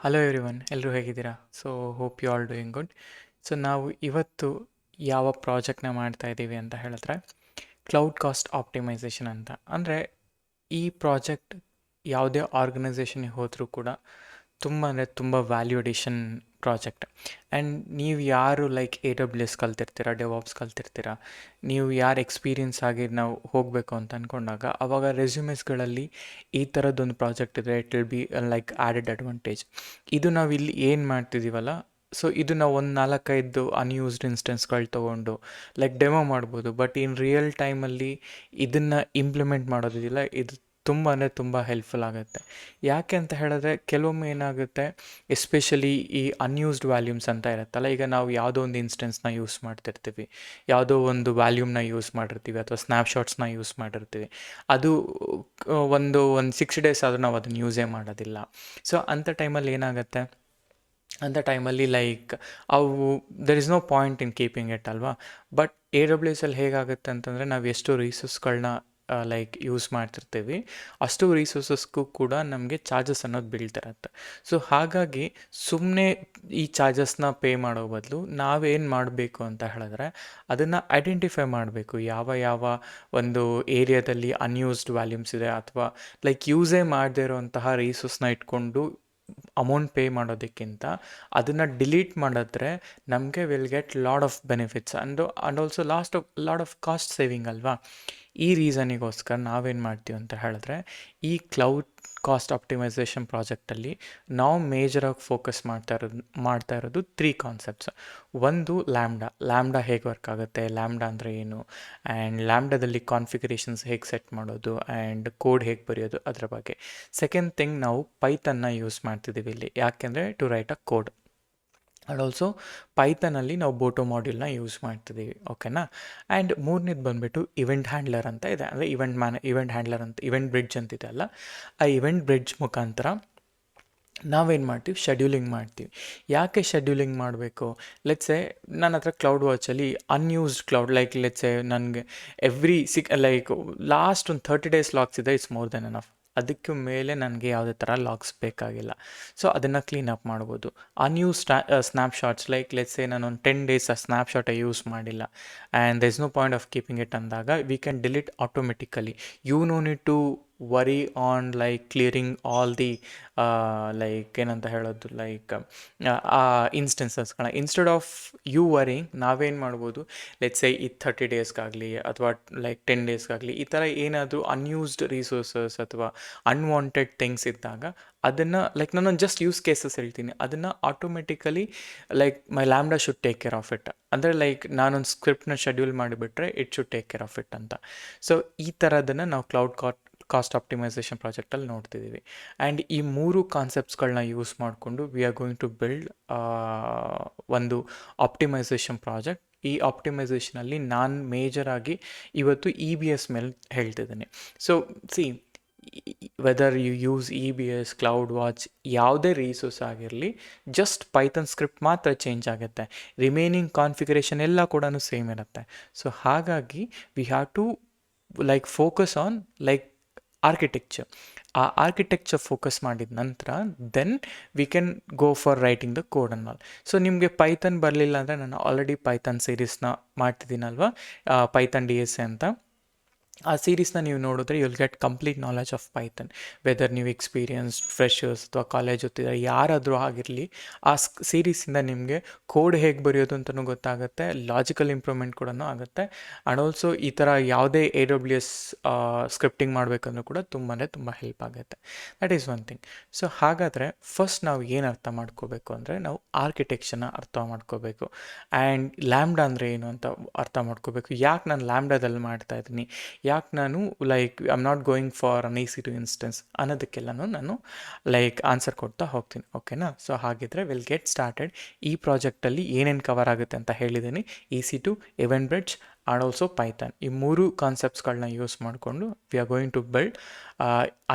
Hello everyone, ಎಲ್ಲರೂ ಹೇಗಿದ್ದೀರಾ? So hope you all doing good. So ನಾವು ಇವತ್ತು ಯಾವ ಪ್ರಾಜೆಕ್ಟ್ನ ಮಾಡ್ತಾ ಇದ್ದೀವಿ ಅಂತ ಹೇಳಿದ್ರೆ ಕ್ಲೌಡ್ ಕಾಸ್ಟ್ ಆಪ್ಟಿಮೈಸೇಷನ್ ಅಂತ. ಅಂದರೆ ಈ ಪ್ರಾಜೆಕ್ಟ್ ಯಾವುದೇ ಆರ್ಗನೈಸೇಷನ್ಗೆ ಹೋದರೂ ಕೂಡ ತುಂಬ ವ್ಯಾಲ್ಯೂ ಅಡಿಷನ್ ಪ್ರಾಜೆಕ್ಟ್. ಆ್ಯಂಡ್ ನೀವು ಯಾರು ಲೈಕ್ AWS ಕಲ್ತಿರ್ತೀರ, ಡೆವಾಪ್ಸ್ ಕಲ್ತಿರ್ತೀರ, ನೀವು ಯಾರು ಎಕ್ಸ್ಪೀರಿಯನ್ಸ್ ಆಗಿ ನಾವು ಹೋಗಬೇಕು ಅಂತ ಅಂದ್ಕೊಂಡಾಗ ಆವಾಗ ರೆಸ್ಯೂಮೆಸ್ಗಳಲ್ಲಿ ಈ ಥರದ್ದೊಂದು ಪ್ರಾಜೆಕ್ಟ್ ಇದ್ದರೆ it will be like added advantage. ಇದು ನಾವು ಇಲ್ಲಿ ಏನು ಮಾಡ್ತಿದ್ದೀವಲ್ಲ, ಸೊ ಇದು ನಾವು ಒಂದು 4-5 ಅನ್ಯೂಸ್ಡ್ ಇನ್ಸ್ಟೆನ್ಸ್ಗಳು ತೊಗೊಂಡು ಲೈಕ್ ಡೆಮೋ ಮಾಡ್ಬೋದು. ಬಟ್ ಇನ್ ರಿಯಲ್ ಟೈಮಲ್ಲಿ ಇದನ್ನು ಇಂಪ್ಲಿಮೆಂಟ್ ಮಾಡೋದಿಲ್ಲ, ಇದು ತುಂಬ ಹೆಲ್ಪ್ಫುಲ್ ಆಗುತ್ತೆ. ಯಾಕೆ ಅಂತ ಹೇಳಿದ್ರೆ ಕೆಲವೊಮ್ಮೆ ಏನಾಗುತ್ತೆ, ಎಸ್ಪೆಷಲಿ ಈ ಅನ್ಯೂಸ್ಡ್ ವ್ಯಾಲ್ಯೂಮ್ಸ್ ಅಂತ ಇರುತ್ತಲ್ಲ, ಈಗ ನಾವು ಯಾವುದೋ ಒಂದು ಇನ್ಸ್ಟೆನ್ಸ್ನ ಯೂಸ್ ಮಾಡ್ತಿರ್ತೀವಿ, ಯಾವುದೋ ಒಂದು ವ್ಯಾಲ್ಯೂಮ್ನ ಯೂಸ್ ಮಾಡಿರ್ತೀವಿ ಅಥವಾ ಸ್ನ್ಯಾಪ್ಶಾಟ್ಸ್ನ ಯೂಸ್ ಮಾಡಿರ್ತೀವಿ, ಅದು ಒಂದು 6 ಡೇಸ್ ಆದರೂ ನಾವು ಅದನ್ನು ಯೂಸೇ ಮಾಡೋದಿಲ್ಲ. ಸೊ ಅಂಥ ಟೈಮಲ್ಲಿ ಏನಾಗುತ್ತೆ, ಅಂಥ ಟೈಮಲ್ಲಿ ಲೈಕ್ ಅವು there is no point in keeping it ಅಲ್ವಾ. ಬಟ್ AWS ಅಲ್ಲಿ ಹೇಗಾಗುತ್ತೆ ಅಂತಂದರೆ ನಾವು ಎಷ್ಟು ರಿಸೋರ್ಸ್ಗಳನ್ನ ಲೈಕ್ ಯೂಸ್ ಮಾಡ್ತಿರ್ತೀವಿ ಅಷ್ಟು ರಿಸೋರ್ಸಸ್ಗೂ ಕೂಡ ನಮಗೆ ಚಾರ್ಜಸ್ ಅನ್ನೋದು ಬೀಳ್ತಿರತ್ತೆ. ಸೊ ಹಾಗಾಗಿ ಸುಮ್ಮನೆ ಈ ಚಾರ್ಜಸ್ನ ಪೇ ಮಾಡೋ ಬದಲು ನಾವೇನು ಮಾಡಬೇಕು ಅಂತ ಹೇಳಿದ್ರೆ ಅದನ್ನು ಐಡೆಂಟಿಫೈ ಮಾಡಬೇಕು. ಯಾವ ಒಂದು ಏರಿಯಾದಲ್ಲಿ ಅನ್ಯೂಸ್ಡ್ ವ್ಯಾಲ್ಯೂಮ್ಸ್ ಇದೆ ಅಥವಾ ಲೈಕ್ ಯೂಸೇ ಮಾಡದೇ ಇರೋಂತಹ ರಿಸೋರ್ಸ್ನ ಇಟ್ಕೊಂಡು ಅಮೌಂಟ್ ಪೇ ಮಾಡೋದಕ್ಕಿಂತ ಅದನ್ನು ಡಿಲೀಟ್ ಮಾಡಿದ್ರೆ ನಮಗೆ will get lot of benefits and also lot of cost saving ಅಲ್ವಾ. ಈ ರೀಸನಿಗೋಸ್ಕರ ನಾವೇನು ಮಾಡ್ತೀವಿ ಅಂತ ಹೇಳಿದ್ರೆ ಈ ಕ್ಲೌಡ್ ಕಾಸ್ಟ್ ಆಪ್ಟಿಮೈಸೇಷನ್ ಪ್ರಾಜೆಕ್ಟಲ್ಲಿ ನಾವು ಮೇಜರಾಗಿ ಫೋಕಸ್ ಮಾಡ್ತಾ ಇರೋದು 3 ಕಾನ್ಸೆಪ್ಟ್ಸ್. ಒಂದು ಲ್ಯಾಂಬ್ಡಾ ಹೇಗೆ ವರ್ಕ್ ಆಗುತ್ತೆ, ಲ್ಯಾಂಬ್ಡಾ ಅಂದರೆ ಏನು, ಆ್ಯಂಡ್ ಲ್ಯಾಂಬ್ಡಾದಲ್ಲಿ ಕಾನ್ಫಿಗರೇಷನ್ಸ್ ಹೇಗೆ ಸೆಟ್ ಮಾಡೋದು ಆ್ಯಂಡ್ ಕೋಡ್ ಹೇಗೆ ಬರೆಯೋದು ಅದರ ಬಗ್ಗೆ. ಸೆಕೆಂಡ್ ಥಿಂಗ್, ನಾವು ಪೈಥನ್ನ ಯೂಸ್ ಮಾಡ್ತಿದ್ದೀವಿ ಇಲ್ಲಿ, ಯಾಕೆಂದರೆ to write a code. And also ಪೈಥನಲ್ಲಿ ನಾವು ಬೋಟೋ ಮಾಡ್ಯೂಲ್ನ ಯೂಸ್ ಮಾಡ್ತಿದ್ದೀವಿ, ಓಕೆನಾ. ಆ್ಯಂಡ್ ಮೂರನೇದು ಬಂದುಬಿಟ್ಟು ಇವೆಂಟ್ ಹ್ಯಾಂಡ್ಲರ್ ಅಂತ ಇದೆ, ಅಂದರೆ ಇವೆಂಟ್ ಹ್ಯಾಂಡ್ಲರ್ ಅಂತ, ಇವೆಂಟ್ ಬ್ರಿಡ್ಜ್ ಅಂತಿದೆ ಅಲ್ಲ, ಆ ಇವೆಂಟ್ ಬ್ರಿಡ್ಜ್ ಮುಖಾಂತರ ನಾವೇನು ಮಾಡ್ತೀವಿ, ಶೆಡ್ಯೂಲಿಂಗ್ ಮಾಡ್ತೀವಿ. ಯಾಕೆ ಶೆಡ್ಯೂಲಿಂಗ್ ಮಾಡಬೇಕು, ಲೆಟ್ಸೆ ನನ್ನ ಹತ್ರ ಕ್ಲೌಡ್ ವಾಚಲ್ಲಿ ಅನ್ಯೂಸ್ಡ್ ಕ್ಲೌಡ್ ಲೈಕ್ ಲೆಟ್ಸೆ ನನಗೆ ಲೈಕ್ ಲಾಸ್ಟ್ ಒಂದು 30 ಡೇಸ್ ಲಾಕ್ಸ್ ಇದೆ, ಇಟ್ಸ್ ಮೋರ್ ದೆನ್ ಎನಫ್. ಅದಕ್ಕೆ ಮೇಲೆ ನನಗೆ ಯಾವುದೇ ಥರ ಲಾಕ್ಸ್ ಬೇಕಾಗಿಲ್ಲ. ಸೊ ಅದನ್ನು ಕ್ಲೀನಪ್ ಮಾಡ್ಬೋದು. ಅನ್ಯೂಸ್ ಸ್ನ್ಯಾಪ್ಶಾಟ್ಸ್ ಲೈಕ್ ಲೆಟ್ಸೆ ನಾನು ಒಂದು 10 ಡೇಸ್ ಆ ಸ್ನ್ಯಾಪ್ಶಾಟೇ ಯೂಸ್ ಮಾಡಿಲ್ಲ and there is no point of keeping it ಅಂದಾಗ we can delete automatically. You no need to worry on like clearing all the like ಏನಂತ ಹೇಳೋದು ಲೈಕ್ ಆ ಇನ್ಸ್ಟೆನ್ಸಸ್ಗಳನ್ನ. ಇನ್ಸ್ಟೆಡ್ ಆಫ್ ಯು ವರಿಂಗ್ ನಾವೇನು ಮಾಡ್ಬೋದು, ಲೆಟ್ಸೆ ಈ 30 ಡೇಸ್ಗಾಗಲಿ ಅಥವಾ ಲೈಕ್ 10 ಡೇಸ್ಗಾಗಲಿ ಈ ಥರ ಏನಾದರೂ ಅನ್ಯೂಸ್ಡ್ ರಿಸೋರ್ಸಸ್ ಅಥವಾ ಅನ್ವಾಂಟೆಡ್ ಥಿಂಗ್ಸ್ ಇದ್ದಾಗ ಅದನ್ನು ಲೈಕ್ ನಾನೊಂದು ಜಸ್ಟ್ ಯೂಸ್ ಕೇಸಸ್ ಹೇಳ್ತೀನಿ, ಅದನ್ನು automatically like my Lambda should take care of it. ಅಂದರೆ ಲೈಕ್ ನಾನೊಂದು ಸ್ಕ್ರಿಪ್ಟ್ನ ಶೆಡ್ಯೂಲ್ ಮಾಡಿಬಿಟ್ರೆ it should take care of it ಅಂತ. ಸೊ ಈ ಥರದನ್ನು ನಾವು ಕ್ಲೌಡ್ ಕಾಸ್ಟ್ ಆಪ್ಟಿಮೈಸೇಷನ್ ಪ್ರಾಜೆಕ್ಟಲ್ಲಿ ನೋಡ್ತಿದ್ದೀವಿ. ಆ್ಯಂಡ್ ಈ 3 ಕಾನ್ಸೆಪ್ಟ್ಸ್ಗಳನ್ನ ಯೂಸ್ ಮಾಡಿಕೊಂಡು we are going to build ಒಂದು ಆಪ್ಟಿಮೈಸೇಷನ್ ಪ್ರಾಜೆಕ್ಟ್. ಈ ಆಪ್ಟಿಮೈಸೇಷನಲ್ಲಿ ನಾನು ಮೇಜರಾಗಿ ಇವತ್ತು EBS ಮೇಲೆ ಹೇಳ್ತಿದ್ದೀನಿ. So see, whether you use EBS, CloudWatch, ಯಾವುದೇ ರಿಸೋರ್ಸ್ ಆಗಿರಲಿ, ಜಸ್ಟ್ ಪೈಥನ್ ಸ್ಕ್ರಿಪ್ಟ್ ಮಾತ್ರ ಚೇಂಜ್ ಆಗುತ್ತೆ, ರಿಮೈನಿಂಗ್ ಕಾನ್ಫಿಗರೇಷನ್ ಎಲ್ಲ ಕೂಡ ಸೇಮ್ ಇರುತ್ತೆ. ಸೊ ಹಾಗಾಗಿ we have to like focus on like architecture. ಆ ಆರ್ಕಿಟೆಕ್ಚರ್ ಫೋಕಸ್ ಮಾಡಿದ ನಂತರ then we can go for writing the code and all. So ನಿಮಗೆ ಪೈಥನ್ ಬರಲಿಲ್ಲ ಅಂದರೆ ನಾನು ಆಲ್ರೆಡಿ ಪೈಥನ್ ಸೀರೀಸ್ನ ಮಾಡ್ತಿದ್ದೀನಲ್ವ, ಪೈಥನ್ DSA ಅಂತ. ಆ ಸೀರೀಸ್ನ ನೀವು ನೋಡಿದ್ರೆ you will get complete knowledge of Python. Weather ನೀವು ಎಕ್ಸ್ಪೀರಿಯನ್ಸ್ಡ್ ಫ್ರೆಷರ್ಸ್ ಅಥವಾ ಕಾಲೇಜ್ ಓದ್ತಿದ್ದಾರೆ ಯಾರಾದರೂ ಆಗಿರಲಿ, ಆ ಸೀರೀಸಿಂದ ನಿಮಗೆ ಕೋಡ್ ಹೇಗೆ ಬರೆಯೋದು ಅಂತಲೂ ಗೊತ್ತಾಗುತ್ತೆ, ಲಾಜಿಕಲ್ ಇಂಪ್ರೂವ್ಮೆಂಟ್ ಕೂಡ ಆಗುತ್ತೆ. ಆ್ಯಂಡ್ ಆಲ್ಸೋ ಈ ಥರ ಯಾವುದೇ AWS ಸ್ಕ್ರಿಪ್ಟಿಂಗ್ ಮಾಡಬೇಕಂದ್ರೂ ಕೂಡ ತುಂಬ ಹೆಲ್ಪ್ ಆಗುತ್ತೆ. That is one thing. So ಹಾಗಾದರೆ ಫಸ್ಟ್ ನಾವು ಏನು ಅರ್ಥ ಮಾಡ್ಕೋಬೇಕು ಅಂದರೆ ನಾವು ಆರ್ಕಿಟೆಕ್ಚರ್ನ ಅರ್ಥ ಮಾಡ್ಕೋಬೇಕು ಆ್ಯಂಡ್ ಲ್ಯಾಂಬ್ಡಾ ಅಂದರೆ ಏನು ಅಂತ ಅರ್ಥ ಮಾಡ್ಕೋಬೇಕು. ಯಾಕೆ ನಾನು ಲ್ಯಾಂಬ್ಡಾದಲ್ಲಿ ಮಾಡ್ತಾಯಿದ್ದೀನಿ, ಯಾಕೆ ನಾನು like I am not going for an EC2 instance ಅನ್ನೋದಕ್ಕೆಲ್ಲನೂ ನಾನು ಲೈಕ್ ಆನ್ಸರ್ ಕೊಡ್ತಾ ಹೋಗ್ತೀನಿ, ಓಕೆನಾ. ಸೊ ಹಾಗಿದ್ರೆ ವಿಲ್ ಗೆಟ್ ಸ್ಟಾರ್ಟೆಡ್. ಈ ಪ್ರಾಜೆಕ್ಟಲ್ಲಿ ಏನೇನು ಕವರ್ ಆಗುತ್ತೆ ಅಂತ ಹೇಳಿದ್ದೀನಿ, EC2, EventBridge and also Python. ಈ 3 ಕಾನ್ಸೆಪ್ಟ್ಸ್ಗಳನ್ನ ಯೂಸ್ ಮಾಡಿಕೊಂಡು we are going to build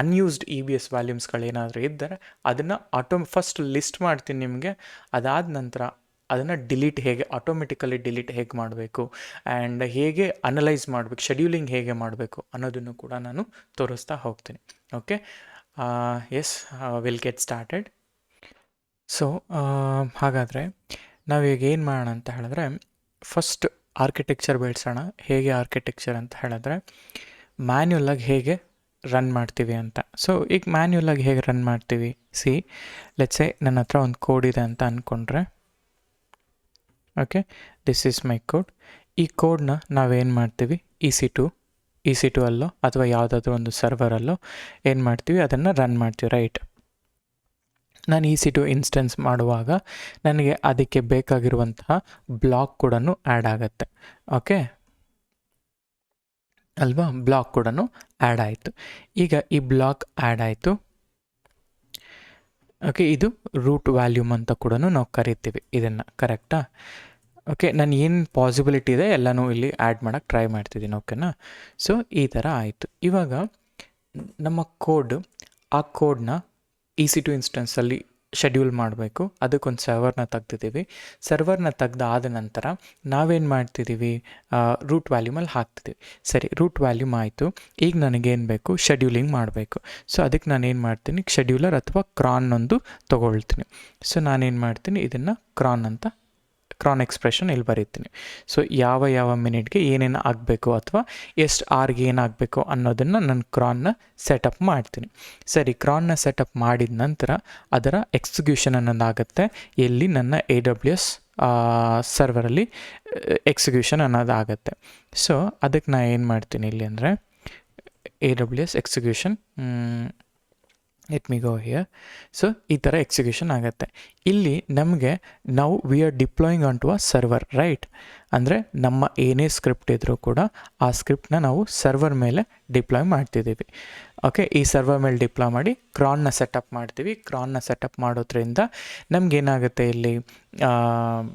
unused EBS ವ್ಯಾಲ್ಯೂಮ್ಸ್ಗಳೇನಾದರೂ ಇದ್ದರೆ ಅದನ್ನು ಫಸ್ಟ್ ಲಿಸ್ಟ್ ಮಾಡ್ತೀನಿ ನಿಮಗೆ. ಅದಾದ ನಂತರ ಅದನ್ನು ಆಟೋಮೆಟಿಕಲಿ ಡಿಲೀಟ್ ಹೇಗೆ ಮಾಡಬೇಕು ಆ್ಯಂಡ್ ಹೇಗೆ ಅನಲೈಸ್ ಮಾಡಬೇಕು, ಶೆಡ್ಯೂಲಿಂಗ್ ಹೇಗೆ ಮಾಡಬೇಕು ಅನ್ನೋದನ್ನು ಕೂಡ ನಾನು ತೋರಿಸ್ತಾ ಹೋಗ್ತೀನಿ. Okay, yes, will get started. So ಹಾಗಾದರೆ ನಾವೀಗ ಏನು ಮಾಡೋಣ ಅಂತ ಹೇಳಿದ್ರೆ, ಫಸ್ಟ್ ಆರ್ಕಿಟೆಕ್ಚರ್ ಬೆಳೆಸೋಣ. ಹೇಗೆ ಆರ್ಕಿಟೆಕ್ಚರ್ ಅಂತ ಹೇಳಿದ್ರೆ, ಮ್ಯಾನ್ಯುಲಾಗಿ ಹೇಗೆ ರನ್ ಮಾಡ್ತೀವಿ ಅಂತ. ಸೊ ಈಗ ಮ್ಯಾನ್ಯುಲಾಗಿ ಹೇಗೆ ರನ್ ಮಾಡ್ತೀವಿ, ಲೆಟ್ಸೆ ನನ್ನ ಹತ್ರ ಒಂದು ಕೋಡ್ ಇದೆ ಅಂತ ಅಂದ್ಕೊಂಡ್ರೆ, okay, this is my code. ಈ ಕೋಡ್ನ ನಾವೇನು ಮಾಡ್ತೀವಿ, EC2 ಅಲ್ಲೋ ಅಥವಾ ಯಾವುದಾದ್ರೂ ಒಂದು ಸರ್ವರಲ್ಲೋ ಏನು ಮಾಡ್ತೀವಿ, ಅದನ್ನು ರನ್ ಮಾಡ್ತೀವಿ, ರೈಟ್. ನಾನು EC2 ಇನ್ಸ್ಟೆನ್ಸ್ ಮಾಡುವಾಗ ನನಗೆ ಅದಕ್ಕೆ ಬೇಕಾಗಿರುವಂತಹ ಬ್ಲಾಕ್ ಕೂಡ ಆ್ಯಡ್ ಆಗುತ್ತೆ, ಓಕೆ ಅಲ್ವಾ. ಬ್ಲಾಕ್ ಕೂಡ ಆ್ಯಡ್ ಆಯಿತು. ಈಗ ಈ ಬ್ಲಾಕ್ ಆ್ಯಡ್ ಆಯಿತು, ಓಕೆ. ಇದು ರೂಟ್ ವ್ಯಾಲ್ಯೂಮ್ ಅಂತ ಕೂಡ ನಾವು ಕರಿತೀವಿ ಇದನ್ನು, ಕರೆಕ್ಟಾ? ಓಕೆ, ನಾನು ಏನು ಪಾಸಿಬಿಲಿಟಿ ಇದೆ ಎಲ್ಲನೂ ಇಲ್ಲಿ ಆ್ಯಡ್ ಮಾಡೋಕ್ಕೆ ಟ್ರೈ ಮಾಡ್ತಿದ್ದೀನಿ, ಓಕೆನಾ. ಸೊ ಈ ಥರ ಆಯಿತು. ಇವಾಗ ನಮ್ಮ ಕೋಡ್, ಆ ಕೋಡ್ನ EC2 ಇನ್ಸ್ಟೆನ್ಸಲ್ಲಿ ಶೆಡ್ಯೂಲ್ ಮಾಡಬೇಕು. ಅದಕ್ಕೊಂದು ಸರ್ವರ್ನ ತೆಗ್ದಿದ್ದೀವಿ. ಸರ್ವರ್ನ ತೆಗ್ದಾದ ನಂತರ ನಾವೇನು ಮಾಡ್ತಿದ್ದೀವಿ, ರೂಟ್ ವ್ಯಾಲ್ಯೂಮಲ್ಲಿ ಹಾಕ್ತಿದ್ದೀವಿ. ಸರಿ, ರೂಟ್ ವ್ಯಾಲ್ಯೂಮ್ ಆಯಿತು. ಈಗ ನನಗೇನು ಬೇಕು, ಶೆಡ್ಯೂಲಿಂಗ್ ಮಾಡಬೇಕು. ಸೊ ಅದಕ್ಕೆ ನಾನೇನು ಮಾಡ್ತೀನಿ, ಶೆಡ್ಯೂಲರ್ ಅಥವಾ ಕ್ರಾನ್ ಒಂದು ತೊಗೊಳ್ತೀನಿ. ಸೊ ನಾನೇನು ಮಾಡ್ತೀನಿ, ಇದನ್ನು ಕ್ರಾನ್ ಎಕ್ಸ್ಪ್ರೆಷನ್ ಇಲ್ಲಿ ಬರೀತೀನಿ. ಸೊ ಯಾವ ಮಿನಿಟ್ಗೆ ಏನೇನು ಆಗಬೇಕು ಅಥವಾ ಎಷ್ಟು ಆರ್ಗೆ ಏನಾಗಬೇಕು ಅನ್ನೋದನ್ನು ನಾನು ಕ್ರಾನ್ನ ಸೆಟಪ್ ಮಾಡ್ತೀನಿ. ಸರಿ, ಕ್ರಾನ್ನ ಸೆಟಪ್ ಮಾಡಿದ ನಂತರ ಅದರ ಎಕ್ಸಿಕ್ಯೂಷನ್ ಅನ್ನೋದಾಗುತ್ತೆ. ಎಲ್ಲಿ ನನ್ನ AWS ಸರ್ವರಲ್ಲಿ ಎಕ್ಸಿಕ್ಯೂಷನ್ ಅನ್ನೋದಾಗುತ್ತೆ. ಸೊ ಅದಕ್ಕೆ ನಾನು ಏನು ಮಾಡ್ತೀನಿ ಇಲ್ಲಿ ಅಂದರೆ, AWS execution, let me go here. So ಈ ಥರ ಎಕ್ಸಿಕ್ಯೂಷನ್ ಆಗುತ್ತೆ. ಇಲ್ಲಿ ನಮಗೆ we are deploying on to a server, right. ಅಂದರೆ ನಮ್ಮ ಏನೇ ಸ್ಕ್ರಿಪ್ಟ್ ಇದ್ದರೂ ಕೂಡ ಆ ಸ್ಕ್ರಿಪ್ಟ್ನ ನಾವು ಸರ್ವರ್ ಮೇಲೆ ಡಿಪ್ಲಾಯ್ ಮಾಡ್ತಿದ್ದೀವಿ, ಓಕೆ. ಈ ಸರ್ವರ್ ಮೇಲೆ ಡಿಪ್ಲಾಯ್ ಮಾಡಿ ಕ್ರಾನ್ನ ಸೆಟಪ್ ಮಾಡ್ತೀವಿ. ಕ್ರಾನ್ನ ಸೆಟಪ್ ಮಾಡೋದ್ರಿಂದ ನಮಗೇನಾಗುತ್ತೆ, ಇಲ್ಲಿ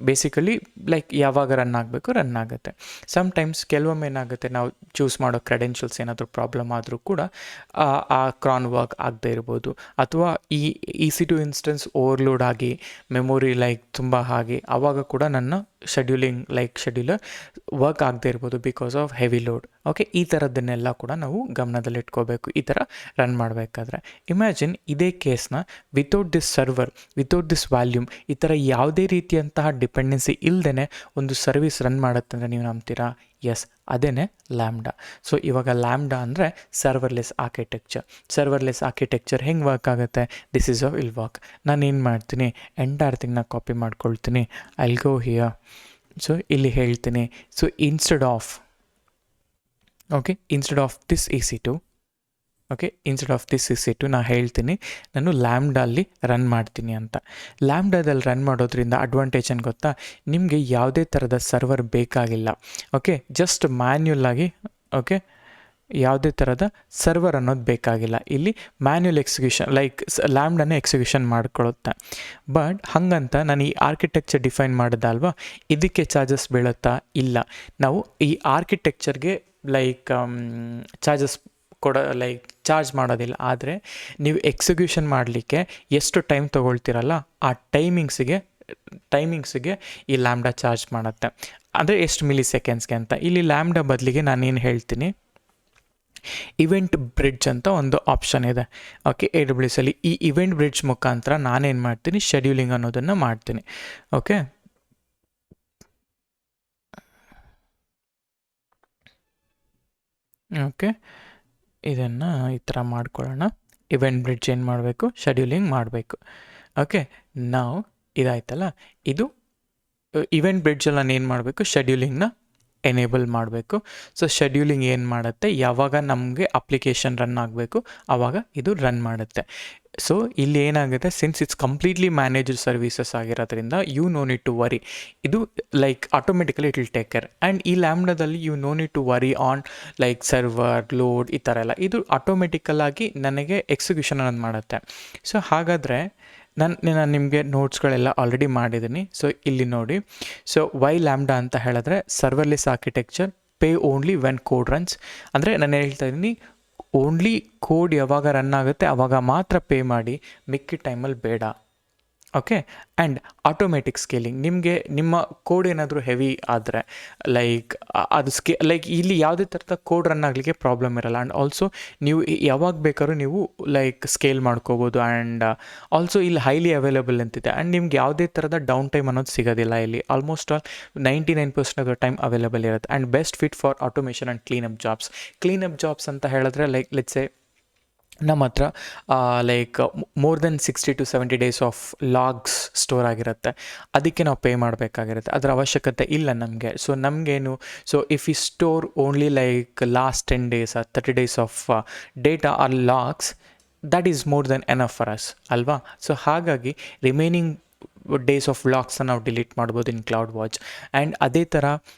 ಬೇಸಿಕಲಿ ಲೈಕ್ ಯಾವಾಗ ರನ್ ಆಗಬೇಕು ರನ್ ಆಗುತ್ತೆ. ಸಮ್ಟೈಮ್ಸ್ ಕೆಲವೊಮ್ಮೆ ಏನಾಗುತ್ತೆ, ನಾವು ಚೂಸ್ ಮಾಡೋ ಕ್ರೆಡೆನ್ಷಿಯಲ್ಸ್ ಏನಾದರೂ ಪ್ರಾಬ್ಲಮ್ ಆದರೂ ಕೂಡ ಆ ಕ್ರಾನ್ ವರ್ಕ್ ಆಗದೆ ಇರ್ಬೋದು, ಅಥವಾ ಈ EC2 ಇನ್ಸ್ಟೆನ್ಸ್ ಓವರ್ಲೋಡ್ ಆಗಿ ಮೆಮೊರಿ ಲೈಕ್ ತುಂಬ ಆಗಿ ಆವಾಗ ಕೂಡ ನನ್ನ ಶೆಡ್ಯೂಲರ್ ವರ್ಕ್ ಆಗದೆ ಇರ್ಬೋದು because of heavy load, okay. ಈ ಥರದ್ದನ್ನೆಲ್ಲ ಕೂಡ ನಾವು ಗಮನದಲ್ಲಿಟ್ಕೋಬೇಕು ಈ ಥರ ರನ್ ಮಾಡಬೇಕಾದ್ರೆ. ಇಮ್ಯಾಜಿನ್ ಇದೇ ಕೇಸ್ನ without this server, without this volume, ಈ ಥರ ಯಾವುದೇ ರೀತಿಯಂತಹ ಡಿಪೆಂಡೆನ್ಸಿ ಇಲ್ಲದೇ ಒಂದು ಸರ್ವಿಸ್ ರನ್ ಮಾಡುತ್ತಂದರೆ ನೀವು ನಂಬ್ತೀರಾ? ಎಸ್, ಅದೇನೇ ಲ್ಯಾಂಬ್ಡಾ. ಸೊ ಇವಾಗ ಲ್ಯಾಂಬ್ಡಾ ಅಂದರೆ ಸರ್ವರ್ಲೆಸ್ ಆರ್ಕಿಟೆಕ್ಚರ್. ಸರ್ವರ್ಲೆಸ್ ಆರ್ಕಿಟೆಕ್ಚರ್ ಹೆಂಗೆ ವರ್ಕ್ ಆಗುತ್ತೆ, ದಿಸ್ ಈಸ್ ವಿಲ್ ವರ್ಕ್. ನಾನೇನು ಮಾಡ್ತೀನಿ, ಎಂಟೈರ್ ಥಿಂಗ್ನ ಕಾಪಿ ಮಾಡ್ಕೊಳ್ತೀನಿ. I will go here. So ಇಲ್ಲಿ ಹೇಳ್ತೀನಿ, so instead of this EC2, okay, instead of this EC2 ನಾನು ಹೇಳ್ತೀನಿ ನಾನು ಲ್ಯಾಂಬ್ಡಲ್ಲಿ ರನ್ ಮಾಡ್ತೀನಿ ಅಂತ. ಲ್ಯಾಂಬ್ಡಾದಲ್ಲಿ ರನ್ ಮಾಡೋದ್ರಿಂದ ಅಡ್ವಾಂಟೇಜ್ ಏನು ಗೊತ್ತಾ, ನಿಮಗೆ ಯಾವುದೇ ಥರದ ಸರ್ವರ್ ಬೇಕಾಗಿಲ್ಲ, ಓಕೆ. ಜಸ್ಟ್ ಮ್ಯಾನ್ಯುಲಾಗಿ, ಓಕೆ, ಯಾವುದೇ ಥರದ ಸರ್ವರ್ ಅನ್ನೋದು ಬೇಕಾಗಿಲ್ಲ. ಇಲ್ಲಿ ಮ್ಯಾನ್ಯುಯಲ್ ಎಕ್ಸಿಕ್ಯೂಷನ್ ಲೈಕ್ ಲ್ಯಾಂಬ್ಡಾನೇ ಎಕ್ಸಿಕ್ಯೂಷನ್ ಮಾಡ್ಕೊಳ್ಳುತ್ತೆ. ಬಟ್ ಹಾಗಂತ ನಾನು ಈ ಆರ್ಕಿಟೆಕ್ಚರ್ ಡಿಫೈನ್ ಮಾಡಿದಲ್ವಾ, ಇದಕ್ಕೆ ಚಾರ್ಜಸ್ ಬೀಳುತ್ತಾ? ಇಲ್ಲ. ನಾವು ಈ ಆರ್ಕಿಟೆಕ್ಚರ್ಗೆ ಲೈಕ್ ಚಾರ್ಜ್ ಮಾಡೋದಿಲ್ಲ. ಆದರೆ ನೀವು ಎಕ್ಸಿಕ್ಯೂಷನ್ ಮಾಡಲಿಕ್ಕೆ ಎಷ್ಟು ಟೈಮ್ ತೊಗೊಳ್ತೀರಲ್ಲ, ಆ ಟೈಮಿಂಗ್ಸಿಗೆ ಈ ಲ್ಯಾಂಬ್ಡಾ ಚಾರ್ಜ್ ಮಾಡುತ್ತೆ. ಅಂದರೆ ಎಷ್ಟು ಮಿಲಿ ಸೆಕೆಂಡ್ಸ್ಗೆ ಅಂತ. ಇಲ್ಲಿ ಲ್ಯಾಂಬ್ಡಾ ಬದಲಿಗೆ ನಾನೇನು ಹೇಳ್ತೀನಿ, ಇವೆಂಟ್ ಬ್ರಿಡ್ಜ್ ಅಂತ ಒಂದು ಆಪ್ಷನ್ ಇದೆ, ಓಕೆ, AWS ಅಲ್ಲಿ. ಈ ಇವೆಂಟ್ ಬ್ರಿಡ್ಜ್ ಮುಖಾಂತರ ನಾನೇನು ಮಾಡ್ತೀನಿ, ಶೆಡ್ಯೂಲಿಂಗ್ ಅನ್ನೋದನ್ನು ಮಾಡ್ತೀನಿ, ಓಕೆ. ಇದನ್ನು ಈ ಥರ ಮಾಡ್ಕೊಳ್ಳೋಣ. ಇವೆಂಟ್ ಬ್ರಿಡ್ಜ್ ಏನು ಮಾಡಬೇಕು, ಶೆಡ್ಯೂಲಿಂಗ್ ಮಾಡಬೇಕು, ಓಕೆ. ನಾವು ಇದಾಯ್ತಲ್ಲ, ಇದು ಇವೆಂಟ್ ಬ್ರಿಡ್ಜಲ್ಲಿ ನಾನು ಏನು ಮಾಡಬೇಕು, ಶೆಡ್ಯೂಲಿಂಗ್ನ ಎನೇಬಲ್ ಮಾಡಬೇಕು. ಸೊ ಶೆಡ್ಯೂಲಿಂಗ್ ಏನು ಮಾಡುತ್ತೆ, ಯಾವಾಗ ನಮಗೆ ಅಪ್ಲಿಕೇಶನ್ ರನ್ ಆಗಬೇಕು ಆವಾಗ ಇದು ರನ್ ಮಾಡುತ್ತೆ. ಸೊ ಇಲ್ಲಿ ಏನಾಗುತ್ತೆ, since it's completely managed services ಆಗಿರೋದ್ರಿಂದ you no need to worry, ಇದು like automatically it will take care. And ಈ ಲ್ಯಾಂಬ್ಡಾದಲ್ಲಿ you no need to worry on like server load ಈ ಥರ ಎಲ್ಲ, ಇದು ಆಟೋಮೆಟಿಕಲಾಗಿ ನನಗೆ ಎಕ್ಸಿಕ್ಯೂಷನ್ ಅನ್ನೋದು ಮಾಡುತ್ತೆ. ಸೊ ಹಾಗಾದರೆ ನಾನು ನಿಮಗೆ ನೋಟ್ಸ್ಗಳೆಲ್ಲ ಆಲ್ರೆಡಿ ಮಾಡಿದ್ದೀನಿ. ಸೊ ಇಲ್ಲಿ ನೋಡಿ, ಸೊ ವೈ ಲ್ಯಾಂಬ್ಡಾ ಅಂತ ಹೇಳಿದ್ರೆ serverless architecture, pay only when code runs. ಅಂದರೆ ನಾನು ಹೇಳ್ತಾ ಇದ್ದೀನಿ, ಓನ್ಲಿ ಕೋಡ್ ಯಾವಾಗ ರನ್ ಆಗುತ್ತೆ ಆವಾಗ ಮಾತ್ರ ಪೇ ಮಾಡಿ, ಮಿಕ್ಕಿದ ಟೈಮಲ್ಲಿ ಬೇಡ. ಓಕೆ. ಆ್ಯಂಡ್ ಆಟೋಮೆಟಿಕ್ ಸ್ಕೇಲಿಂಗ್, ನಿಮಗೆ ನಿಮ್ಮ ಕೋಡ್ ಏನಾದರೂ ಹೆವಿ ಆದರೆ ಲೈಕ್ ಅದು ಲೈಕ್ ಇಲ್ಲಿ ಯಾವುದೇ ಥರದ ಕೋಡ್ ರನ್ ಆಗಲಿಕ್ಕೆ ಪ್ರಾಬ್ಲಮ್ ಇರಲ್ಲ. ಆ್ಯಂಡ್ ಆಲ್ಸೋ ನೀವು ಯಾವಾಗ ಬೇಕಾದ್ರೂ ನೀವು ಲೈಕ್ ಸ್ಕೇಲ್ ಮಾಡ್ಕೋಬೋದು. ಆ್ಯಂಡ್ ಆಲ್ಸೋ ಇಲ್ಲಿ ಹೈಲಿ ಅವೈಲೇಬಲ್ ಅಂತಿದೆ. ಆ್ಯಂಡ್ ನಿಮ್ಗೆ ಯಾವುದೇ ಥರದ ಡೌನ್ ಟೈಮ್ ಅನ್ನೋದು ಸಿಗೋದಿಲ್ಲ ಇಲ್ಲಿ. Almost all 99% of the time available ಇರುತ್ತೆ. And best fit for automation and cleanup jobs. Cleanup jobs ಅಂತ ಹೇಳಿದ್ರೆ ಲೈಕ್ ಲೆಟ್ಸ್ ಸೇ ನಮ್ಮ ಹತ್ರ like more than 60 to 70 days of logs store ಆಗಿರುತ್ತೆ. ಅದಕ್ಕೆ ನಾವು ಪೇ ಮಾಡಬೇಕಾಗಿರುತ್ತೆ. ಅದರ ಅವಶ್ಯಕತೆ ಇಲ್ಲ ನಮಗೆ. ಸೊ ನಮಗೇನು, so if you store only like last 10 days or 30 days of data or logs, that is more than enough for us ಅಲ್ವಾ. So ಹಾಗಾಗಿ ರಿಮೈನಿಂಗ್ ಡೇಸ್ ಆಫ್ ಲಾಗ್ಸನ್ನು ನಾವು ಡಿಲೀಟ್ ಮಾಡ್ಬೋದು ಇನ್ ಕ್ಲೌಡ್ ವಾಚ್. ಆ್ಯಂಡ್ ಅದೇ ಥರ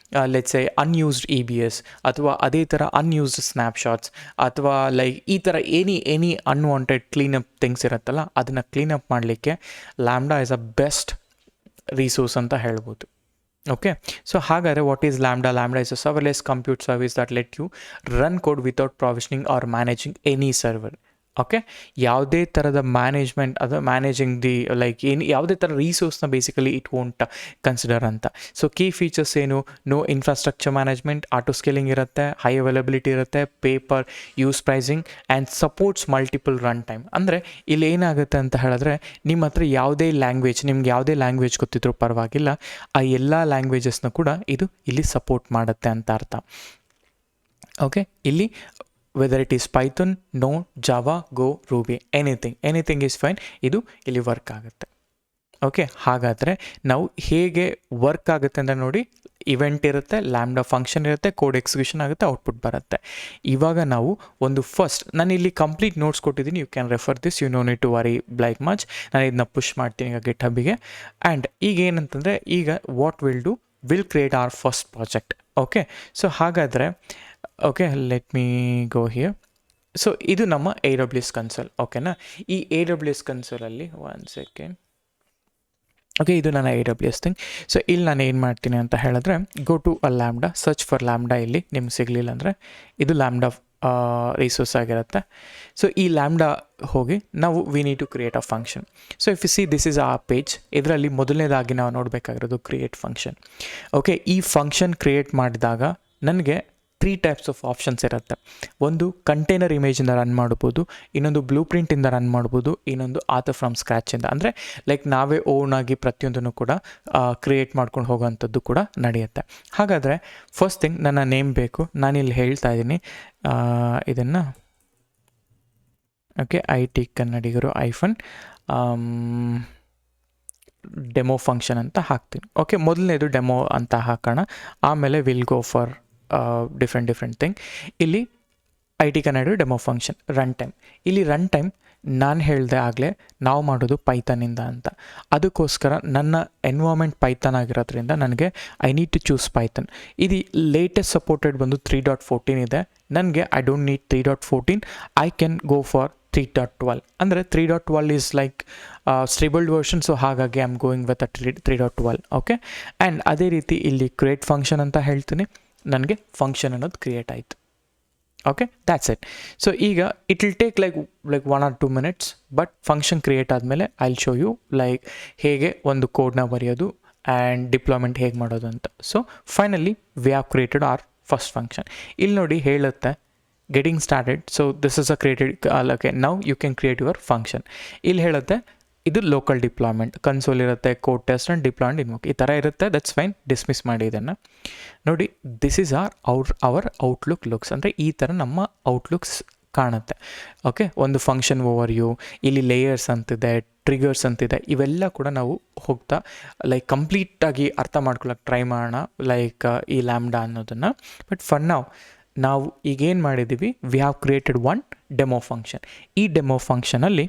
ಲೆಟ್ಸ್ ಎ ಅನ್ಯೂಸ್ಡ್ EBS ಅಥವಾ ಅದೇ ಥರ ಅನ್ಯೂಸ್ಡ್ ಸ್ನ್ಯಾಪ್ಶಾಟ್ಸ್ ಅಥವಾ ಲೈಕ್ ಈ ಥರ ಎನಿ ಅನ್ವಾಂಟೆಡ್ ಕ್ಲೀನಪ್ ಥಿಂಗ್ಸ್ ಇರುತ್ತಲ್ಲ, ಅದನ್ನು ಕ್ಲೀನಪ್ ಮಾಡಲಿಕ್ಕೆ Lambda is a best resource ಅಂತ ಹೇಳ್ಬೋದು. ಓಕೆ. ಸೊ ಹಾಗಾದರೆ what is Lambda? Lambda is a serverless compute service that let you run code without provisioning or managing any server. Okay. ಯಾವುದೇ ಥರದ management ಅದು managing the like ಯಾವುದೇ ಥರ ರಿಸೋರ್ಸ್ನ basically it won't consider ಅಂತ. So key features ಏನು? No infrastructure management, auto scaling ಇರುತ್ತೆ, high availability ಇರುತ್ತೆ, pay per use pricing and supports multiple run time. ಅಂದರೆ ಇಲ್ಲಿ ಏನಾಗುತ್ತೆ ಅಂತ ಹೇಳಿದ್ರೆ, ನಿಮ್ಮ ಹತ್ರ ಯಾವುದೇ ಲ್ಯಾಂಗ್ವೇಜ್, ನಿಮ್ಗೆ ಯಾವುದೇ ಲ್ಯಾಂಗ್ವೇಜ್ ಗೊತ್ತಿದ್ರೂ ಪರವಾಗಿಲ್ಲ, ಆ ಎಲ್ಲ ಲ್ಯಾಂಗ್ವೇಜಸ್ನ ಕೂಡ ಇದು ಇಲ್ಲಿ ಸಪೋರ್ಟ್ ಮಾಡುತ್ತೆ ಅಂತ ಅರ್ಥ. ಓಕೆ. ಇಲ್ಲಿ ವೆದರ್ ಇಟ್ ಈಸ್ ಪೈಥಾನ್, ನೋಡ್, Java, go, Ruby, anything is fine, ಇದು ಇಲ್ಲಿ ವರ್ಕ್ ಆಗುತ್ತೆ. ಓಕೆ. ಹಾಗಾದರೆ ನಾವು ಹೇಗೆ ವರ್ಕ್ ಆಗುತ್ತೆ ಅಂತ ನೋಡಿ. ಇವೆಂಟ್ ಇರುತ್ತೆ, ಲ್ಯಾಂಬ್ಡಾ ಫಂಕ್ಷನ್ ಇರುತ್ತೆ, ಕೋಡ್ ಎಕ್ಸಿಕ್ಯೂಷನ್ ಆಗುತ್ತೆ, ಔಟ್ಪುಟ್ ಬರುತ್ತೆ. ಇವಾಗ ನಾವು ಒಂದು ಫಸ್ಟ್, ನಾನು ಇಲ್ಲಿ ಕಂಪ್ಲೀಟ್ ನೋಟ್ಸ್ ಕೊಟ್ಟಿದ್ದೀನಿ, you can refer this, you no need to worry like much. ನಾನು ಇದನ್ನ ಪುಷ್ ಮಾಡ್ತೀನಿ ಈಗ ಗಿಟ್ ಹಬ್ಬಿಗೆ. ಆ್ಯಂಡ್ ಈಗ ಏನಂತಂದರೆ, ಈಗ what will create our first project. Okay. So ಹಾಗಾದರೆ okay, let me go here. So ಇದು ನಮ್ಮ AWS ಕನ್ಸೋಲ್. ಓಕೆನಾ. ಈ AWS ಕನ್ಸೋಲಲ್ಲಿ ಒನ್ ಸೆಕೆಂಡ್. ಓಕೆ, ಇದು ನನ್ನ AWS ಥಿಂಗ್. ಸೊ ಇಲ್ಲಿ ನಾನು ಏನು ಮಾಡ್ತೀನಿ ಅಂತ ಹೇಳಿದ್ರೆ, go to a Lambda, search for Lambda. ಇಲ್ಲಿ ನಿಮ್ಗೆ ಸಿಗಲಿಲ್ಲ ಅಂದರೆ ಇದು ಲ್ಯಾಂಬ್ಡಾ ರಿಸೋರ್ಸ್ ಆಗಿರುತ್ತೆ. ಸೊ ಈ ಲ್ಯಾಂಬ್ಡಾ ಹೋಗಿ ನಾವು we need to create a function. So if you see this is a page. ಇದರಲ್ಲಿ ಮೊದಲನೇದಾಗಿ ನಾವು ನೋಡಬೇಕಾಗಿರೋದು ಕ್ರಿಯೇಟ್ ಫಂಕ್ಷನ್. ಓಕೆ. ಈ ಫಂಕ್ಷನ್ ಕ್ರಿಯೇಟ್ ಮಾಡಿದಾಗ ನನಗೆ 3 ಟೈಪ್ಸ್ ಆಫ್ ಆಪ್ಷನ್ಸ್ ಇರುತ್ತೆ. ಒಂದು ಕಂಟೈನರ್ ಇಮೇಜಿಂದ ರನ್ ಮಾಡ್ಬೋದು, ಇನ್ನೊಂದು ಬ್ಲೂ ಪ್ರಿಂಟಿಂದ ರನ್ ಮಾಡ್ಬೋದು, ಇನ್ನೊಂದು ಆಥರ್ ಫ್ರಮ್ ಸ್ಕ್ರ್ಯಾಚಿಂದ. ಅಂದರೆ ಲೈಕ್ ನಾವೇ ಓನಾಗಿ ಪ್ರತಿಯೊಂದನ್ನು ಕೂಡ ಕ್ರಿಯೇಟ್ ಮಾಡ್ಕೊಂಡು ಹೋಗೋವಂಥದ್ದು ಕೂಡ ನಡೆಯುತ್ತೆ. ಹಾಗಾದರೆ ಫಸ್ಟ್ ಥಿಂಗ್ ನನ್ನ ನೇಮ್ ಬೇಕು. ನಾನಿಲ್ಲಿ ಹೇಳ್ತಾ ಇದ್ದೀನಿ ಇದನ್ನು. ಓಕೆ. IT ಕನ್ನಡಿಗರು ಐಫನ್ ಡೆಮೋ ಫಂಕ್ಷನ್ ಅಂತ ಹಾಕ್ತೀನಿ. ಓಕೆ. ಮೊದಲನೇದು ಡೆಮೋ ಅಂತ ಹಾಕೋಣ, ಆಮೇಲೆ will go for different thing. ಇಲ್ಲಿ IT Kannada demo function run time. ಇಲ್ಲಿ ರನ್ ಟೈಮ್ ನಾನು ಹೇಳಿದೆ ಆಗಲೇ ನಾವು ಮಾಡೋದು ಪೈಥಾನಿಂದ ಅಂತ. ಅದಕ್ಕೋಸ್ಕರ ನನ್ನ ಎನ್ವೈರ್ಮೆಂಟ್ ಪೈಥಾನ್ ಆಗಿರೋದ್ರಿಂದ ನನಗೆ I need to choose Python. ಇದು ಲೇಟೆಸ್ಟ್ ಸಪೋರ್ಟೆಡ್ ಬಂದು 3.14 ಇದೆ. ನನಗೆ I don't need 3.14, I can go for 3.12. ಅಂದರೆ 3.12 is like stabled version. So ಹಾಗಾಗಿ I am going with 3.12. Okay. And ಅದೇ ರೀತಿ ಇಲ್ಲಿ ಕ್ರಿಯೇಟ್ ಫಂಕ್ಷನ್ ಅಂತ ಹೇಳ್ತೀನಿ. ನನಗೆ ಫಂಕ್ಷನ್ ಅನ್ನೋದು ಕ್ರಿಯೇಟ್ ಆಯಿತು. Okay, that's it. ಸೊ ಈಗ it will take like 1 or 2 minutes, but function create ಆದಮೇಲೆ I will show you like ಹೇಗೆ ಒಂದು ಕೋಡ್ನ ಬರೆಯೋದು ಆ್ಯಂಡ್ ಡಿಪ್ಲಾಯ್ಮೆಂಟ್ ಹೇಗೆ ಮಾಡೋದು ಅಂತ. So finally we have created our first function. ಇಲ್ಲಿ ನೋಡಿ ಹೇಳುತ್ತೆ getting started. So this is a created. Okay, now you can create your function. ಇಲ್ಲಿ ಹೇಳುತ್ತೆ ಇದು ಲೋಕಲ್ ಡಿಪ್ಲಾಯ್ಮೆಂಟ್, ಕನ್ಸೋಲ್ ಇರುತ್ತೆ, code test and deployment invoke ಈ ಥರ ಇರುತ್ತೆ. ದಟ್ಸ್ ಫೈನ್, ಡಿಸ್ಮಿಸ್ ಮಾಡಿ ಇದನ್ನು. ನೋಡಿ, this is our outlook looks. ಅಂದರೆ ಈ ಥರ ನಮ್ಮ ಔಟ್ಲುಕ್ಸ್ ಕಾಣುತ್ತೆ. ಓಕೆ, ಒಂದು ಫಂಕ್ಷನ್ ಓವರ್ ಯು, ಇಲ್ಲಿ ಲೇಯರ್ಸ್ ಅಂತಿದೆ, ಟ್ರಿಗರ್ಸ್ ಅಂತಿದೆ, ಇವೆಲ್ಲ ಕೂಡ ನಾವು ಹೋಗ್ತಾ ಲೈಕ್ ಕಂಪ್ಲೀಟಾಗಿ ಅರ್ಥ ಮಾಡ್ಕೊಳ್ಳೋಕೆ ಟ್ರೈ ಮಾಡೋಣ ಲೈಕ್ ಈ ಲ್ಯಾಂಬ್ಡಾ ಅನ್ನೋದನ್ನು. ಬಟ್ ಫಾರ್ ನಾವು ಈಗೇನು ಮಾಡಿದ್ದೀವಿ, we have created one demo function. ಈ ಡೆಮೋ ಫಂಕ್ಷನಲ್ಲಿ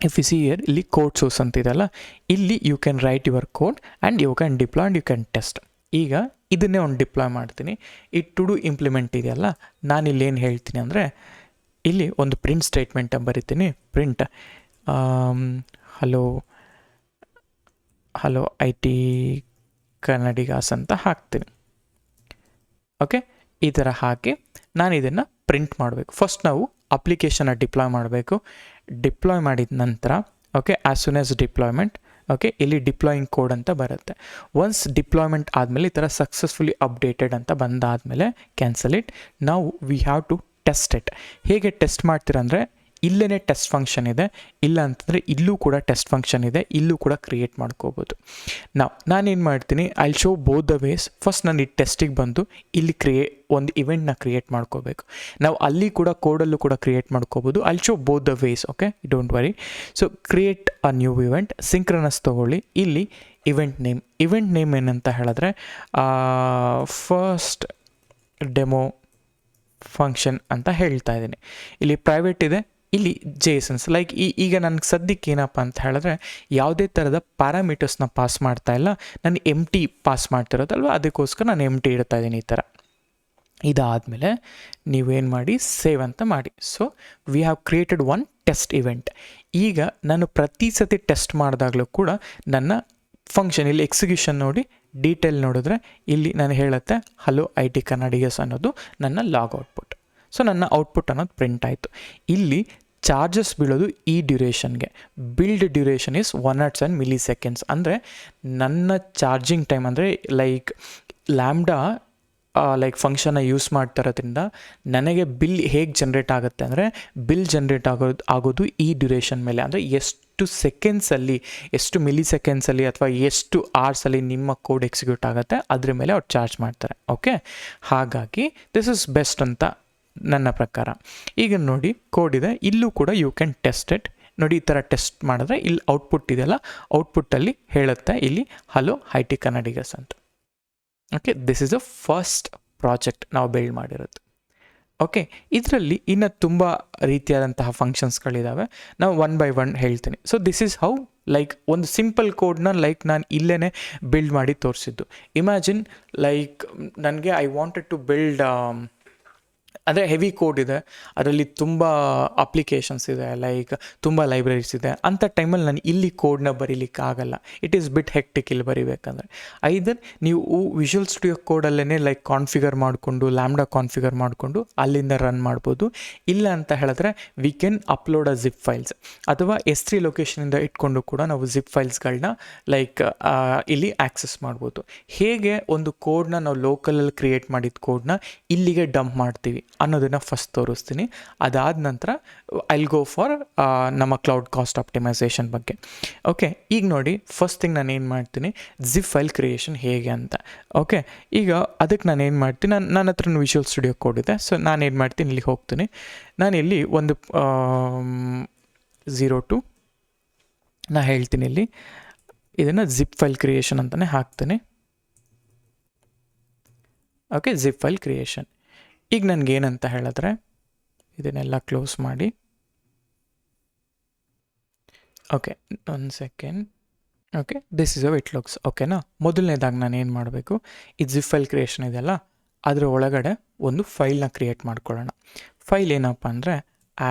ಇಫ್ ಯು ಸಿ ಹಿಯರ್, ಇಲ್ಲಿ ಕೋಡ್ ಸೋರ್ಸ್ ಅಂತಿದೆಯಲ್ಲ, ಇಲ್ಲಿ you can write your code and you can deploy and you can test. ಈಗ ಇದನ್ನೇ ಒಂದು ಡಿಪ್ಲಾಯ್ ಮಾಡ್ತೀನಿ. ಈ ಟು ಡು ಇಂಪ್ಲಿಮೆಂಟ್ ಇದೆಯಲ್ಲ, ನಾನಿಲ್ಲಿ ಏನು ಹೇಳ್ತೀನಿ ಅಂದರೆ, ಇಲ್ಲಿ ಒಂದು ಪ್ರಿಂಟ್ ಸ್ಟೇಟ್ಮೆಂಟ್ ಬರಿತೀನಿ. ಪ್ರಿಂಟ್ ಹಲೋ IT ಕನ್ನಡಿಗಾಸ್ ಅಂತ ಹಾಕ್ತೀನಿ. ಓಕೆ, ಈ ಥರ ಹಾಕಿ ನಾನು ಇದನ್ನು ಪ್ರಿಂಟ್ ಮಾಡಬೇಕು. ಫಸ್ಟ್ ನಾವು ಅಪ್ಲಿಕೇಶನ್ನ ಡಿಪ್ಲಾಯ್ ಮಾಡಬೇಕು. ಡಿಪ್ಲಾಯ್ ಮಾಡಿದ ನಂತರ okay, as soon as deployment. Okay, ಇಲ್ಲಿ ಡಿಪ್ಲಾಯಿಂಗ್ ಕೋಡ್ ಅಂತ ಬರುತ್ತೆ. ಒನ್ಸ್ ಡಿಪ್ಲಾಯ್ಮೆಂಟ್ ಆದಮೇಲೆ ಈ ಥರ ಸಕ್ಸಸ್ಫುಲಿ ಅಪ್ಡೇಟೆಡ್ ಅಂತ ಬಂದಾದಮೇಲೆ ಕ್ಯಾನ್ಸಲ್ ಇಟ್. ನಾವು we have to test it. ಹೇಗೆ ಟೆಸ್ಟ್ ಮಾಡ್ತೀರಂದರೆ, ಇಲ್ಲೇ ಟೆಸ್ಟ್ ಫಂಕ್ಷನ್ ಇದೆ, ಇಲ್ಲ ಅಂತಂದರೆ ಇಲ್ಲೂ ಕೂಡ ಟೆಸ್ಟ್ ಫಂಕ್ಷನ್ ಇದೆ, ಇಲ್ಲೂ ಕೂಡ ಕ್ರಿಯೇಟ್ ಮಾಡ್ಕೋಬೋದು. ನಾನೇನು ಮಾಡ್ತೀನಿ, I show both the ways. First ನಾನು ಈ ಟೆಸ್ಟಿಗೆ ಬಂದು ಇಲ್ಲಿ ಒಂದು ಇವೆಂಟ್ನ ಕ್ರಿಯೇಟ್ ಮಾಡ್ಕೋಬೇಕು. ನಾವು ಅಲ್ಲಿ ಕೂಡ ಕೋಡಲ್ಲೂ ಕೂಡ ಕ್ರಿಯೇಟ್ ಮಾಡ್ಕೋಬೋದು. I show both the ways. Okay, don't worry. So create a new event, synchronous ತೊಗೊಳ್ಳಿ. ಇಲ್ಲಿ ಇವೆಂಟ್ ನೇಮ್ ಏನಂತ ಹೇಳಿದ್ರೆ ಫಸ್ಟ್ ಡೆಮೋ ಫಂಕ್ಷನ್ ಅಂತ ಹೇಳ್ತಾ ಇದ್ದೀನಿ. ಇಲ್ಲಿ ಪ್ರೈವೇಟ್ ಇದೆ, ಇಲ್ಲಿ ಜೇಸನ್ಸ್. ಲೈಕ್ ಈಗ ನನಗೆ ಸದ್ಯಕ್ಕೆ ಏನಪ್ಪ ಅಂತ ಹೇಳಿದ್ರೆ ಯಾವುದೇ ಥರದ ಪ್ಯಾರಾಮೀಟರ್ಸ್ನ ಪಾಸ್ ಮಾಡ್ತಾ ಇಲ್ಲ, ನಾನು MT ಪಾಸ್ ಮಾಡ್ತಿರೋದಲ್ವ, ಅದಕ್ಕೋಸ್ಕರ ನಾನು MT ಇಡ್ತಾ ಇದ್ದೀನಿ ಈ ಥರ. ಇದಾದಮೇಲೆ ನೀವೇನು ಮಾಡಿ, ಸೇವ್ ಅಂತ ಮಾಡಿ. So we have created one test event. ಈಗ ನಾನು ಪ್ರತಿ ಸತಿ ಟೆಸ್ಟ್ ಮಾಡಿದಾಗಲೂ ಕೂಡ ನನ್ನ ಫಂಕ್ಷನ್ ಇಲ್ಲಿ ಎಕ್ಸಿಕ್ಯೂಷನ್ ನೋಡಿ, ಡೀಟೇಲ್ ನೋಡಿದ್ರೆ ಇಲ್ಲಿ ನಾನು ಹೇಳುತ್ತೆ ಹಲೋ IT ಕನ್ನಡಿಗಸ್ ಅನ್ನೋದು ನನ್ನ ಲಾಗ್ ಔಟ್ಪುಟ್. ಸೊ ನನ್ನ ಔಟ್ಪುಟ್ ಅನ್ನೋದು ಪ್ರಿಂಟ್ ಆಯಿತು. ಇಲ್ಲಿ ಚಾರ್ಜಸ್ ಬೀಳೋದು ಈ ಡ್ಯೂರೇಷನ್ಗೆ. Build duration is 107 milliseconds. ಅಂದರೆ ನನ್ನ ಚಾರ್ಜಿಂಗ್ ಟೈಮ್ ಅಂದರೆ ಲೈಕ್ ಲ್ಯಾಂಬ್ಡಾ ಲೈಕ್ ಫಂಕ್ಷನ್ನ ಯೂಸ್ ಮಾಡ್ತಿರೋದ್ರಿಂದ ನನಗೆ ಬಿಲ್ ಹೇಗೆ ಜನ್ರೇಟ್ ಆಗುತ್ತೆ ಅಂದರೆ, ಬಿಲ್ ಜನ್ರೇಟ್ ಆಗೋದು ಈ ಡ್ಯೂರೇಷನ್ ಮೇಲೆ. ಅಂದರೆ ಎಷ್ಟು ಸೆಕೆಂಡ್ಸಲ್ಲಿ, ಎಷ್ಟು ಮಿಲಿಸೆಕೆಂಡ್ಸಲ್ಲಿ ಅಥವಾ ಎಷ್ಟು ಅವರ್ಸಲ್ಲಿ ನಿಮ್ಮ ಕೋಡ್ ಎಕ್ಸಿಕ್ಯೂಟ್ ಆಗುತ್ತೆ ಅದ್ರ ಮೇಲೆ ಅವ್ರು ಚಾರ್ಜ್ ಮಾಡ್ತಾರೆ. ಓಕೆ, ಹಾಗಾಗಿ ದಿಸ್ ಇಸ್ ಬೆಸ್ಟ್ ಅಂತ ನನ್ನ ಪ್ರಕಾರ. ಈಗ ನೋಡಿ ಕೋಡ್ ಇದೆ, ಇಲ್ಲೂ ಕೂಡ ಯು ಕ್ಯಾನ್ ಟೆಸ್ಟ್ ಇಟ್. ನೋಡಿ ಈ ಥರ ಟೆಸ್ಟ್ ಮಾಡಿದ್ರೆ ಇಲ್ಲಿ ಔಟ್ಪುಟ್ ಇದೆಯಲ್ಲ, ಔಟ್ಪುಟ್ಟಲ್ಲಿ ಹೇಳುತ್ತೆ ಇಲ್ಲಿ ಹಲೋ IT ಕನ್ನಡಿಗಸ್ ಅಂತ. Okay, this is a first project ನಾವು ಬಿಲ್ಡ್ ಮಾಡಿರೋದು. ಓಕೆ, ಇದರಲ್ಲಿ ಇನ್ನು ತುಂಬ ರೀತಿಯಾದಂತಹ ಫಂಕ್ಷನ್ಸ್ಗಳಿದ್ದಾವೆ. ನಾವು ಒನ್ ಬೈ ಒನ್ ಹೇಳ್ತೀನಿ. So this is how, like ಒಂದು ಸಿಂಪಲ್ ಕೋಡ್ನ ಲೈಕ್ ನಾನು ಇಲ್ಲೇ ಬಿಲ್ಡ್ ಮಾಡಿ ತೋರಿಸಿದ್ದು. ಇಮ್ಯಾಜಿನ್ ಲೈಕ್ ನನಗೆ ಐ ವಾಂಟೆಡ್ ಟು ಬಿಲ್ಡ್ ಅಂದರೆ ಹೆವಿ ಕೋಡ್ ಇದೆ, ಅದರಲ್ಲಿ ತುಂಬ ಅಪ್ಲಿಕೇಶನ್ಸ್ ಇದೆ, ಲೈಕ್ ತುಂಬ ಲೈಬ್ರರೀಸ್ ಇದೆ. ಅಂಥ ಟೈಮಲ್ಲಿ ನಾನು ಇಲ್ಲಿ ಕೋಡ್ನ ಬರೀಲಿಕ್ಕೆ ಆಗಲ್ಲ. ಇಟ್ ಈಸ್ ಬಿಟ್ ಹೆಕ್ಟಿಕ್ ಇಲ್ಲಿ ಬರೀಬೇಕಂದ್ರೆ. ಐದರ್ ನೀವು ವಿಜುವಲ್ ಸ್ಟುಡಿಯೋ ಕೋಡಲ್ಲೇ ಲೈಕ್ ಕಾನ್ಫಿಗರ್ ಮಾಡಿಕೊಂಡು, ಲ್ಯಾಂಬ್ಡಾ ಕಾನ್ಫಿಗರ್ ಮಾಡಿಕೊಂಡು ಅಲ್ಲಿಂದ ರನ್ ಮಾಡ್ಬೋದು. ಇಲ್ಲ ಅಂತ ಹೇಳಿದ್ರೆ we can upload zip files, ಅಥವಾ S3 ಲೊಕೇಶನಿಂದ ಇಟ್ಕೊಂಡು ಕೂಡ ನಾವು ಜಿಪ್ ಫೈಲ್ಸ್ಗಳನ್ನ ಲೈಕ್ ಇಲ್ಲಿ ಆಕ್ಸೆಸ್ ಮಾಡ್ಬೋದು. ಹೇಗೆ ಒಂದು ಕೋಡ್ನ ನಾವು ಲೋಕಲಲ್ಲಿ ಕ್ರಿಯೇಟ್ ಮಾಡಿದ ಕೋಡ್ನ ಇಲ್ಲಿಗೆ ಡಂಪ್ ಮಾಡ್ತೀವಿ ಅನ್ನೋದನ್ನು ಫಸ್ಟ್ ತೋರಿಸ್ತೀನಿ. ಅದಾದ ನಂತರ ಐಲ್ ಗೋ ಫಾರ್ ನಮ್ಮ ಕ್ಲೌಡ್ ಕಾಸ್ಟ್ ಆಪ್ಟಿಮೈಸೇಷನ್ ಬಗ್ಗೆ. ಓಕೆ, ಈಗ ನೋಡಿ ಫಸ್ಟ್ ಥಿಂಗ್ ನಾನು ಏನು ಮಾಡ್ತೀನಿ, ಜಿಪ್ ಫೈಲ್ ಕ್ರಿಯೇಷನ್ ಹೇಗೆ ಅಂತ. ಓಕೆ, ಈಗ ಅದಕ್ಕೆ ನಾನು ಏನು ಮಾಡ್ತೀನಿ, ನನ್ನ ಹತ್ರ ವಿಜುವಲ್ ಸ್ಟುಡಿಯೋ ಕೋಡ್ ಇದೆ. ಸೊ ನಾನೇನು ಮಾಡ್ತೀನಿ, ಇಲ್ಲಿ ಹೋಗ್ತೀನಿ. ನಾನಿಲ್ಲಿ ಒಂದು 02 ನಾ ಹೇಳ್ತೀನಿ, ಇಲ್ಲಿ ಇದನ್ನು ಜಿಪ್ ಫೈಲ್ ಕ್ರಿಯೇಷನ್ ಅಂತಲೇ ಹಾಕ್ತೀನಿ. Okay, zip file creation. ಈಗ ನನಗೇನಂತ ಹೇಳಿದ್ರೆ ಇದನ್ನೆಲ್ಲ ಕ್ಲೋಸ್ ಮಾಡಿ. ಓಕೆ, ಒಂದು second. Okay, this is it looks. ಓಕೆನಾ, ಮೊದಲನೇದಾಗಿ ನಾನು ಏನು ಮಾಡಬೇಕು, ಈ ಜಿಪ್ ಫೈಲ್ ಕ್ರಿಯೇಷನ್ ಇದೆಯಲ್ಲ ಅದರ ಒಳಗಡೆ ಒಂದು ಫೈಲ್ನ ಕ್ರಿಯೇಟ್ ಮಾಡ್ಕೊಳ್ಳೋಣ. ಫೈಲ್ ಏನಪ್ಪ ಅಂದರೆ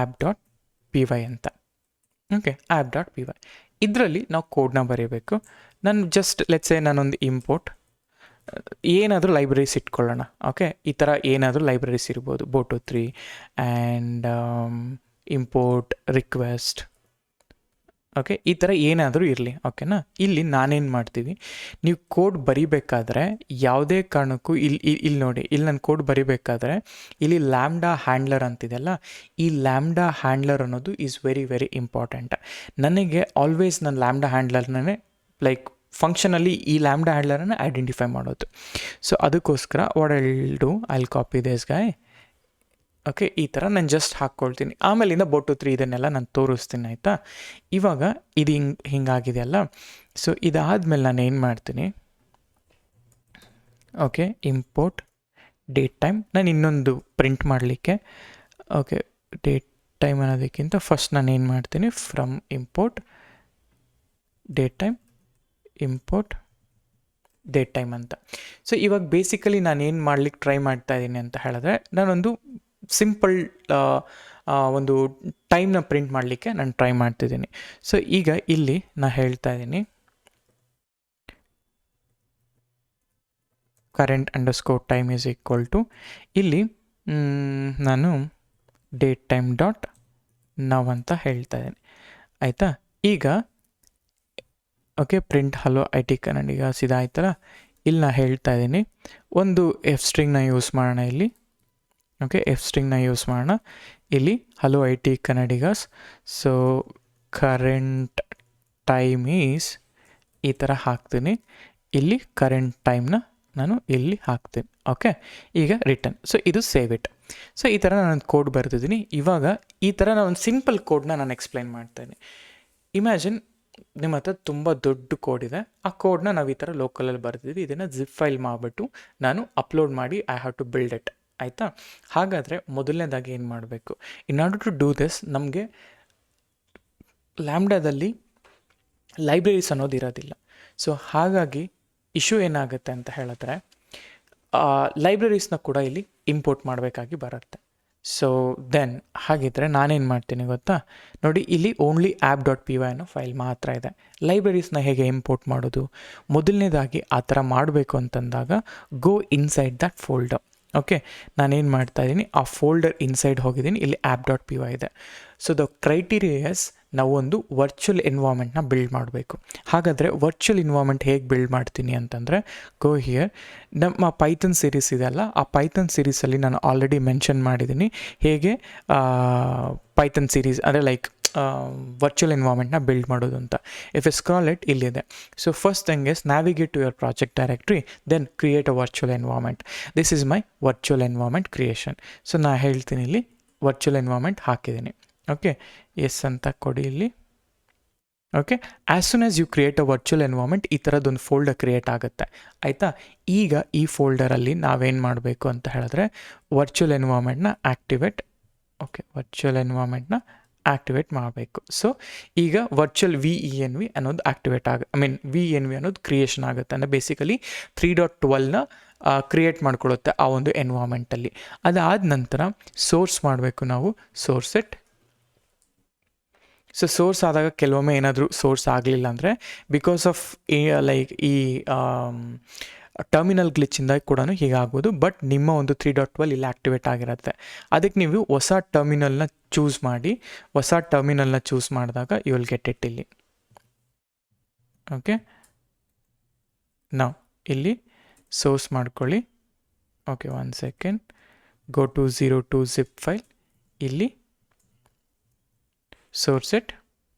app.py ಅಂತ. Okay, app.py. ಇದರಲ್ಲಿ ನಾವು ಕೋಡ್ನ ಬರೀಬೇಕು. ನಾನು ಜಸ್ಟ್ ಲೆಟ್ಸೇ ನಾನೊಂದು ಇಂಪೋರ್ಟ್ ಏನಾದರೂ ಲೈಬ್ರರೀಸ್ ಇಟ್ಕೊಳ್ಳೋಣ. ಓಕೆ, ಈ ಥರ ಏನಾದರೂ ಲೈಬ್ರರೀಸ್ ಇರ್ಬೋದು, ಬೋಟೋ 3 ಆ್ಯಂಡ್ ಇಂಪೋರ್ಟ್ ರಿಕ್ವೆಸ್ಟ್. ಓಕೆ, ಈ ಥರ ಏನಾದರೂ ಇರಲಿ. ಓಕೆನಾ, ಇಲ್ಲಿ ನಾನೇನು ಮಾಡ್ತೀವಿ, ನೀವು ಕೋಡ್ ಬರಿಬೇಕಾದ್ರೆ ಯಾವುದೇ ಕಾರಣಕ್ಕೂ ಇಲ್ಲಿ ನೋಡಿ, ಇಲ್ಲಿ ನಾನು ಕೋಡ್ ಬರಿಬೇಕಾದ್ರೆ ಇಲ್ಲಿ ಲ್ಯಾಂಬ್ಡಾ ಹ್ಯಾಂಡ್ಲರ್ ಅಂತಿದೆಯಲ್ಲ, ಈ ಲ್ಯಾಂಬ್ಡಾ ಹ್ಯಾಂಡ್ಲರ್ ಅನ್ನೋದು ಈಸ್ ವೆರಿ ವೆರಿ ಇಂಪಾರ್ಟೆಂಟ್. ನನಗೆ ಆಲ್ವೇಸ್ ನನ್ನ ಲ್ಯಾಂಬ್ಡಾ ಹ್ಯಾಂಡ್ಲರ್ನೇ ಲೈಕ್ ಫಂಕ್ಷನಲ್ಲಿ ಈ ಲ್ಯಾಂಬ್ಡಾ ಹ್ಯಾಂಡ್ಲರನ್ನು ಐಡೆಂಟಿಫೈ ಮಾಡೋದು. ಸೊ ಅದಕ್ಕೋಸ್ಕರ what I'll do, I'll copy this guy. Okay, ಈ ಥರ ನಾನು ಜಸ್ಟ್ ಹಾಕ್ಕೊಳ್ತೀನಿ. ಆಮೇಲಿಂದ ಬೋಟೋ 3 ಇದನ್ನೆಲ್ಲ ನಾನು ತೋರಿಸ್ತೀನಿ, ಆಯಿತಾ. ಇವಾಗ ಇದು ಹಿಂಗಾಗಿದೆಯಲ್ಲ. ಸೊ ಇದಾದಮೇಲೆ ನಾನು ಏನು ಮಾಡ್ತೀನಿ, ಓಕೆ, ಇಂಪೋರ್ಟ್ ಡೇಟ್ ಟೈಮ್. ನಾನು ಇನ್ನೊಂದು ಪ್ರಿಂಟ್ ಮಾಡಲಿಕ್ಕೆ, ಓಕೆ, ಡೇಟ್ ಟೈಮ್ ಅನ್ನೋದಕ್ಕಿಂತ ಫಸ್ಟ್ ನಾನು ಏನು ಮಾಡ್ತೀನಿ, from import date time, import date time ಅಂತ. ಸೊ ಇವಾಗ ಬೇಸಿಕಲಿ ನಾನು ಏನು ಮಾಡ್ಲಿಕ್ಕೆ ಟ್ರೈ ಮಾಡ್ತಾ ಇದ್ದೀನಿ ಅಂತ ಹೇಳಿದ್ರೆ, ನಾನೊಂದು ಸಿಂಪಲ್ ಒಂದು ಟೈಮ್ನ ಪ್ರಿಂಟ್ ಮಾಡಲಿಕ್ಕೆ ನಾನು ಟ್ರೈ ಮಾಡ್ತಿದ್ದೀನಿ. ಸೊ ಈಗ ಇಲ್ಲಿ ನಾನು ಹೇಳ್ತಾ ಇದ್ದೀನಿ current_time is equal to ಇಲ್ಲಿ ನಾನು ಡೇಟ್ ಟೈಮ್ ಡಾಟ್ ನವ್ ಅಂತ ಹೇಳ್ತಾ ಇದ್ದೀನಿ, ಆಯಿತಾ. ಈಗ okay, print hello I T Kannadigas ಇದಾಯ್ತಲ್ಲ. ಇಲ್ಲಿ ನಾ ಹೇಳ್ತಾ ಇದ್ದೀನಿ, ಒಂದು ಎಫ್ ಸ್ಟ್ರಿಂಗ್ನ ಯೂಸ್ ಮಾಡೋಣ ಇಲ್ಲಿ. ಓಕೆ, ಎಫ್ ಸ್ಟ್ರಿಂಗ್ನ ಯೂಸ್ ಮಾಡೋಣ ಇಲ್ಲಿ. Hello I T Kannadigas, so current time is ಈ ಥರ ಹಾಕ್ತೀನಿ. ಇಲ್ಲಿ ಕರೆಂಟ್ ಟೈಮ್ನ ನಾನು ಇಲ್ಲಿ ಹಾಕ್ತೀನಿ. ಓಕೆ, ಈಗ ರಿಟರ್ನ್. ಸೊ ಇದು ಸೇವ್ ಇಟ್. ಸೊ ಈ ಥರ ನಾನು ಕೋಡ್ ಬರ್ತಿದ್ದೀನಿ. ಇವಾಗ ಈ ಥರ ನಾನು ಒಂದು ಸಿಂಪಲ್ ಕೋಡ್ನ ನಾನು ಎಕ್ಸ್ಪ್ಲೈನ್ ಮಾಡ್ತಾಯಿದ್ದೀನಿ. ಇಮ್ಯಾಜಿನ್ ನಿಮ್ಮ ಹತ್ರ ತುಂಬ ದೊಡ್ಡ ಕೋಡ್ ಇದೆ. ಆ ಕೋಡ್ನ ನಾವು ಈ ಥರ ಲೋಕಲಲ್ಲಿ ಬರ್ತಿದ್ವಿ. ಇದನ್ನು ಜಿಪ್ ಫೈಲ್ ಮಾಡಿಬಿಟ್ಟು ನಾನು ಅಪ್ಲೋಡ್ ಮಾಡಿ I have to build it. ಆಯಿತಾ? ಹಾಗಾದರೆ ಮೊದಲನೇದಾಗಿ ಏನು ಮಾಡಬೇಕು? In order to do this, ನಮಗೆ ಲ್ಯಾಂಬ್ಡಾದಲ್ಲಿ ಲೈಬ್ರರೀಸ್ ಅನ್ನೋದು ಇರೋದಿಲ್ಲ. ಸೊ ಹಾಗಾಗಿ ಇಶ್ಯೂ ಏನಾಗುತ್ತೆ ಅಂತ ಹೇಳಿದ್ರೆ, ಲೈಬ್ರರೀಸ್ನ ಕೂಡ ಇಲ್ಲಿ ಇಂಪೋರ್ಟ್ ಮಾಡಬೇಕಾಗಿ ಬರುತ್ತೆ. ಸೊ ದೆನ್ ಹಾಗಿದ್ರೆ ನಾನೇನು ಮಾಡ್ತೀನಿ ಗೊತ್ತಾ? ನೋಡಿ, ಇಲ್ಲಿ only app dot P Y ಅನ್ನೋ ಫೈಲ್ ಮಾತ್ರ ಇದೆ. ಲೈಬ್ರರೀಸ್ನ ಹೇಗೆ ಇಂಪೋರ್ಟ್ ಮಾಡೋದು? ಮೊದಲನೇದಾಗಿ ಆ ಥರ ಮಾಡಬೇಕು ಅಂತಂದಾಗ go inside that folder. Okay, ನಾನೇನು ಮಾಡ್ತಾಯಿದ್ದೀನಿ, ಆ ಫೋಲ್ಡರ್ ಇನ್ಸೈಡ್ ಹೋಗಿದ್ದೀನಿ. ಇಲ್ಲಿ ಆ್ಯಪ್ ಡಾಟ್ ಪಿ ವೈ ಇದೆ. ಸೊ ದ ಕ್ರೈಟೀರಿಯಾಸ್, ನಾವು ಒಂದು ವರ್ಚುವಲ್ ಎನ್ವಾಮೆಂಟ್ನ ಬಿಲ್ಡ್ ಮಾಡಬೇಕು. ಹಾಗಾದರೆ ವರ್ಚುವಲ್ ಎನ್ವಾಮೆಂಟ್ ಹೇಗೆ ಬಿಲ್ಡ್ ಮಾಡ್ತೀನಿ ಅಂತಂದರೆ, ಗೋ ಹಿಯರ್, ನಮ್ಮ ಪೈಥನ್ ಸೀರೀಸ್ ಇದೆಯಲ್ಲ, ಆ ಪೈಥನ್ ಸೀರೀಸಲ್ಲಿ ನಾನು ಆಲ್ರೆಡಿ ಮೆನ್ಷನ್ ಮಾಡಿದ್ದೀನಿ ಹೇಗೆ ಪೈಥನ್ ಸೀರೀಸ್ ಅಂದರೆ ಲೈಕ್ ವರ್ಚುವಲ್ ಎನ್ವಾಮೆಂಟ್ನ ಬಿಲ್ಡ್ ಮಾಡೋದು ಅಂತ. ಇಫ್ ಎ ಸ್ಕ್ರಾಲ್ ಇಟ್ ಇಲ್ಲಿದೆ. So first thing is navigate to your project directory, then create a virtual environment. This is my virtual environment creation. So ನಾನು ಹೇಳ್ತೀನಿ, ಇಲ್ಲಿ ವರ್ಚುವಲ್ ಎನ್ವಾಮೆಂಟ್ ಹಾಕಿದ್ದೀನಿ. Okay, yes ಅಂತ ಕೊಡಿ ಇಲ್ಲಿ. Okay, as soon as you create a virtual environment, ಈ ಥರದ್ದೊಂದು folder create ಆಗುತ್ತೆ. ಆಯಿತಾ? ಈಗ ಈ ಫೋಲ್ಡರಲ್ಲಿ ನಾವೇನು ಮಾಡಬೇಕು ಅಂತ ಹೇಳಿದ್ರೆ, virtual ಎನ್ವಾಮೆಂಟ್ನ activate, okay, virtual ಎನ್ವಾಮೆಂಟ್ನ activate ಮಾಡಬೇಕು. ಸೊ ಈಗ ವರ್ಚುವಲ್ VENV ಅನ್ನೋದು ಆ್ಯಕ್ಟಿವೇಟ್ VENV ಅನ್ನೋದು ಕ್ರಿಯೇಷನ್ ಆಗುತ್ತೆ. ಅಂದರೆ ಬೇಸಿಕಲಿ 3.12ನ ಕ್ರಿಯೇಟ್ ಮಾಡ್ಕೊಳ್ಳುತ್ತೆ ಆ ಒಂದು ಎನ್ವಾಮೆಂಟಲ್ಲಿ. ಅದಾದ ನಂತರ ಸೋರ್ಸ್ ಮಾಡಬೇಕು ನಾವು, ಸೋರ್ಸ್ ಇಟ್. ಸೊ ಸೋರ್ಸ್ ಆದಾಗ ಕೆಲವೊಮ್ಮೆ ಏನಾದರೂ ಸೋರ್ಸ್ ಆಗಲಿಲ್ಲ ಅಂದರೆ, ಬಿಕಾಸ್ ಆಫ್ ಲೈಕ್ ಈ ಟರ್ಮಿನಲ್ ಗ್ಲಿಚ್ಚಿಂದ ಕೂಡ ಹೀಗಾಗ್ಬೋದು. ಬಟ್ ನಿಮ್ಮ ಒಂದು 3.12 ಇಲ್ಲಿ ಆ್ಯಕ್ಟಿವೇಟ್ ಆಗಿರುತ್ತೆ. ಅದಕ್ಕೆ ನೀವು ಹೊಸ ಟರ್ಮಿನಲ್ನ ಚೂಸ್ ಮಾಡಿ, ಹೊಸ ಟರ್ಮಿನಲ್ನ ಚೂಸ್ ಮಾಡಿದಾಗ ಯು ವಿಲ್ ಗೆಟ್ ಇಟ್ ಇಲ್ಲಿ. ಓಕೆ, ನಾವು ಇಲ್ಲಿ ಸೋರ್ಸ್ ಮಾಡ್ಕೊಳ್ಳಿ. Okay, 1 second, go to 02 zip file, ಇಲ್ಲಿ ಸೋರ್ಸ್ ಇಟ್.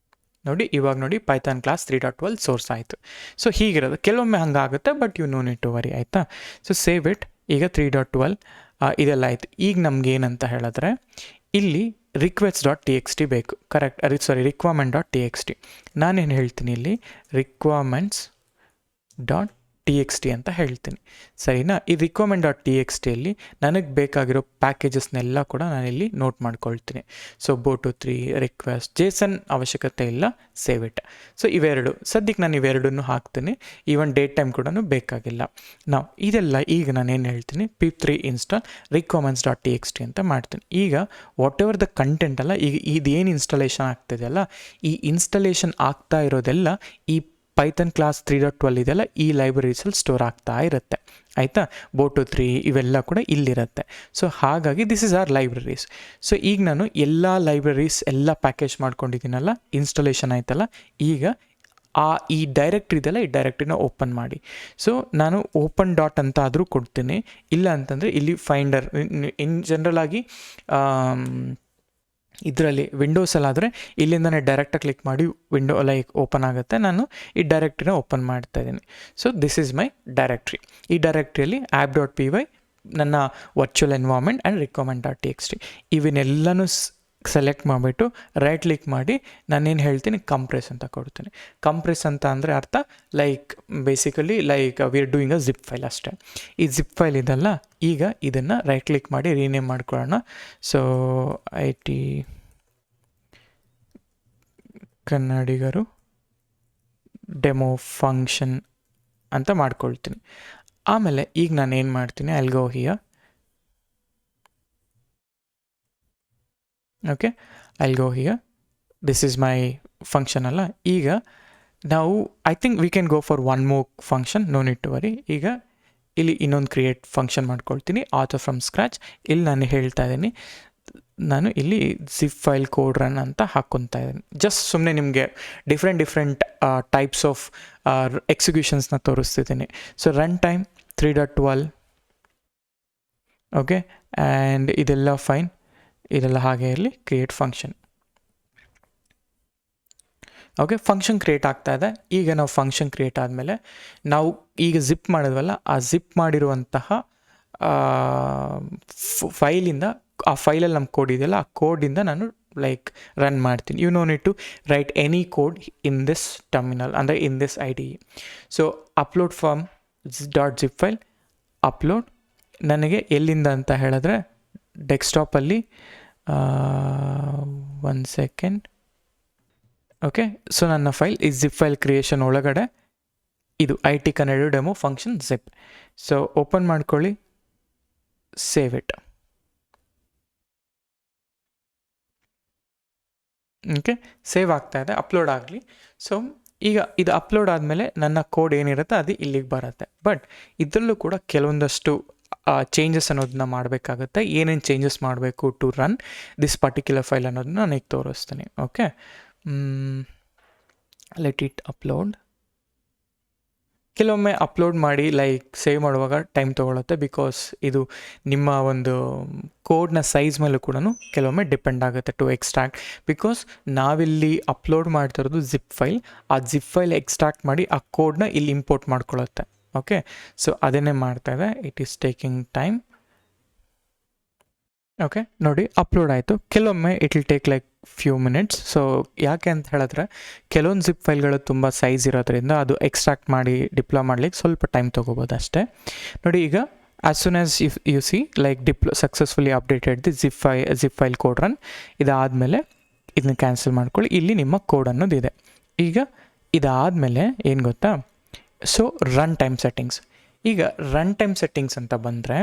ನೋಡಿ, ಇವಾಗ ನೋಡಿ ಪೈಥಾನ್ ಕ್ಲಾಸ್ 3.12 ಸೋರ್ಸ್ ಆಯಿತು. ಸೊ ಹೀಗಿರೋದು. ಕೆಲವೊಮ್ಮೆ ಹಂಗಾಗುತ್ತೆ, but you no need to worry. ಆಯಿತಾ? So save it. ಈಗ 3.12 ಇದೆಲ್ಲ ಆಯಿತು. ಈಗ ನಮ್ಗೆ ಏನಂತ ಹೇಳಿದ್ರೆ, ಇಲ್ಲಿ requests.txt ಬೇಕು. Correct, requirement.txt. ನಾನೇನು ಹೇಳ್ತೀನಿ ಇಲ್ಲಿ, requirements.txt ಅಂತ ಹೇಳ್ತೀನಿ. ಸರಿನಾ? ಈ requirement.txtಯಲ್ಲಿ ನನಗೆ ಬೇಕಾಗಿರೋ ಪ್ಯಾಕೇಜಸ್ನೆಲ್ಲ ಕೂಡ ನಾನಿಲ್ಲಿ ನೋಟ್ ಮಾಡ್ಕೊಳ್ತೀನಿ. ಸೊ ಬೋಟು 3 ರಿಕ್ವೆಸ್ಟ್ JSON ಅವಶ್ಯಕತೆ ಇಲ್ಲ, ಸೇವ್ ಇಟ್. ಸೊ ಇವೆರಡು ಸದ್ಯಕ್ಕೆ ನಾನು ಇವೆರಡನ್ನು ಹಾಕ್ತೀನಿ. ಈವನ್ ಡೇಟ್ ಟೈಮ್ ಕೂಡ ಬೇಕಾಗಿಲ್ಲ. ನಾವು ಇದೆಲ್ಲ ಈಗ ನಾನೇನು ಹೇಳ್ತೀನಿ, pip3 ಇನ್ಸ್ಟಾಲ್ requirements.txt ಅಂತ ಮಾಡ್ತೀನಿ. ಈಗ ವಾಟ್ ಎವರ್ ದ ಕಂಟೆಂಟ್ ಅಲ್ಲ, ಈಗ ಇದೇನು ಇನ್ಸ್ಟಾಲೇಷನ್ ಆಗ್ತಿದೆಯಲ್ಲ, ಈ ಇನ್ಸ್ಟಾಲೇಷನ್ ಆಗ್ತಾ ಇರೋದೆಲ್ಲ ಈ ಪೈಥನ್ ಕ್ಲಾಸ್ 3.12 ಇದೆಲ್ಲ ಈ ಲೈಬ್ರರೀಸಲ್ಲಿ ಸ್ಟೋರ್ ಆಗ್ತಾ ಇರುತ್ತೆ. ಆಯಿತಾ? ಬೋಟು 3 ಇವೆಲ್ಲ ಕೂಡ ಇಲ್ಲಿರುತ್ತೆ. ಸೊ ಹಾಗಾಗಿ this is our libraries. So ಈಗ ನಾನು ಎಲ್ಲ ಲೈಬ್ರರೀಸ್ ಎಲ್ಲ ಪ್ಯಾಕೇಜ್ ಮಾಡ್ಕೊಂಡಿದ್ದೀನಲ್ಲ, ಇನ್ಸ್ಟಾಲೇಷನ್ ಆಯ್ತಲ್ಲ. ಈಗ ಈ ಡೈರೆಕ್ಟ್ರಿ ಇದೆಲ್ಲ, ಈ ಡೈರೆಕ್ಟ್ರಿನ ಓಪನ್ ಮಾಡಿ. ಸೊ ನಾನು ಓಪನ್ ಡಾಟ್ ಅಂತ ಆದರೂ ಕೊಡ್ತೀನಿ. ಇಲ್ಲ ಅಂತಂದರೆ ಇಲ್ಲಿ ಫೈಂಡರ್, ಇನ್ ಜನರಲ್ ಆಗಿ ಇದರಲ್ಲಿ ವಿಂಡೋಸಲ್ಲಾದರೆ ಇಲ್ಲಿಂದನೇ ಡೈರೆಕ್ಟಾಗಿ ಕ್ಲಿಕ್ ಮಾಡಿ ವಿಂಡೋ ಲೈಕ್ ಓಪನ್ ಆಗುತ್ತೆ. ನಾನು ಈ ಡೈರೆಕ್ಟ್ರಿನ ಓಪನ್ ಮಾಡ್ತಾ ಇದ್ದೀನಿ. So this is my directory. ಈ ಡೈರೆಕ್ಟ್ರಿಯಲ್ಲಿ app.py, ನನ್ನ virtual environment and requirement.txt ಇವನ್ನೆಲ್ಲನೂ select ಮಾಡಿಬಿಟ್ಟು ರೈಟ್ ಕ್ಲಿಕ್ ಮಾಡಿ ನಾನೇನು ಹೇಳ್ತೀನಿ, ಕಂಪ್ರೆಸ್ ಅಂತ ಕೊಡ್ತೀನಿ. ಕಂಪ್ರೆಸ್ ಅಂತ ಅಂದರೆ ಅರ್ಥ like basically like we are doing a zip file ಅಷ್ಟೇ. ಈ ಜಿಪ್ ಫೈಲ್ ಇದೆಲ್ಲ, ಈಗ ಇದನ್ನು ರೈಟ್ ಕ್ಲಿಕ್ ಮಾಡಿ ರೀನೇಮ್ ಮಾಡ್ಕೊಳ್ಳೋಣ. ಸೊ IT ಕನ್ನಡಿಗರು ಡೆಮೋ ಫಂಕ್ಷನ್ ಅಂತ ಮಾಡ್ಕೊಳ್ತೀನಿ. ಆಮೇಲೆ ಈಗ ನಾನು ಏನು ಮಾಡ್ತೀನಿ, I'll go here. Okay, I'll go here. This is my function ಅಲ್ಲ. ಈಗ ನಾವು I think we can go for one more function, no need to worry. ಈಗ ಇಲ್ಲಿ ಇನ್ನೊಂದು ಕ್ರಿಯೇಟ್ ಫಂಕ್ಷನ್ ಮಾಡ್ಕೊಳ್ತೀನಿ, ಆಥರ್ ಫ್ರಮ್ ಸ್ಕ್ರ್ಯಾಚ್. ಇಲ್ಲಿ ನಾನು ಹೇಳ್ತಾ ಇದ್ದೀನಿ ನಾನು ಇಲ್ಲಿ ಜಿಪ್ ಫೈಲ್ ಕೋಡ್ ರನ್ ಅಂತ ಹಾಕ್ಕೊತಾ ಇದ್ದೀನಿ. ಜಸ್ಟ್ ಸುಮ್ಮನೆ ನಿಮಗೆ ಡಿಫ್ರೆಂಟ್ ಟೈಪ್ಸ್ ಆಫ್ ಎಕ್ಸಿಕ್ಯೂಷನ್ಸ್ನ ತೋರಿಸ್ತಿದ್ದೀನಿ. So run time 3.12. Okay, and ಇದೆಲ್ಲ ಫೈನ್, ಇದೆಲ್ಲ ಹಾಗೆ ಇರಲಿ. Create function. Okay, function create ಆಗ್ತಾ ಇದೆ. ಈಗ ನಾವು ಫಂಕ್ಷನ್ ಕ್ರಿಯೇಟ್ ಆದಮೇಲೆ ನಾವು ಈಗ ಜಿಪ್ ಮಾಡಿದ್ವಲ್ಲ, ಆ ಜಿಪ್ ಮಾಡಿರುವಂತಹ ಫೈಲಿಂದ, ಆ ಫೈಲಲ್ಲಿ ನಮ್ಮ ಕೋಡ್ ಇದೆಯಲ್ಲ, ಆ ಕೋಡಿಂದ ನಾನು ಲೈಕ್ ರನ್ ಮಾಡ್ತೀನಿ. You no need to write any code in this terminal, ಅಂದರೆ in this IDE. So upload from .zip file, upload ನನಗೆ ಎಲ್ಲಿಂದ ಅಂತ ಹೇಳಿದ್ರೆ ಡೆಸ್ಕ್ಟಾಪಲ್ಲಿ 1 ಸೆಕೆಂಡ್. ಓಕೆ, ಸೊ ನನ್ನ ಫೈಲ್ ಈ ಜಿಪ್ ಫೈಲ್ ಕ್ರಿಯೇಷನ್ ಒಳಗಡೆ ಇದು IT Kannada demo function zip. So open ಮಾಡ್ಕೊಳ್ಳಿ, ಸೇವ್ ಇಟ್. ಓಕೆ, ಸೇವ್ ಆಗ್ತಾ ಇದೆ, ಅಪ್ಲೋಡ್ ಆಗಲಿ. ಸೊ ಈಗ ಇದು ಅಪ್ಲೋಡ್ ಆದಮೇಲೆ ನನ್ನ ಕೋಡ್ ಏನಿರುತ್ತೆ ಅದು ಇಲ್ಲಿಗೆ ಬರುತ್ತೆ. ಬಟ್ ಇದರಲ್ಲೂ ಕೂಡ ಕೆಲವೊಂದಷ್ಟು ಚೇಂಜಸ್ ಅನ್ನೋದನ್ನ ಮಾಡಬೇಕಾಗುತ್ತೆ. ಏನೇನು ಚೇಂಜಸ್ ಮಾಡಬೇಕು to run this particular file ಅನ್ನೋದನ್ನ ನಾನು ಈಗ ತೋರಿಸ್ತೀನಿ. Okay, let it upload. ಕೆಲವೊಮ್ಮೆ ಅಪ್ಲೋಡ್ ಮಾಡಿ ಲೈಕ್ ಸೇವ್ ಮಾಡುವಾಗ ಟೈಮ್ ತೊಗೊಳುತ್ತೆ, ಬಿಕಾಸ್ ಇದು ನಿಮ್ಮ ಒಂದು ಕೋಡ್ನ ಸೈಜ್ ಮೇಲೂ ಕೂಡ ಕೆಲವೊಮ್ಮೆ ಡಿಪೆಂಡ್ ಆಗುತ್ತೆ ಟು ಎಕ್ಸ್ಟ್ರಾಕ್ಟ್. ಬಿಕಾಸ್ ನಾವಿಲ್ಲಿ ಅಪ್ಲೋಡ್ ಮಾಡ್ತಿರೋದು ಜಿಪ್ ಫೈಲ್, ಆ ಜಿಪ್ ಫೈಲ್ ಎಕ್ಸ್ಟ್ರಾಕ್ಟ್ ಮಾಡಿ ಆ ಕೋಡ್ನ ಇಲ್ಲಿ ಇಂಪೋರ್ಟ್ ಮಾಡ್ಕೊಳ್ಳುತ್ತೆ. ಓಕೆ, ಸೊ ಅದನ್ನೇ ಮಾಡ್ತಾ ಇದೆ. It is taking time. Okay, ನೋಡಿ ಅಪ್ಲೋಡ್ ಆಯಿತು. ಕೆಲವೊಮ್ಮೆ it will take like few minutes. So ಯಾಕೆ ಅಂತ ಹೇಳಿದ್ರೆ ಕೆಲವೊಂದು ಜಿಪ್ ಫೈಲ್ಗಳು ತುಂಬ ಸೈಜ್ ಇರೋದ್ರಿಂದ ಅದು ಎಕ್ಸ್ಟ್ರಾಕ್ಟ್ ಮಾಡಿ ಡಿಪ್ಲೋ ಮಾಡ್ಲಿಕ್ಕೆ ಸ್ವಲ್ಪ ಟೈಮ್ ತೊಗೋಬೋದು ಅಷ್ಟೇ. ನೋಡಿ ಈಗ as soon as U C like successfully updated the zip file code run. ಇದಾದಮೇಲೆ ಇದನ್ನ ಕ್ಯಾನ್ಸಲ್ ಮಾಡ್ಕೊಳ್ಳಿ. ಇಲ್ಲಿ ನಿಮ್ಮ ಕೋಡ್ ಅನ್ನೋದಿದೆ. ಈಗ ಇದಾದಮೇಲೆ ಏನು ಗೊತ್ತಾ, ಸೊ ರನ್ ಟೈಮ್ ಸೆಟ್ಟಿಂಗ್ಸ್. ಈಗ ರನ್ ಟೈಮ್ ಸೆಟ್ಟಿಂಗ್ಸ್ ಅಂತ ಬಂದರೆ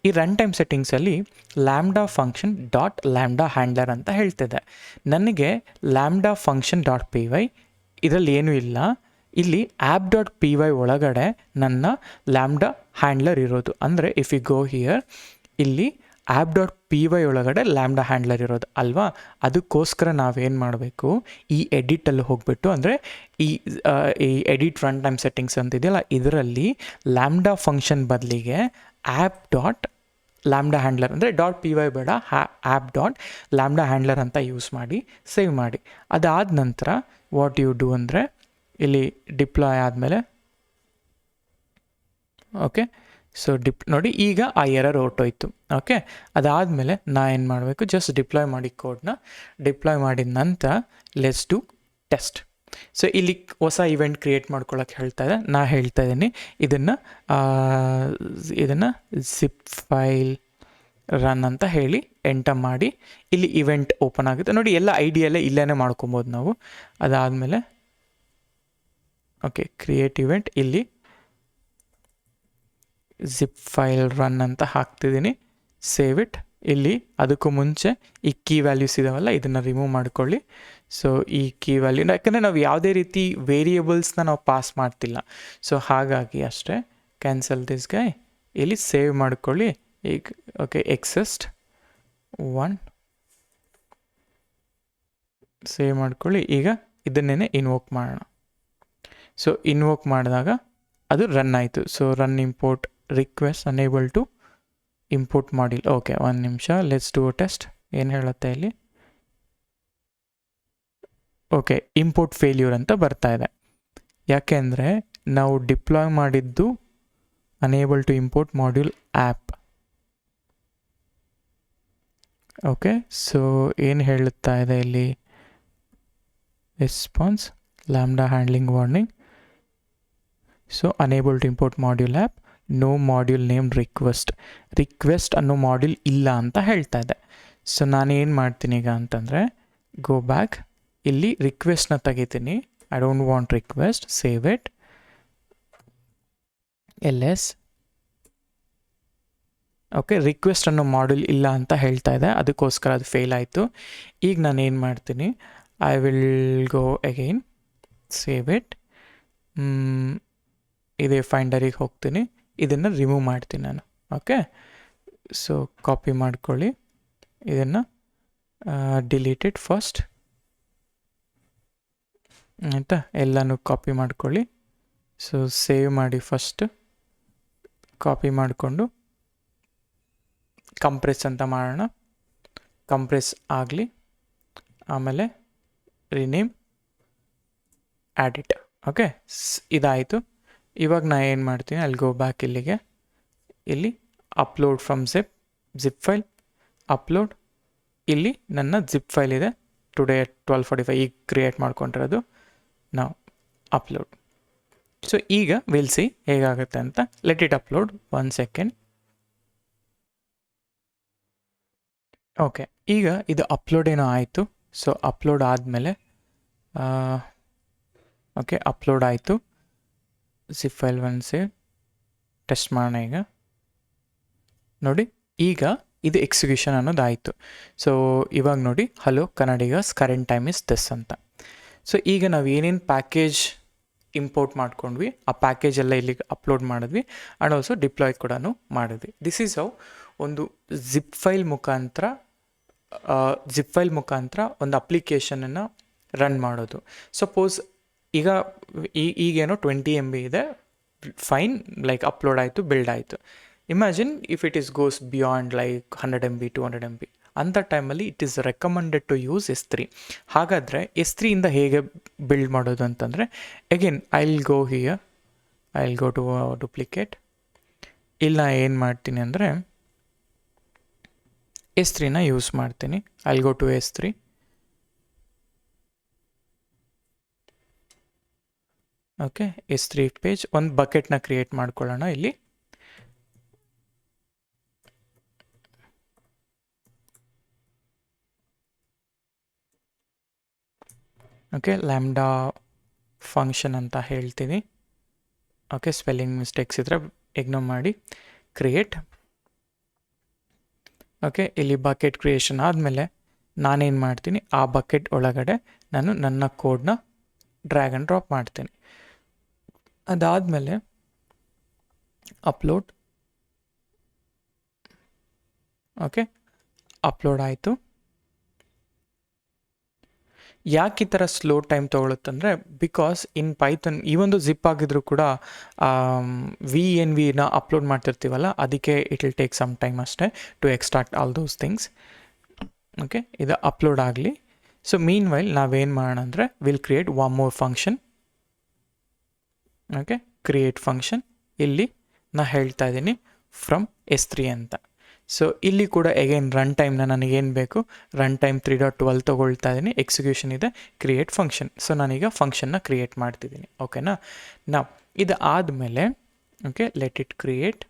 ಈ ರನ್ ಟೈಮ್ ಸೆಟ್ಟಿಂಗ್ಸಲ್ಲಿ Lambda function dot Lambda handler ಅಂತ ಹೇಳ್ತಿದೆ. ನನಗೆ ಲ್ಯಾಂಬ್ಡಾ ಫಂಕ್ಷನ್ .py ಇದರಲ್ಲಿ ಏನೂ ಇಲ್ಲ. ಇಲ್ಲಿ app.py ಒಳಗಡೆ ನನ್ನ ಲ್ಯಾಂಬ್ಡಾ ಹ್ಯಾಂಡ್ಲರ್ ಇರೋದು. ಅಂದರೆ ಇಫ್ ಯು ಗೋ ಹಿಯರ್, ಇಲ್ಲಿ app.py ಒಳಗಡೆ ಲ್ಯಾಂಬ್ಡಾ ಹ್ಯಾಂಡ್ಲರ್ ಇರೋದು ಅಲ್ವಾ. ಅದಕ್ಕೋಸ್ಕರ ನಾವೇನು ಮಾಡಬೇಕು, ಈ ಎಡಿಟಲ್ಲಿ ಹೋಗಿಬಿಟ್ಟು, ಅಂದರೆ ಈ ಎಡಿಟ್ ರನ್ ಟೈಮ್ ಸೆಟ್ಟಿಂಗ್ಸ್ ಅಂತಿದೆಯಲ್ಲ, ಇದರಲ್ಲಿ ಲ್ಯಾಂಬ್ಡಾ ಫಂಕ್ಷನ್ ಬದಲಿಗೆ app.lambda ಹ್ಯಾಂಡ್ಲರ್, ಅಂದರೆ .py ಬೇಡ, app.lambda ಹ್ಯಾಂಡ್ಲರ್ ಅಂತ ಯೂಸ್ ಮಾಡಿ ಸೇವ್ ಮಾಡಿ. ಅದಾದ ನಂತರ ವಾಟ್ ಯು ಡೂ ಅಂದರೆ ಇಲ್ಲಿ ಡಿಪ್ಲಾಯ್ ಆದಮೇಲೆ, ಓಕೆ, ಸೊ ನೋಡಿ ಈಗ ಆ ಎರರ್ ಹೊರಟೋಯ್ತು. ಓಕೆ, ಅದಾದಮೇಲೆ ನಾ ಏನು ಮಾಡಬೇಕು, ಜಸ್ಟ್ ಡಿಪ್ಲಾಯ್ ಮಾಡಿ ಕೋಡ್ನ. ಡಿಪ್ಲಾಯ್ ಮಾಡಿದ ನಂತರ ಲೆಟ್ಸ್ ಡೂ ಟೆಸ್ಟ್. ಸೊ ಇಲ್ಲಿ ಹೊಸ ಇವೆಂಟ್ ಕ್ರಿಯೇಟ್ ಮಾಡ್ಕೊಳ್ಳೋಕೆ ಹೇಳ್ತಾ ಇದೆ. ನಾ ಹೇಳ್ತಾ ಇದ್ದೀನಿ ಇದನ್ನು ಜಿಪ್ ಫೈಲ್ ರನ್ ಅಂತ ಹೇಳಿ ಎಂಟರ್ ಮಾಡಿ ಇಲ್ಲಿ ಇವೆಂಟ್ ಓಪನ್ ಆಗುತ್ತೆ. ನೋಡಿ ಎಲ್ಲ ಐಡಿಯಲ್ಲೇ ಇಲ್ಲೇ ಮಾಡ್ಕೊಬೋದು ನಾವು. ಅದಾದಮೇಲೆ ಓಕೆ, ಕ್ರಿಯೇಟ್ ಇವೆಂಟ್, ಇಲ್ಲಿ ಜಿಪ್ ಫೈಲ್ ರನ್ ಅಂತ ಹಾಕ್ತಿದ್ದೀನಿ. Save it. ಇಲ್ಲಿ ಅದಕ್ಕೂ ಮುಂಚೆ ಈ ಕೀ ವ್ಯಾಲ್ಯೂಸ್ ಇದಾವಲ್ಲ, ಇದನ್ನು ರಿಮೂವ್ ಮಾಡ್ಕೊಳ್ಳಿ. ಸೊ ಈ ಕೀ ವ್ಯಾಲ್ಯೂ, ಯಾಕಂದರೆ ನಾವು ಯಾವುದೇ ರೀತಿ ವೇರಿಯೇಬಲ್ಸ್ನ ನಾವು ಪಾಸ್ ಮಾಡ್ತಿಲ್ಲ, ಸೊ ಹಾಗಾಗಿ ಅಷ್ಟೇ. ಕ್ಯಾನ್ಸಲ್ ದಿಸ್ ಗೈ, ಇಲ್ಲಿ ಸೇವ್ ಮಾಡ್ಕೊಳ್ಳಿ. ಈಗ ಓಕೆ, ಎಕ್ಸಿಸ್ಟ್ 1 ಸೇವ್ ಮಾಡ್ಕೊಳ್ಳಿ. ಈಗ ಇದನ್ನೇ ಇನ್ವೋಕ್ ಮಾಡೋಣ. ಸೊ ಇನ್ವೋಕ್ ಮಾಡಿದಾಗ ಅದು ರನ್ ಆಯಿತು. So run import request unable to import ಮಾಡಿಲ್. ಓಕೆ, ಒಂದು ನಿಮಿಷ, ಲೆಟ್ಸ್ ಡೂ ಟೆಸ್ಟ್. ಏನು ಹೇಳುತ್ತೆ ಇಲ್ಲಿ? ಓಕೆ, ಇಂಪೋರ್ಟ್ ಫೇಲ್ಯೂರ್ ಅಂತ ಬರ್ತಾ ಇದೆ. ಯಾಕೆ ಅಂದರೆ ನಾವು ಡಿಪ್ಲಾಯ್ ಮಾಡಿದ್ದು unable to import module app. Okay, so ಏನು ಹೇಳುತ್ತಾ ಇದೆ ಇಲ್ಲಿ? Response lambda handling warning. So unable to import module app, no module name request ಅನ್ನೋ ಮಾಡ್ಯೂಲ್ ಇಲ್ಲ ಅಂತ ಹೇಳ್ತಾ ಇದೆ. ಸೊ ನಾನೇನು ಮಾಡ್ತೀನಿ ಈಗ ಅಂತಂದರೆ, ಗೋ ಬ್ಯಾಕ್, ಇಲ್ಲಿ ರಿಕ್ವೆಸ್ಟ್ನ ತೆಗಿತೀನಿ. I don't want request, save it, ls. Okay, request ಅನ್ನೋ ಮಾಡ್ಯೂಲ್ ಇಲ್ಲ ಅಂತ ಹೇಳ್ತಾ ಇದೆ, ಅದಕ್ಕೋಸ್ಕರ ಅದು ಫೇಲ್ ಆಯಿತು. ಈಗ ನಾನು ಏನು ಮಾಡ್ತೀನಿ, I will go again, save it, ಇದೇ ಫೈಂಡರಿಗೆ ಹೋಗ್ತೀನಿ, ಇದನ್ನು ರಿಮೂವ್ ಮಾಡ್ತೀನಿ ನಾನು. ಓಕೆ, ಸೊ ಕಾಪಿ ಮಾಡ್ಕೊಳ್ಳಿ, ಇದನ್ನು ಡಿಲೀಟ್ ಇಟ್ ಫಸ್ಟ್. ಆಯಿತಾ, ಎಲ್ಲನೂ ಕಾಪಿ ಮಾಡ್ಕೊಳ್ಳಿ. ಸೊ ಸೇವ್ ಮಾಡಿ ಫಸ್ಟ್, ಕಾಪಿ ಮಾಡಿಕೊಂಡು ಕಂಪ್ರೆಸ್ ಅಂತ ಮಾಡೋಣ. ಕಂಪ್ರೆಸ್ ಆಗಲಿ, ಆಮೇಲೆ ರಿನೇಮ್ ಆ್ಯಡಿಟ್. ಓಕೆ, ಇದಾಯಿತು. ಇವಾಗ ನಾ ಏನು ಮಾಡ್ತೀನಿ, ಅಲ್ಲಿ ಗೋ ಬ್ಯಾಕ್ ಇಲ್ಲಿಗೆ, ಇಲ್ಲಿ upload from zip file, upload. ಇಲ್ಲಿ ನನ್ನ ಜಿಪ್ ಫೈಲ್ ಇದೆ, ಟುಡೇ 12:45 ಈಗ ಕ್ರಿಯೇಟ್ ಮಾಡ್ಕೊಂಡಿರೋದು. ನಾವು ಅಪ್ಲೋಡ್. ಸೊ ಈಗ ವಿಲ್ ಸಿ ಹೇಗಾಗುತ್ತೆ ಅಂತ. Let it upload 1 second. Okay, ಈಗ ಇದು ಅಪ್ಲೋಡ್ ಏನೋ ಆಯಿತು. ಸೊ ಅಪ್ಲೋಡ್ ಆದಮೇಲೆ ಓಕೆ, ಅಪ್ಲೋಡ್ ಆಯಿತು. ಜಿಪ್ ಫೈಲ್ 1 ಸೇವ್, ಟೆಸ್ಟ್ ಮಾಡೋಣ ಈಗ. ನೋಡಿ, ಈಗ ಇದು ಎಕ್ಸಿಕ್ಯೂಷನ್ ಅನ್ನೋದಾಯಿತು. ಸೊ ಇವಾಗ ನೋಡಿ, hello Kannadigas, current time is this ಅಂತ. ಸೊ ಈಗ ನಾವು ಏನೇನು ಪ್ಯಾಕೇಜ್ ಇಂಪೋರ್ಟ್ ಮಾಡ್ಕೊಂಡ್ವಿ, ಆ ಪ್ಯಾಕೇಜ್ ಎಲ್ಲ ಇಲ್ಲಿಗೆ ಅಪ್ಲೋಡ್ ಮಾಡಿದ್ವಿ, ಆ್ಯಂಡ್ ಆಲ್ಸೋ ಡಿಪ್ಲಾಯ್ ಕೂಡ ಮಾಡಿದ್ವಿ. ದಿಸ್ ಈಸ್ ಹೌ ಒಂದು ಜಿಪ್ ಫೈಲ್ ಮುಖಾಂತರ ಒಂದು ಅಪ್ಲಿಕೇಶನನ್ನು ರನ್ ಮಾಡೋದು. ಸಪೋಸ್ ಈಗೇನೋ 20 MB ಇದೆ, ಫೈನ್, ಲೈಕ್ ಅಪ್ಲೋಡ್ ಆಯಿತು, ಬಿಲ್ಡ್ ಆಯಿತು. Imagine if it is goes beyond like 100 MB 200 MB, ಅಂಥ ಟೈಮಲ್ಲಿ it is recommended to use S3. ಹಾಗಾದರೆ S3ಇಂದ ಹೇಗೆ ಬಿಲ್ಡ್ ಮಾಡೋದು ಅಂತಂದರೆ, again I will go to duplicate. ಇಲ್ಲಿ ನಾ ಏನು ಮಾಡ್ತೀನಿ ಅಂದರೆ S3ನ ಯೂಸ್ ಮಾಡ್ತೀನಿ. I will go to S3. Okay, S3 page, ಒಂದು ಬಕೆಟ್ನ ಕ್ರಿಯೇಟ್ ಮಾಡ್ಕೊಳ್ಳೋಣ ಇಲ್ಲಿ. ಓಕೆ, ಲ್ಯಾಂಬ್ಡಾ ಫಂಕ್ಷನ್ ಅಂತ ಹೇಳ್ತೀನಿ. ಓಕೆ, ಸ್ಪೆಲ್ಲಿಂಗ್ ಮಿಸ್ಟೇಕ್ಸ್ ಇದ್ದರೆ ಇಗ್ನೋರ್ ಮಾಡಿ. ಕ್ರಿಯೇಟ್. ಓಕೆ, ಇಲ್ಲಿ ಬಕೆಟ್ ಕ್ರಿಯೇಷನ್ ಆದಮೇಲೆ ನಾನೇನು ಮಾಡ್ತೀನಿ, ಆ ಬಕೆಟ್ ಒಳಗಡೆ ನಾನು ನನ್ನ ಕೋಡ್ನ ಡ್ರ್ಯಾಗ್ ಆ್ಯಂಡ್ ಡ್ರಾಪ್ ಮಾಡ್ತೀನಿ. ಅದಾದಮೇಲೆ ಅಪ್ಲೋಡ್. ಓಕೆ, ಅಪ್ಲೋಡ್ ಆಯಿತು. ಯಾಕೆ ಈ ಥರ ಸ್ಲೋ ಟೈಮ್ ತೊಗೊಳುತ್ತಂದರೆ, ಬಿಕಾಸ್ ಇನ್ ಪೈಥಾನ್ ಈ ಒಂದು ಜಿಪ್ ಆಗಿದ್ರೂ ಕೂಡ VNVನ ಅಪ್ಲೋಡ್ ಮಾಡ್ತಿರ್ತೀವಲ್ಲ, ಅದಕ್ಕೆ it will take some time ಅಷ್ಟೇ to extract all those things. Okay, ಇದು ಅಪ್ಲೋಡ್ ಆಗಲಿ. ಸೊ ಮೀನ್ ವೈಲ್ ನಾವೇನು ಮಾಡೋಣ ಅಂದರೆ, will create one more function. Okay, create function. ಇಲ್ಲಿ ನಾ ಹೇಳ್ತಾ ಇದ್ದೀನಿ ಫ್ರಮ್ S3 ಅಂತ. ಸೊ ಇಲ್ಲಿ ಕೂಡ ಅಗೇನ್ ರನ್ ಟೈಮ್ನ ನನಗೇನು ಬೇಕು, ರನ್ ಟೈಮ್ 3.12 ತೊಗೊಳ್ತಾ ಇದ್ದೀನಿ. ಎಕ್ಸಿಕ್ಯೂಷನ್ ಇದೆ, ಕ್ರಿಯೇಟ್ ಫಂಕ್ಷನ್. ಸೊ ನಾನೀಗ ಫಂಕ್ಷನ್ನ ಕ್ರಿಯೇಟ್ ಮಾಡ್ತಿದ್ದೀನಿ. ಓಕೆನಾ. ನಾವು ಇದು ಆದಮೇಲೆ okay, let it create.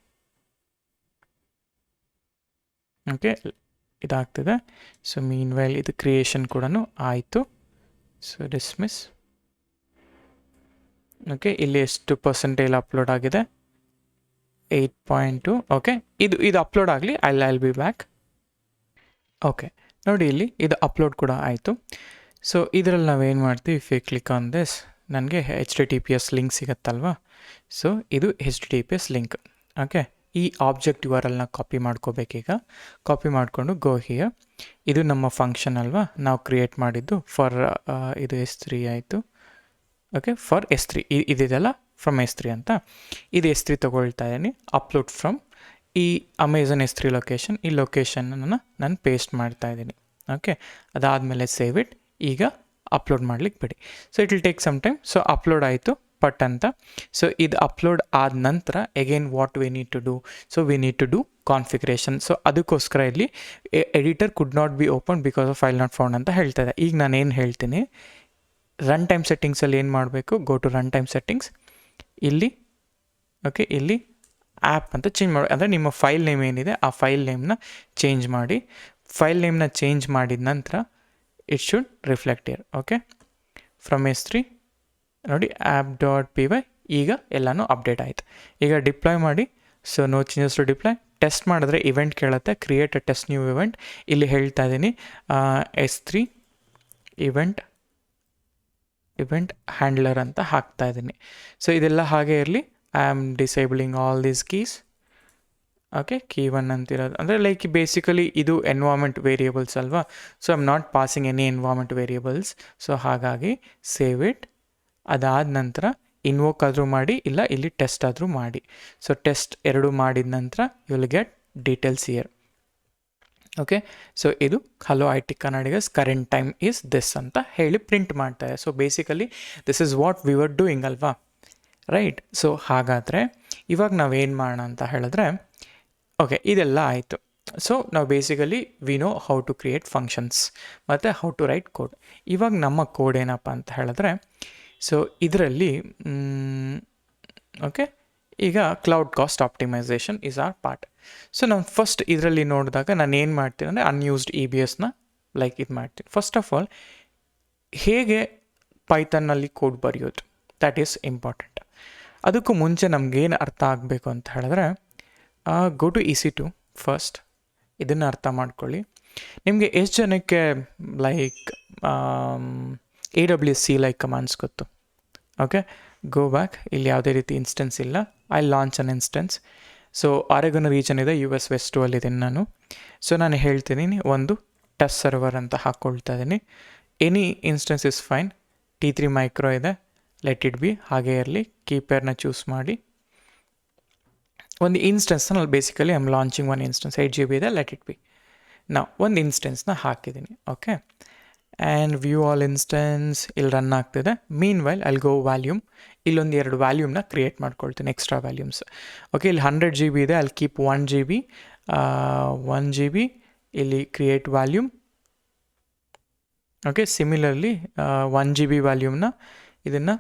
Okay, ಇದಾಗ್ತಿದೆ. ಸೊ ಮೀನ್ ವೈಲ್ ಇದು ಕ್ರಿಯೇಷನ್ ಕೂಡ ಆಯಿತು. So dismiss. ಓಕೆ, ಇಲ್ಲಿ ಎಷ್ಟು ಪರ್ಸೆಂಟೇಜ್ ಅಪ್ಲೋಡ್ ಆಗಿದೆ, 8.2. ಓಕೆ, ಇದು ಅಪ್ಲೋಡ್ ಆಗಲಿ, I will be back. Okay, ನೋಡಿ ಇಲ್ಲಿ ಇದು ಅಪ್ಲೋಡ್ ಕೂಡ ಆಯಿತು. ಸೊ ಇದರಲ್ಲಿ ನಾವೇನು ಮಾಡ್ತೀವಿ, if you click on this, ನನಗೆ HTTPS ಲಿಂಕ್ ಸಿಗುತ್ತಲ್ವ. ಸೊ ಇದು HTTPS ಲಿಂಕ್. ಓಕೆ, ಈ ಆಬ್ಜೆಕ್ಟ್ URLನ ಕಾಪಿ ಮಾಡ್ಕೋಬೇಕೀಗ. ಕಾಪಿ ಮಾಡಿಕೊಂಡು ಗೋ ಹಿಯರ್. ಇದು ನಮ್ಮ ಫಂಕ್ಷನ್ ಅಲ್ವಾ, ನಾವು ಕ್ರಿಯೇಟ್ ಮಾಡಿದ್ದು ಫಾರ್ ಇದು S3 ಆಯಿತು. Okay, for S3 ಇದಿದೆಲ್ಲ from S3 ಅಂತ. ಇದು S3 ತೊಗೊಳ್ತಾ ಇದ್ದೀನಿ. ಅಪ್ಲೋಡ್ ಫ್ರಮ್ ಈ ಅಮೆಝಾನ್ S3 ಲೊಕೇಶನ್, ಈ ಲೊಕೇಶನನ್ನು ನಾನು ಪೇಸ್ಟ್ ಮಾಡ್ತಾ ಇದ್ದೀನಿ. ಓಕೆ, ಅದಾದಮೇಲೆ ಸೇವ್ ಇಟ್. ಈಗ ಅಪ್ಲೋಡ್ ಮಾಡ್ಲಿಕ್ಕೆ ಬಿಡಿ. So it will take some time. So upload ಆಯಿತು ಪಟ್ ಅಂತ. ಸೊ ಇದು ಅಪ್ಲೋಡ್ ಆದ ನಂತರ again what we need to do, so we need to do configuration. So ಅದಕ್ಕೋಸ್ಕರ ಇಲ್ಲಿ editor could not be open because of file not found ಅಂತ ಹೇಳ್ತಾ ಇದೆ. ಈಗ ನಾನೇನು ಹೇಳ್ತೀನಿ, ರನ್ ಟೈಮ್ ಸೆಟ್ಟಿಂಗ್ಸಲ್ಲಿ ಏನು ಮಾಡಬೇಕು, go to run time settings. ಇಲ್ಲಿ ಓಕೆ, ಇಲ್ಲಿ ಆ್ಯಪ್ ಅಂತ ಚೇಂಜ್ ಮಾಡಿ, ಅಂದರೆ ನಿಮ್ಮ ಫೈಲ್ ನೇಮ್ ಏನಿದೆ ಆ ಫೈಲ್ ನೇಮ್ನ ಚೇಂಜ್ ಮಾಡಿ. ಫೈಲ್ ನೇಮ್ನ ಚೇಂಜ್ ಮಾಡಿದ ನಂತರ it should reflect here. Okay, from S3 ನೋಡಿ app.py. ಈಗ ಎಲ್ಲನೂ ಅಪ್ಡೇಟ್ ಆಯಿತು. ಈಗ ಡಿಪ್ಲಾಯ್ ಮಾಡಿ. So no changes to deploy. Test ಮಾಡಿದ್ರೆ ಇವೆಂಟ್ ಕೇಳುತ್ತೆ, create a test new event. ಇಲ್ಲಿ ಹೇಳ್ತಾ ಇದ್ದೀನಿ S3 ಇವೆಂಟ್ ಹ್ಯಾಂಡ್ಲರ್ ಅಂತ ಹಾಕ್ತಾ ಇದ್ದೀನಿ. ಸೊ ಇದೆಲ್ಲ ಹಾಗೆ ಇರಲಿ. I am disabling all these keys. Okay key 1 ಅಂತಿರೋದು ಅಂದರೆ ಲೈಕ್ ಬೇಸಿಕಲಿ ಇದು ಎನ್ವಾರ್ಮೆಂಟ್ ವೇರಿಯೇಬಲ್ಸ್ ಅಲ್ವಾ. So I am not passing any environment variables. So ಹಾಗಾಗಿ ಸೇವ್ ಇಟ್. ಅದಾದ ನಂತರ ಇನ್ವೋಕ್ ಆದರೂ ಮಾಡಿ, ಇಲ್ಲ ಇಲ್ಲಿ ಟೆಸ್ಟ್ ಆದರೂ ಮಾಡಿ. ಸೊ ಟೆಸ್ಟ್ ಎರಡು ಮಾಡಿದ ನಂತರ you will get details here. Okay, so ಇದು hello I T Kannadigas current time is this ಅಂತ ಹೇಳಿ ಪ್ರಿಂಟ್ ಮಾಡ್ತಾರೆ. So basically this is what we were doing ಅಲ್ವಾ, ರೈಟ್. ಸೊ ಹಾಗಾದರೆ ಇವಾಗ ನಾವೇನು ಮಾಡೋಣ ಅಂತ ಹೇಳಿದ್ರೆ, ಓಕೆ ಇದೆಲ್ಲ ಆಯಿತು. ಸೊ ನಾವು basically we know how to create functions ಮತ್ತು ಹೌ ಟು ರೈಟ್ ಕೋಡ್. ಇವಾಗ ನಮ್ಮ ಕೋಡ್ ಏನಪ್ಪ ಅಂತ ಹೇಳಿದ್ರೆ, ಸೊ ಇದರಲ್ಲಿ ಓಕೆ ಈಗ cloud cost optimisation is are part. So ನಾನು ಫಸ್ಟ್ ಇದರಲ್ಲಿ ನೋಡಿದಾಗ ನಾನು ಏನು ಮಾಡ್ತೀನಿ ಅಂದರೆ ಅನ್ಯೂಸ್ಡ್ ಇ ಬಿ ಎಸ್ನ ಲೈಕ್ ಇದು ಮಾಡ್ತೀನಿ. ಫಸ್ಟ್ ಆಫ್ ಆಲ್ ಹೇಗೆ ಪೈಥನ್ನಲ್ಲಿ ಕೋಡ್ ಬರೆಯೋದು, ದ್ಯಾಟ್ ಈಸ್ ಇಂಪಾರ್ಟೆಂಟ್. ಅದಕ್ಕೂ ಮುಂಚೆ ನಮಗೇನು ಅರ್ಥ ಆಗಬೇಕು ಅಂತ ಹೇಳಿದ್ರೆ, ಗೋ ಟು EC2 ಫಸ್ಟ್. ಇದನ್ನು ಅರ್ಥ ಮಾಡ್ಕೊಳ್ಳಿ. ನಿಮಗೆ ಎಷ್ಟು ಜನಕ್ಕೆ ಲೈಕ್ AWS CLI ಕಮಾಂಡ್ಸ್ ಗೊತ್ತು? Okay, go back. ಇಲ್ಲಿ ಯಾವುದೇ ರೀತಿ ಇನ್ಸ್ಟೆನ್ಸ್ ಇಲ್ಲ. I launch an instance. So Oregon region ಇದೆ, US West 2 ಅಲ್ಲಿದ್ದೀನಿ ನಾನು. ಸೊ ನಾನು ಹೇಳ್ತೀನಿ ಒಂದು ಟೆಸ್ಟ್ ಸರ್ವರ್ ಅಂತ ಹಾಕ್ಕೊಳ್ತಾ ಇದ್ದೀನಿ. Any instance is fine. T3 micro ಇದೆ, ಲೆಟ್ ಇಟ್ ಬಿ ಹಾಗೆ ಇರಲಿ. ಕೀಪೇರ್ನ ಚೂಸ್ ಮಾಡಿ ಒಂದು ಇನ್ಸ್ಟೆನ್ಸ್ನ ನಾನು basically I am launching one instance 8 GB ಇದೆ, ಲೆಟ್ ಇಟ್ ಬಿ. ನಾವು ಒಂದು ಇನ್ಸ್ಟೆನ್ಸ್ನ ಹಾಕಿದ್ದೀನಿ. Okay, and view all instance ಇಲ್ಲಿ ರನ್ ಆಗ್ತಿದೆ. ಮೀನ್ ವೈಲ್ ಐಲ್ ಗೋ ವ್ಯಾಲ್ಯೂಮ್. ಇಲ್ಲೊಂದು 2 ವ್ಯಾಲ್ಯೂಮ್ನ ಕ್ರಿಯೇಟ್ ಮಾಡ್ಕೊಳ್ತೀನಿ, ಎಕ್ಸ್ಟ್ರಾ ವ್ಯಾಲ್ಯೂಮ್ಸ್. ಓಕೆ, ಇಲ್ಲಿ 100 GB ಇದೆ, ಐಲ್ ಕೀಪ್ 1 GB. 1 GB ಇಲ್ಲಿ create volume. Okay, similarly 1 GB ವ್ಯಾಲ್ಯೂಮ್ನ ಇದನ್ನು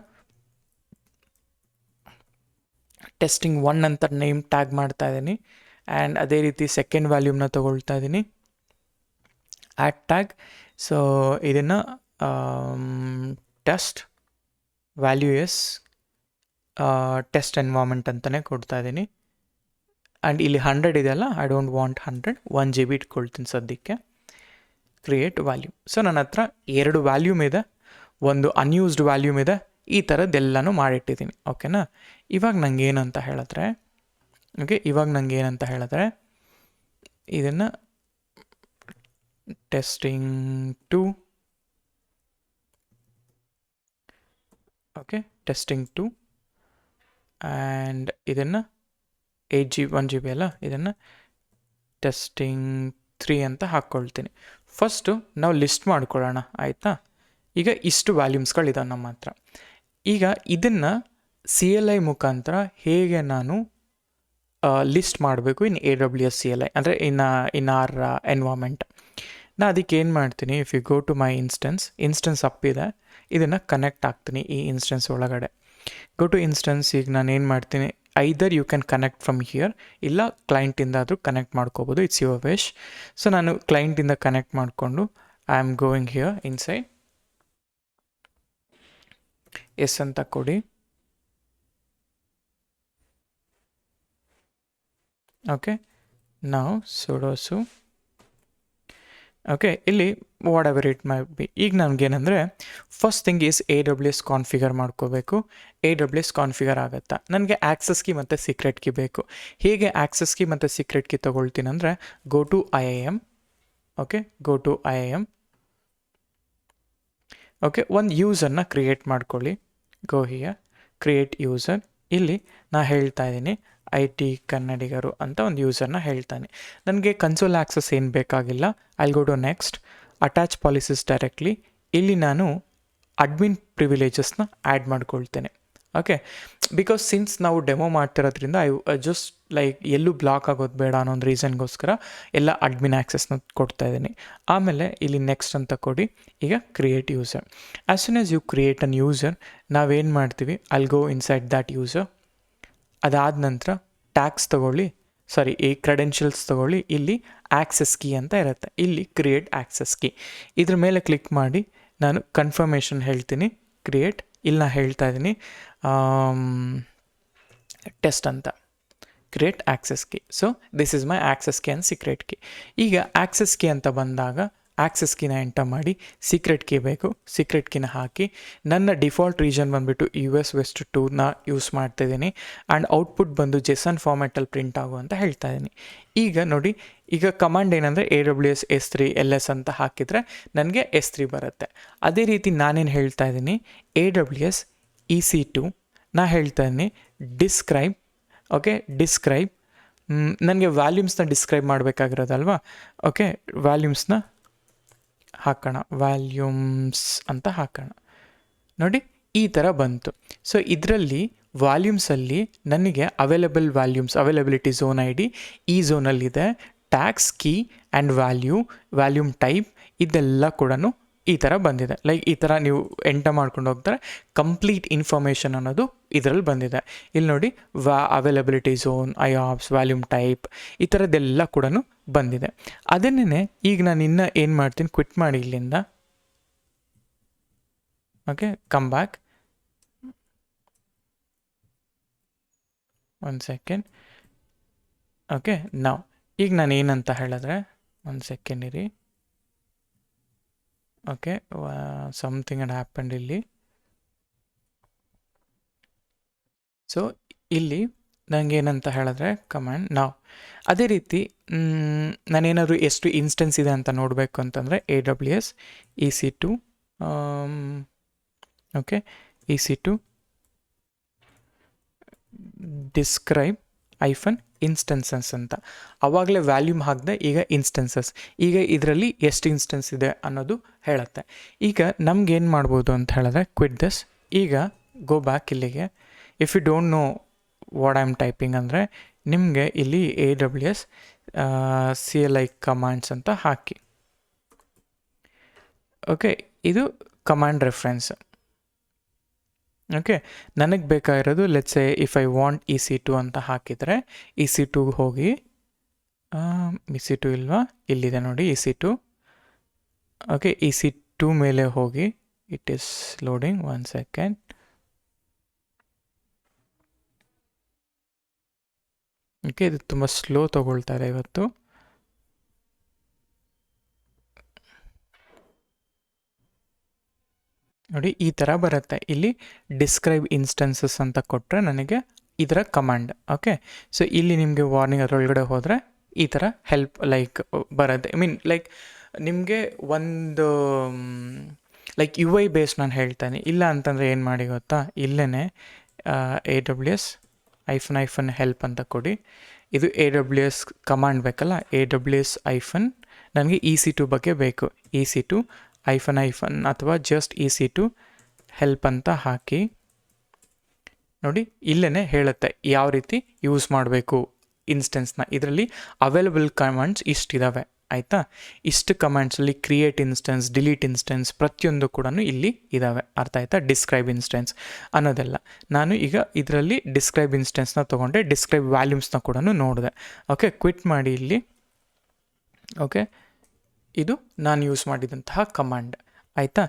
ಟೆಸ್ಟಿಂಗ್ 1 ಅಂತ ನೇಮ್ ಟ್ಯಾಗ್ ಮಾಡ್ತಾ ಇದ್ದೀನಿ. ಆ್ಯಂಡ್ ಅದೇ ರೀತಿ ಸೆಕೆಂಡ್ ವ್ಯಾಲ್ಯೂಮ್ನ ತೊಗೊಳ್ತಾ ಇದ್ದೀನಿ, ಆ್ಯಡ್ ಟ್ಯಾಗ್. ಸೊ ಇದನ್ನು test value as test environment ಅಂತಲೇ ಕೊಡ್ತಾ ಇದ್ದೀನಿ. ಆ್ಯಂಡ್ ಇಲ್ಲಿ 100 ಇದೆಯಲ್ಲ, ಐ ಡೋಂಟ್ ವಾಂಟ್ 100, 1 GB ಇಟ್ಕೊಳ್ತೀನಿ ಸದ್ಯಕ್ಕೆ. Create volume. ಸೊ ನನ್ನ ಹತ್ರ 2 ವ್ಯಾಲ್ಯೂಮ್ ಇದೆ, ಒಂದು ಅನ್ಯೂಸ್ಡ್ ವ್ಯಾಲ್ಯೂಮ್ ಇದೆ. ಈ ಥರದ್ದೆಲ್ಲನೂ ಮಾಡಿಟ್ಟಿದ್ದೀನಿ. ಓಕೆನಾ. ಇವಾಗ ನಂಗೆ ಏನಂತ ಹೇಳಿದ್ರೆ, ಇದನ್ನು ಟೆಸ್ಟಿಂಗ್ 2. ಓಕೆ, ಟೆಸ್ಟಿಂಗ್ 2 ಆ್ಯಂಡ್ ಇದನ್ನು 1 GB ಅಲ್ಲ, ಇದನ್ನು ಟೆಸ್ಟಿಂಗ್ 3 ಅಂತ ಹಾಕ್ಕೊಳ್ತೀನಿ. ಫಸ್ಟು ನಾವು ಲಿಸ್ಟ್ ಮಾಡ್ಕೊಳ್ಳೋಣ, ಆಯಿತಾ. ಈಗ ಇಷ್ಟು ವ್ಯಾಲ್ಯೂಮ್ಸ್ಗಳಿದಾವೆ ನಮ್ಮ ಹತ್ರ. ಈಗ ಇದನ್ನು CLI ಮುಖಾಂತರ ಹೇಗೆ ನಾನು ಲಿಸ್ಟ್ ಮಾಡಬೇಕು ಇನ್ AWS CLI, ಅಂದರೆ ಇನ್ ಆರ್ ಎನ್ವಾರ್ಮೆಂಟ್. ನಾನು ಅದಕ್ಕೆ ಏನು ಮಾಡ್ತೀನಿ, if you go to my instance ಅಪ್ಪಿದೆ, ಇದನ್ನು ಕನೆಕ್ಟ್ ಆಗ್ತೀನಿ ಈ ಇನ್ಸ್ಟೆನ್ಸ್ ಒಳಗಡೆ. Go to instance. ಈಗ ನಾನು ಏನು ಮಾಡ್ತೀನಿ, either you can connect from here, ಇಲ್ಲ ಕ್ಲೈಂಟಿಂದ ಆದರೂ ಕನೆಕ್ಟ್ ಮಾಡ್ಕೋಬೋದು, ಇಟ್ಸ್ ಯುವರ್ ವಿಶ್. ಸೊ ನಾನು ಕ್ಲೈಂಟಿಂದ ಕನೆಕ್ಟ್ ಮಾಡಿಕೊಂಡು I am going here inside. Yes ಅಂತ ಕೊಡಿ. ಓಕೆ, ನಾವು ಸುಡೋಸು. ಓಕೆ, ಇಲ್ಲಿ whatever it may be. ಈಗ ನನಗೇನೆಂದರೆ first thing is AWS configure ಮಾಡ್ಕೋಬೇಕು. AWS ಕಾನ್ಫಿಗರ್ ಆಗುತ್ತಾ, ನನಗೆ ಆಕ್ಸೆಸ್ ಕೀ ಮತ್ತು ಸೀಕ್ರೆಟ್ ಕೀ ಬೇಕು. ಹೇಗೆ ಆಕ್ಸೆಸ್ ಕೀ ಮತ್ತು ಸೀಕ್ರೆಟ್ ಕೀ ತೊಗೊಳ್ತೀನಿ ಅಂದರೆ, go to IAM. Okay, go to IAM. Okay, ಒಂದು ಯೂಸರ್ನ ಕ್ರಿಯೇಟ್ ಮಾಡ್ಕೊಳ್ಳಿ. Go here, create user. ಇಲ್ಲಿ ನಾ ಹೇಳ್ತಾ ಇದ್ದೀನಿ IT ಕನ್ನಡಿಗರು ಅಂತ ಒಂದು ಯೂಸರ್ನ ಹೇಳ್ತಾನೆ. ನನಗೆ ಕನ್ಸೋಲ್ ಆಕ್ಸೆಸ್ ಏನು ಬೇಕಾಗಿಲ್ಲ. I go to next, attach policies directly. ಇಲ್ಲಿ ನಾನು ಅಡ್ಮಿನ್ ಪ್ರಿವಿಲೇಜಸ್ನ ಆ್ಯಡ್ ಮಾಡ್ಕೊಳ್ತೇನೆ. ಓಕೆ, ಬಿಕಾಸ್ ಸಿನ್ಸ್ ನಾವು ಡೆಮೋ ಮಾಡ್ತಿರೋದ್ರಿಂದ ಐ ಜಸ್ಟ್ ಲೈಕ್ ಎಲ್ಲೂ ಬ್ಲಾಕ್ ಆಗೋದು ಬೇಡ ಅನ್ನೋ ಒಂದು ರೀಸನ್ಗೋಸ್ಕರ ಎಲ್ಲ ಅಡ್ಮಿನ್ ಆ್ಯಕ್ಸೆಸ್ನ ಕೊಡ್ತಾ ಇದ್ದೀನಿ. ಆಮೇಲೆ ಇಲ್ಲಿ ನೆಕ್ಸ್ಟ್ ಅಂತ ಕೊಡಿ. ಈಗ create user. As soon as you create an user, ನಾವೇನು ಮಾಡ್ತೀವಿ, I'll go inside that user. ಅದಾದ ನಂತರ ಟ್ಯಾಗ್ಸ್ ತೊಗೊಳ್ಳಿ, ಈ ಕ್ರೆಡೆನ್ಷಿಯಲ್ಸ್ ತೊಗೊಳ್ಳಿ. ಇಲ್ಲಿ ಆಕ್ಸೆಸ್ ಕೀ ಅಂತ ಇರುತ್ತೆ, ಇಲ್ಲಿ ಕ್ರಿಯೇಟ್ ಆಕ್ಸೆಸ್ ಕೀ. ಇದ್ರ ಮೇಲೆ ಕ್ಲಿಕ್ ಮಾಡಿ ನಾನು ಕನ್ಫರ್ಮೇಷನ್ ಹೇಳ್ತೀನಿ, ಕ್ರಿಯೇಟ್. ಇಲ್ಲಿ ನಾನು ಹೇಳ್ತಾ ಇದ್ದೀನಿ ಟೆಸ್ಟ್ ಅಂತ, create access key. So this is my access key and secret key. ಈಗ ಆಕ್ಸೆಸ್ ಕೀ ಅಂತ ಬಂದಾಗ ಆಕ್ಸೆಸ್ ಕೀನ ಎಂಟರ್ ಮಾಡಿ ಸೀಕ್ರೆಟ್ ಕೀ ಬೇಕು, ಸೀಕ್ರೆಟ್ ಕೀನ ಹಾಕಿ ನನ್ನ ಡಿಫಾಲ್ಟ್ ರೀಜನ್ ಬಂದುಬಿಟ್ಟು US West 2ನ ಯೂಸ್ ಮಾಡ್ತಾಯಿದ್ದೀನಿ ಆ್ಯಂಡ್ ಔಟ್ಪುಟ್ ಬಂದು JSON ಫಾರ್ಮ್ಯಾಟಲ್ಲಿ ಪ್ರಿಂಟ್ ಆಗು ಅಂತ ಹೇಳ್ತಾ ಇದ್ದೀನಿ. ಈಗ ನೋಡಿ, ಈಗ ಕಮಾಂಡ್ ಏನಂದರೆ AWS S3 LS ಅಂತ ಹಾಕಿದರೆ ನನಗೆ S3 ಬರುತ್ತೆ. ಅದೇ ರೀತಿ ನಾನೇನು ಹೇಳ್ತಾ ಇದ್ದೀನಿ, AWS EC2 ನಾ ಹೇಳ್ತಾ ಇದ್ದೀನಿ ಡಿಸ್ಕ್ರೈಬ್, ಓಕೆ ಡಿಸ್ಕ್ರೈಬ್, ನನಗೆ ವ್ಯಾಲ್ಯೂಮ್ಸ್ನ ಡಿಸ್ಕ್ರೈಬ್ ಮಾಡಬೇಕಾಗಿರೋದಲ್ವಾ, ಓಕೆ ವ್ಯಾಲ್ಯೂಮ್ಸ್ನ ಹಾಕೋಣ, ವ್ಯಾಲ್ಯೂಮ್ಸ್ ಅಂತ ಹಾಕೋಣ. ನೋಡಿ ಈ ಥರ ಬಂತು. ಸೊ ಇದರಲ್ಲಿ ವಾಲ್ಯೂಮ್ಸಲ್ಲಿ ನನಗೆ available volumes, availability zone ID ಈ ಝೋನಲ್ಲಿದೆ, tags key and volume type ಇದೆಲ್ಲ ಕೂಡ ಈ ಥರ ಬಂದಿದೆ. ಲೈಕ್ ಈ ಥರ ನೀವು ಎಂಟರ್ ಮಾಡ್ಕೊಂಡು ಹೋಗ್ತಾರೆ ಕಂಪ್ಲೀಟ್ ಇನ್ಫಾರ್ಮೇಷನ್ ಅನ್ನೋದು ಇದರಲ್ಲಿ ಬಂದಿದೆ. ಇಲ್ಲಿ ನೋಡಿ availability zone, IOPS, volume type ಈ ಥರದ್ದೆಲ್ಲ ಕೂಡ ಬಂದಿದೆ. ಅದನ್ನೇ ಈಗ ನಾನು ಇನ್ನೂ ಏನು ಮಾಡ್ತೀನಿ, ಕ್ವಿಟ್ ಮಾಡಿ ಇಲ್ಲಿಂದ, ಓಕೆ ಕಮ್ ಬ್ಯಾಕ್, ಒಂದು ಸೆಕೆಂಡ್, ಓಕೆ ನಾವು ಈಗ ನಾನು ಏನಂತ ಹೇಳಿದ್ರೆ, ಒಂದು ಸೆಕೆಂಡ್ ಇರಿ, ಓಕೆ ಸಮಥಿಂಗ್ ಆ್ಯಡ್ ಹ್ಯಾಪಂಡ್ ಇಲ್ಲಿ. ಸೊ ಇಲ್ಲಿ ನನಗೆ ಏನಂತ ಹೇಳಿದ್ರೆ ಕಮಾಂಡ್ ನಾವು ಅದೇ ರೀತಿ ನಾನೇನಾದರೂ ಎಷ್ಟು ಇನ್ಸ್ಟೆನ್ಸ್ ಇದೆ ಅಂತ ನೋಡಬೇಕು ಅಂತಂದರೆ AWS EC2, okay EC2 describe -instances ಅಂತ, ಆವಾಗಲೇ ವ್ಯಾಲ್ಯೂಮ್ ಹಾಕಿದೆ, ಈಗ ಇನ್ಸ್ಟೆನ್ಸಸ್, ಈಗ ಇದರಲ್ಲಿ ಎಷ್ಟು ಇನ್ಸ್ಟೆನ್ಸ್ ಇದೆ ಅನ್ನೋದು ಹೇಳುತ್ತೆ. ಈಗ ನಮ್ಗೇನು ಮಾಡ್ಬೋದು ಅಂತ ಹೇಳಿದ್ರೆ ಕ್ವಿಟ್ ದಿಸ್, ಈಗ ಗೋ ಬ್ಯಾಕ್ ಇಲ್ಲಿಗೆ. If you don't know what I am typing ಅಂದರೆ ನಿಮಗೆ ಇಲ್ಲಿ AWS CLI ಕಮಾಂಡ್ಸ್ ಅಂತ ಹಾಕಿ, ಓಕೆ ಇದು ಕಮಾಂಡ್ ರೆಫರೆನ್ಸ್. ಓಕೆ ನನಗೆ ಬೇಕಾಗಿರೋದು let's say if I want EC2 ಅಂತ ಹಾಕಿದರೆ EC2 ಹೋಗಿ, EC2 ಇಲ್ವಾ, ಇಲ್ಲಿದೆ ನೋಡಿ EC2, ಓಕೆ EC2 ಮೇಲೆ ಹೋಗಿ, it is loading, one second, okay ಇದು ತುಂಬ ಸ್ಲೋ ತೊಗೊಳ್ತಾ ಇದೆ ಇವತ್ತು. ನೋಡಿ ಈ ಥರ ಬರುತ್ತೆ. ಇಲ್ಲಿ ಡಿಸ್ಕ್ರೈಬ್ ಇನ್ಸ್ಟೆನ್ಸಸ್ ಅಂತ ಕೊಟ್ಟರೆ ನನಗೆ ಇದರ ಕಮಾಂಡ್, ಓಕೆ. ಸೊ ಇಲ್ಲಿ ನಿಮಗೆ ವಾರ್ನಿಂಗ್ ಅದರೊಳಗಡೆ ಹೋದರೆ ಈ ಥರ ಹೆಲ್ಪ್ ಲೈಕ್ ಬರುತ್ತೆ. ಐ ಮೀನ್ ಲೈಕ್ ನಿಮಗೆ ಒಂದು ಲೈಕ್ UI ಬೇಸ್ ನಾನು ಹೇಳ್ತಾನೆ, ಇಲ್ಲ ಅಂತಂದರೆ ಏನು ಮಾಡಿ ಗೊತ್ತಾ, ಇಲ್ಲೇ AWS -help ಅಂತ ಕೊಡಿ. ಇದು AWS ಕಮಾಂಡ್ ಬೇಕಲ್ಲ, AWS ನನಗೆ EC2 ಬಗ್ಗೆ ಬೇಕು, EC2 - ಅಥವಾ ಜಸ್ಟ್ EC2 ಹೆಲ್ಪ್ ಅಂತ ಹಾಕಿ. ನೋಡಿ ಇಲ್ಲೇ ಹೇಳುತ್ತೆ ಯಾವ ರೀತಿ ಯೂಸ್ ಮಾಡಬೇಕು ಇನ್ಸ್ಟೆನ್ಸ್ನ. ಇದರಲ್ಲಿ ಅವೈಲಬಲ್ ಕಮಾಂಡ್ಸ್ ಇಷ್ಟಿದ್ದಾವೆ, ಆಯಿತಾ. ಇಷ್ಟು ಕಮಾಂಡ್ಸಲ್ಲಿ ಕ್ರಿಯೇಟ್ ಇನ್ಸ್ಟೆನ್ಸ್, ಡಿಲೀಟ್ ಇನ್ಸ್ಟೆನ್ಸ್ ಪ್ರತಿಯೊಂದು ಕೂಡ ಇಲ್ಲಿ ಇದ್ದಾವೆ, ಅರ್ಥ ಆಯಿತಾ. ಡಿಸ್ಕ್ರೈಬ್ ಇನ್ಸ್ಟೆನ್ಸ್ ಅನ್ನೋದೆಲ್ಲ ನಾನು ಈಗ ಇದರಲ್ಲಿ ಡಿಸ್ಕ್ರೈಬ್ ಇನ್ಸ್ಟೆನ್ಸ್ನ ತೊಗೊಂಡೆ, ಡಿಸ್ಕ್ರೈಬ್ ವ್ಯಾಲ್ಯೂಮ್ಸ್ನ ಕೂಡ ನೋಡಿದೆ. ಓಕೆ ಕ್ವಿಟ್ ಮಾಡಿ ಇಲ್ಲಿ, ಓಕೆ ಇದು ನಾನು ಯೂಸ್ ಮಾಡಿದಂತಹ ಕಮಾಂಡ್, ಆಯಿತಾ.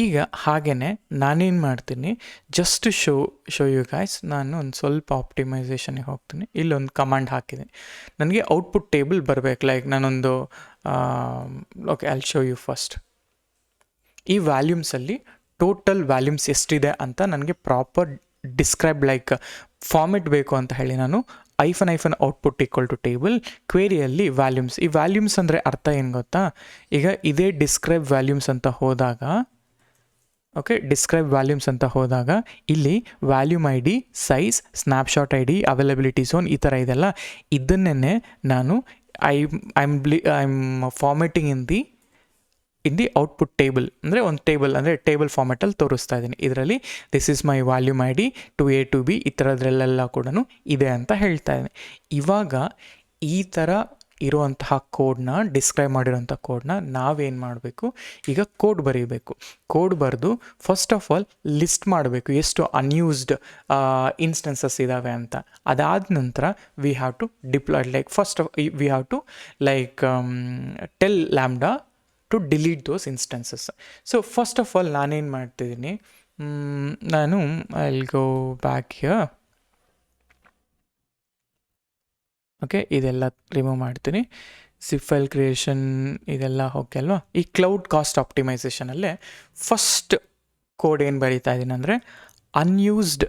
ಈಗ ಹಾಗೆಯೇ ನಾನೇನು ಮಾಡ್ತೀನಿ, ಜಸ್ಟ್ ಶೋ ಯು ಗೈಸ್, ನಾನು ಒಂದು ಸ್ವಲ್ಪ ಆಪ್ಟಿಮೈಸೇಷನ್ಗೆ ಹೋಗ್ತೀನಿ. ಇಲ್ಲೊಂದು ಕಮಾಂಡ್ ಹಾಕಿದ್ದೀನಿ, ನನಗೆ ಔಟ್ಪುಟ್ ಟೇಬಲ್ ಬರಬೇಕು. ಲೈಕ್ ನಾನೊಂದು okay I'll show you first. ಈ ವ್ಯಾಲ್ಯೂಮ್ಸಲ್ಲಿ ಟೋಟಲ್ ವ್ಯಾಲ್ಯೂಮ್ಸ್ ಎಷ್ಟಿದೆ ಅಂತ ನನಗೆ ಪ್ರಾಪರ್ ಡಿಸ್ಕ್ರೈಬ್ ಲೈಕ್ ಫಾರ್ಮೆಟ್ ಬೇಕು ಅಂತ ಹೇಳಿ ನಾನು ಔಟ್ಪುಟ್ = ಟೇಬಲ್ ಕ್ವೇರಿಯಲ್ಲಿ ವ್ಯಾಲ್ಯೂಮ್ಸ್. ಈ ವ್ಯಾಲ್ಯೂಮ್ಸ್ ಅಂದರೆ ಅರ್ಥ ಏನು ಗೊತ್ತಾ, ಈಗ ಇದೇ ಡಿಸ್ಕ್ರೈಬ್ ವ್ಯಾಲ್ಯೂಮ್ಸ್ ಅಂತ ಹೋದಾಗ, ಓಕೆ ಡಿಸ್ಕ್ರೈಬ್ ವ್ಯಾಲ್ಯೂಮ್ಸ್ ಅಂತ ಹೋದಾಗ ಇಲ್ಲಿ volume ID, size, snapshot ID, availability zone ಈ ಥರ ಇದೆಲ್ಲ, ಇದನ್ನೇ ನಾನು I am formatting in the output table, ಅಂದರೆ ಒಂದು ಟೇಬಲ್ ಅಂದರೆ ಟೇಬಲ್ ಫಾರ್ಮೆಟಲ್ಲಿ ತೋರಿಸ್ತಾ ಇದ್ದೀನಿ. ಇದರಲ್ಲಿ this is my volume ID to A to B ಈ ಥರದ್ರಲ್ಲೆಲ್ಲ ಕೂಡ ಇದೆ ಅಂತ ಹೇಳ್ತಾ ಇದ್ದೀನಿ. ಇವಾಗ ಈ ಥರ ಇರುವಂತಹ ಕೋಡ್ನ, ಡಿಸ್ಕ್ರೈಬ್ ಮಾಡಿರೋಂಥ ಕೋಡ್ನ ನಾವೇನು ಮಾಡಬೇಕು, ಈಗ ಕೋಡ್ ಬರೀಬೇಕು. ಕೋಡ್ ಬರೆದು ಫಸ್ಟ್ ಆಫ್ ಆಲ್ ಲಿಸ್ಟ್ ಮಾಡಬೇಕು ಎಷ್ಟು ಅನ್ಯೂಸ್ಡ್ ಇನ್ಸ್ಟೆನ್ಸಸ್ ಇದ್ದಾವೆ ಅಂತ. ಅದಾದ ನಂತರ we have to deploy like first we have to like tell lambda to delete those instances. So first of all ನಾನೇನು ಮಾಡ್ತಿದ್ದೀನಿ, ನಾನು I will go back here, okay ಇದೆಲ್ಲ ರಿಮೂವ್ ಮಾಡ್ತೀನಿ. ಜಿಪ್ ಫೈಲ್ ಕ್ರಿಯೇಷನ್ ಇದೆಲ್ಲ ಓಕೆ ಅಲ್ವಾ. ಈ cloud cost ಆಪ್ಟಿಮೈಸೇಷನಲ್ಲೇ first code ಏನು ಬರೀತಾ ಇದ್ದೀನಿ ಅಂದರೆ ಅನ್ಯೂಸ್ಡ್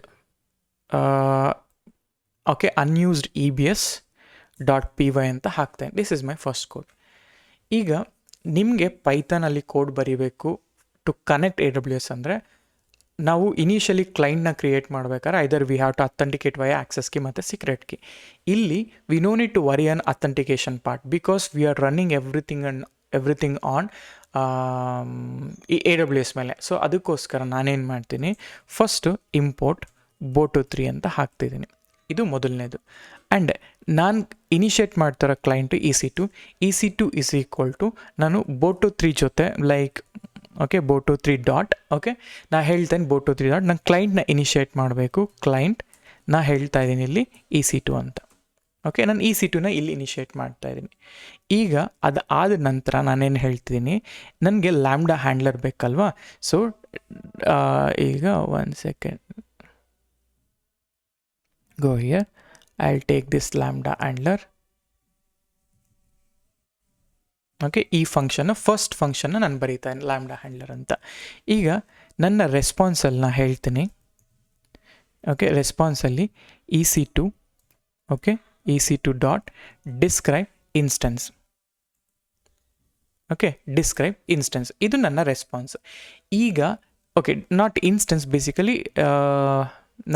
ಅನ್ಯೂಸ್ಡ್ EBS.py ಅಂತ ಹಾಕ್ತೇನೆ. This is my first code. ಈಗ ನಿಮಗೆ ಪೈಥಾನಲ್ಲಿ ಕೋಡ್ ಬರೀಬೇಕು ಟು ಕನೆಕ್ಟ್ AWS ಅಂದರೆ ನಾವು ಇನಿಷಿಯಲಿ ಕ್ಲೈಂಟ್ನ ಕ್ರಿಯೇಟ್ ಮಾಡ್ಬೇಕಾದ್ರೆ either we have to authenticate via access key ಮತ್ತು ಸೀಕ್ರೆಟ್ ಕೀ. ಇಲ್ಲಿ we no need to worry on authentication part because we are running everything on ಈ AWS ಮೇಲೆ. ಸೊ ಅದಕ್ಕೋಸ್ಕರ ನಾನೇನು ಮಾಡ್ತೀನಿ, ಫಸ್ಟು ಇಂಪೋರ್ಟ್ boto3 ಅಂತ ಹಾಕ್ತಿದ್ದೀನಿ. ಇದು ಮೊದಲನೇದು. ಆ್ಯಂಡ್ ನಾನು ಇನಿಷಿಯೇಟ್ ಮಾಡ್ತಿರೋ client EC2 is equal to ನಾನು boto3 ಜೊತೆ ಲೈಕ್ boto3 ಡಾಟ್ ನಾ ಹೇಳ್ತೇನೆ boto3 ಡಾಟ್ ನಾನು ಕ್ಲೈಂಟ್ನ ಇನಿಷಿಯೇಟ್ ಮಾಡಬೇಕು. ನಾ ಹೇಳ್ತಾ ಇದ್ದೀನಿ ಇಲ್ಲಿ EC2 ಅಂತ. ನಾನು EC2ನ ಇಲ್ಲಿ ಇನಿಷಿಯೇಟ್ ಮಾಡ್ತಾ ಇದ್ದೀನಿ. ಈಗ ಅದು ಆದ ನಂತರ ನಾನೇನು ಹೇಳ್ತಿದ್ದೀನಿ, ನನಗೆ ಲ್ಯಾಂಬ್ಡಾ ಹ್ಯಾಂಡ್ಲರ್ ಬೇಕಲ್ವಾ. ಸೊ ಈಗ 1 second, go here, I'll take this lambda handler. ಈ ಫಂಕ್ಷನ್ ಫಸ್ಟ್ ಫಂಕ್ಷನ್ನ ನಾನು ಬರೀತಾನೆ ಲ್ಯಾಂಬ್ಡಾ ಹ್ಯಾಂಡ್ಲರ್ ಅಂತ. ಈಗ ನನ್ನ ರೆಸ್ಪಾನ್ಸಲ್ಲಿ ನಾನು ಹೇಳ್ತೀನಿ, ರೆಸ್ಪಾನ್ಸಲ್ಲಿ EC2 dot describe instance. Describe instance ಇದು ನನ್ನ ರೆಸ್ಪಾನ್ಸ್. ಈಗ ನಾಟ್ ಇನ್ಸ್ಟೆನ್ಸ್, ಬೇಸಿಕಲಿ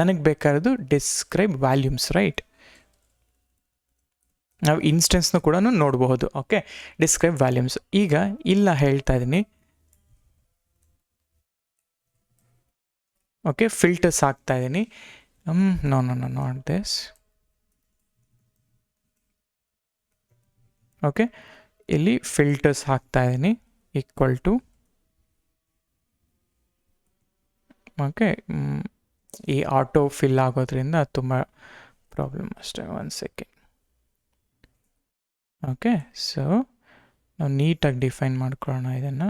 ನನಗೆ ಬೇಕಾಗಿರೋದು ಡಿಸ್ಕ್ರೈಬ್ ವ್ಯಾಲ್ಯೂಮ್ಸ್, ರೈಟ್. ನಾವು ಇನ್ಸ್ಟೆನ್ಸ್ನ ಕೂಡ ನೋಡಬಹುದು. Describe volumes. ಈಗ ಇಲ್ಲ ಹೇಳ್ತಾ ಇದ್ದೀನಿ, ಫಿಲ್ಟರ್ಸ್ ಹಾಕ್ತಾ ಇದ್ದೀನಿ. Not this. ಇಲ್ಲಿ ಫಿಲ್ಟರ್ಸ್ ಹಾಕ್ತಾ ಇದ್ದೀನಿ ಈಕ್ವಲ್ ಟು ಈ ಆಟೋ ಫಿಲ್ ಆಗೋದ್ರಿಂದ ತುಂಬ ಪ್ರಾಬ್ಲಮ್ ಅಷ್ಟೇ. 1 ಸೆಕೆಂಡ್. ಸೊ ನಾವು ನೀಟಾಗಿ ಡಿಫೈನ್ ಮಾಡ್ಕೊಳ್ಳೋಣ ಇದನ್ನು.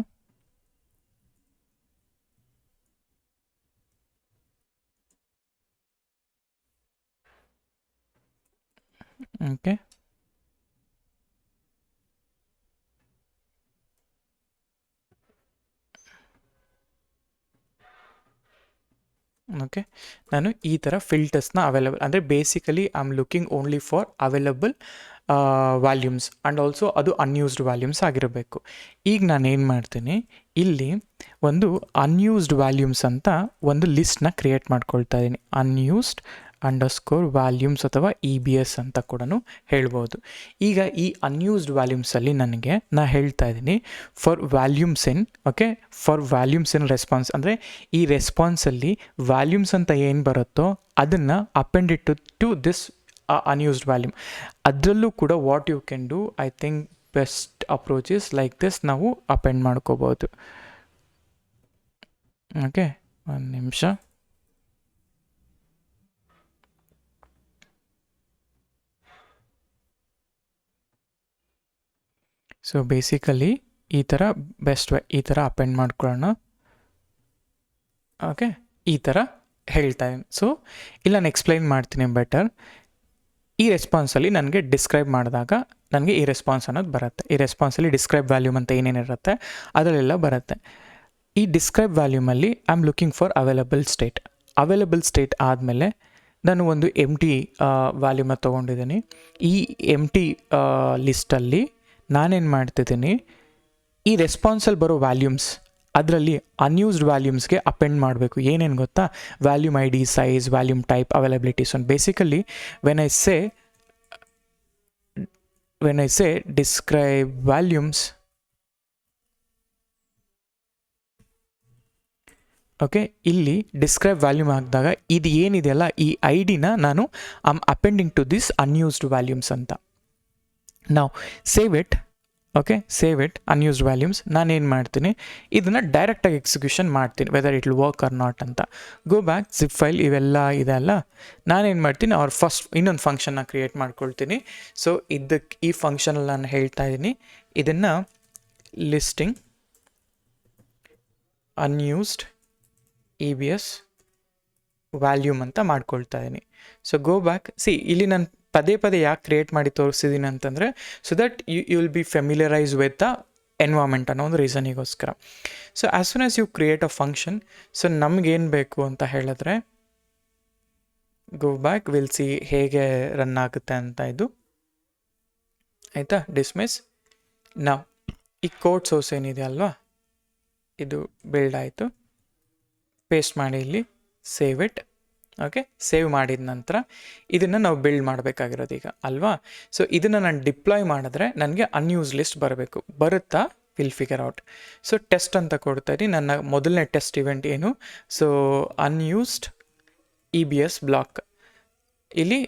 ನಾನು ಈ ಥರ ಫಿಲ್ಟರ್ಸ್ನ ಅವೈಲೇಬಲ್ ಅಂದರೆ basically I am looking only for available volumes and also ಅದು ಅನ್ಯೂಸ್ಡ್ ವ್ಯಾಲ್ಯೂಮ್ಸ್ ಆಗಿರಬೇಕು. ಈಗ ನಾನು ಏನು ಮಾಡ್ತೀನಿ, ಇಲ್ಲಿ ಒಂದು ಅನ್ಯೂಸ್ಡ್ ವ್ಯಾಲ್ಯೂಮ್ಸ್ ಅಂತ ಒಂದು ಲಿಸ್ಟ್ನ ಕ್ರಿಯೇಟ್ ಮಾಡ್ಕೊಳ್ತಾ ಇದ್ದೀನಿ. ಅನ್ಯೂಸ್ಡ್ _ವ್ಯಾಲ್ಯೂಮ್ಸ್ ಅಥವಾ EBS ಅಂತ ಕೂಡ ಹೇಳ್ಬೋದು. ಈಗ ಈ ಅನ್ಯೂಸ್ಡ್ ವ್ಯಾಲ್ಯೂಮ್ಸಲ್ಲಿ ನಾ ಹೇಳ್ತಾ ಇದ್ದೀನಿ ಫಾರ್ ವ್ಯಾಲ್ಯೂಮ್ಸ್ ಇನ್ ರೆಸ್ಪಾನ್ಸ್, ಅಂದರೆ ಈ ರೆಸ್ಪಾನ್ಸಲ್ಲಿ ವ್ಯಾಲ್ಯೂಮ್ಸ್ ಅಂತ ಏನು ಬರುತ್ತೋ ಅದನ್ನು append to this unused volume. ಅದರಲ್ಲೂ ಕೂಡ what you can do, I think best approach is like this, ನಾವು ಅಪೆಂಡ್ ಮಾಡ್ಕೋಬೋದು. 1 ನಿಮಿಷ. ಸೊ ಬೇಸಿಕಲಿ ಈ ಥರ ಬೆಸ್ಟ್ ವೇ, ಈ ಥರ ಅಪೆಂಡ್ ಮಾಡ್ಕೊಳ್ಳೋಣ. ಈ ಥರ ಹೇಳ್ತಾ ಇದ್ದೀನಿ. ಸೊ ಇಲ್ಲಿ ನಾನು ಎಕ್ಸ್ಪ್ಲೈನ್ ಮಾಡ್ತೀನಿ ಬೆಟರ್. ಈ ರೆಸ್ಪಾನ್ಸಲ್ಲಿ ನನಗೆ ಡಿಸ್ಕ್ರೈಬ್ ಮಾಡಿದಾಗ ನನಗೆ ಈ ರೆಸ್ಪಾನ್ಸ್ ಅನ್ನೋದು ಬರುತ್ತೆ. ಈ ರೆಸ್ಪಾನ್ಸಲ್ಲಿ ಡಿಸ್ಕ್ರೈಬ್ ವ್ಯಾಲ್ಯೂಮ್ ಅಂತ ಏನೇನಿರುತ್ತೆ ಅದರಲ್ಲೆಲ್ಲ ಬರುತ್ತೆ. ಈ ಡಿಸ್ಕ್ರೈಬ್ ವ್ಯಾಲ್ಯೂಮಲ್ಲಿ I am looking for available state ಆದಮೇಲೆ ನಾನು ಒಂದು ಎಂಟಿ ವ್ಯಾಲ್ಯೂಮ ತೊಗೊಂಡಿದ್ದೀನಿ. ಈ ಎಂಟಿ ಲಿಸ್ಟಲ್ಲಿ ನಾನೇನು ಮಾಡ್ತಿದ್ದೀನಿ, ಈ ರೆಸ್ಪಾನ್ಸಲ್ಲಿ ಬರೋ ವ್ಯಾಲ್ಯೂಮ್ಸ್ ಅದರಲ್ಲಿ ಅನ್ಯೂಸ್ಡ್ ವ್ಯಾಲ್ಯೂಮ್ಸ್ಗೆ ಅಪೆಂಡ್ ಮಾಡಬೇಕು. ಏನೇನು ಗೊತ್ತಾ, volume ID, size, volume type, availability. So basically when I say describe volumes, ಇಲ್ಲಿ ಡಿಸ್ಕ್ರೈಬ್ ವ್ಯಾಲ್ಯೂಮ್ ಹಾಕಿದಾಗ ಇದು ಏನಿದೆಯಲ್ಲ ಈ ID-ನ ನಾನು I am appending to this unused volumes ಅಂತ. ನಾವು ಸೇವ್ ಇಟ್ ಅನ್ಯೂಸ್ಡ್ ವ್ಯಾಲ್ಯೂಮ್ಸ್. ನಾನೇನು ಮಾಡ್ತೀನಿ, ಇದನ್ನು ಡೈರೆಕ್ಟಾಗಿ ಎಕ್ಸಿಕ್ಯೂಷನ್ ಮಾಡ್ತೀನಿ, whether it will work or not ಅಂತ. ಗೋ ಬ್ಯಾಕ್, ಜಿಪ್ ಫೈಲ್ ಇವೆಲ್ಲ ಇದೆಲ್ಲ ನಾನೇನು ಮಾಡ್ತೀನಿ, ಫಸ್ಟ್ ಇನ್ನೊಂದು ಫಂಕ್ಷನ್ನ ಕ್ರಿಯೇಟ್ ಮಾಡ್ಕೊಳ್ತೀನಿ. ಸೊ ಈ ಫಂಕ್ಷನಲ್ಲಿ ನಾನು ಹೇಳ್ತಾ ಇದ್ದೀನಿ, ಇದನ್ನು ಲಿಸ್ಟಿಂಗ್ ಅನ್ಯೂಸ್ಡ್ EBS ವ್ಯಾಲ್ಯೂಮ್ ಅಂತ ಮಾಡ್ಕೊಳ್ತಾ ಇದ್ದೀನಿ. ಸೊ ಗೋ ಬ್ಯಾಕ್, ಇಲ್ಲಿ ನಾನು ಪದೇ ಪದೇ ಯಾಕೆ ಕ್ರಿಯೇಟ್ ಮಾಡಿ ತೋರಿಸಿದ್ದೀನಿ ಅಂತಂದರೆ so that you will be familiarize with the environment ಅನ್ನೋ ಒಂದು ರೀಸನಿಗೋಸ್ಕರ. So as soon as you create a function, so ನಮಗೇನು ಬೇಕು ಅಂತ ಹೇಳಿದ್ರೆ ಗೋ ಬ್ಯಾಕ್, ವಿಲ್ ಸಿ ಹೇಗೆ ರನ್ ಆಗುತ್ತೆ ಅಂತ ಇದು ಆಯಿತಾ. ಡಿಸ್ಮಿಸ್ ನಾವು ಈ ಕೋಡ್ ಸೋರ್ಸ್ ಏನಿದೆ ಅಲ್ವಾ, ಇದು ಬಿಲ್ಡ್ ಆಯಿತು. ಪೇಸ್ಟ್ ಮಾಡಿ ಇಲ್ಲಿ, ಸೇವ್ ಇಟ್. ಓಕೆ, ಸೇವ್ ಮಾಡಿದ ನಂತರ ಇದನ್ನು ನಾವು ಬಿಲ್ಡ್ ಮಾಡಬೇಕಾಗಿರೋದು ಈಗ ಅಲ್ವಾ. ಸೊ ಇದನ್ನು ನಾನು ಡಿಪ್ಲಾಯ್ ಮಾಡಿದ್ರೆ ನನಗೆ ಅನ್ಯೂಸ್ ಲಿಸ್ಟ್ ಬರಬೇಕು. ಬರುತ್ತಾ? Will figure out. So test ಅಂತ ಕೊಡ್ತಾಯಿರಿ. ನನ್ನ ಮೊದಲನೇ ಟೆಸ್ಟ್ ಇವೆಂಟ್ ಏನು? So unused EBS block. ಇಲ್ಲಿ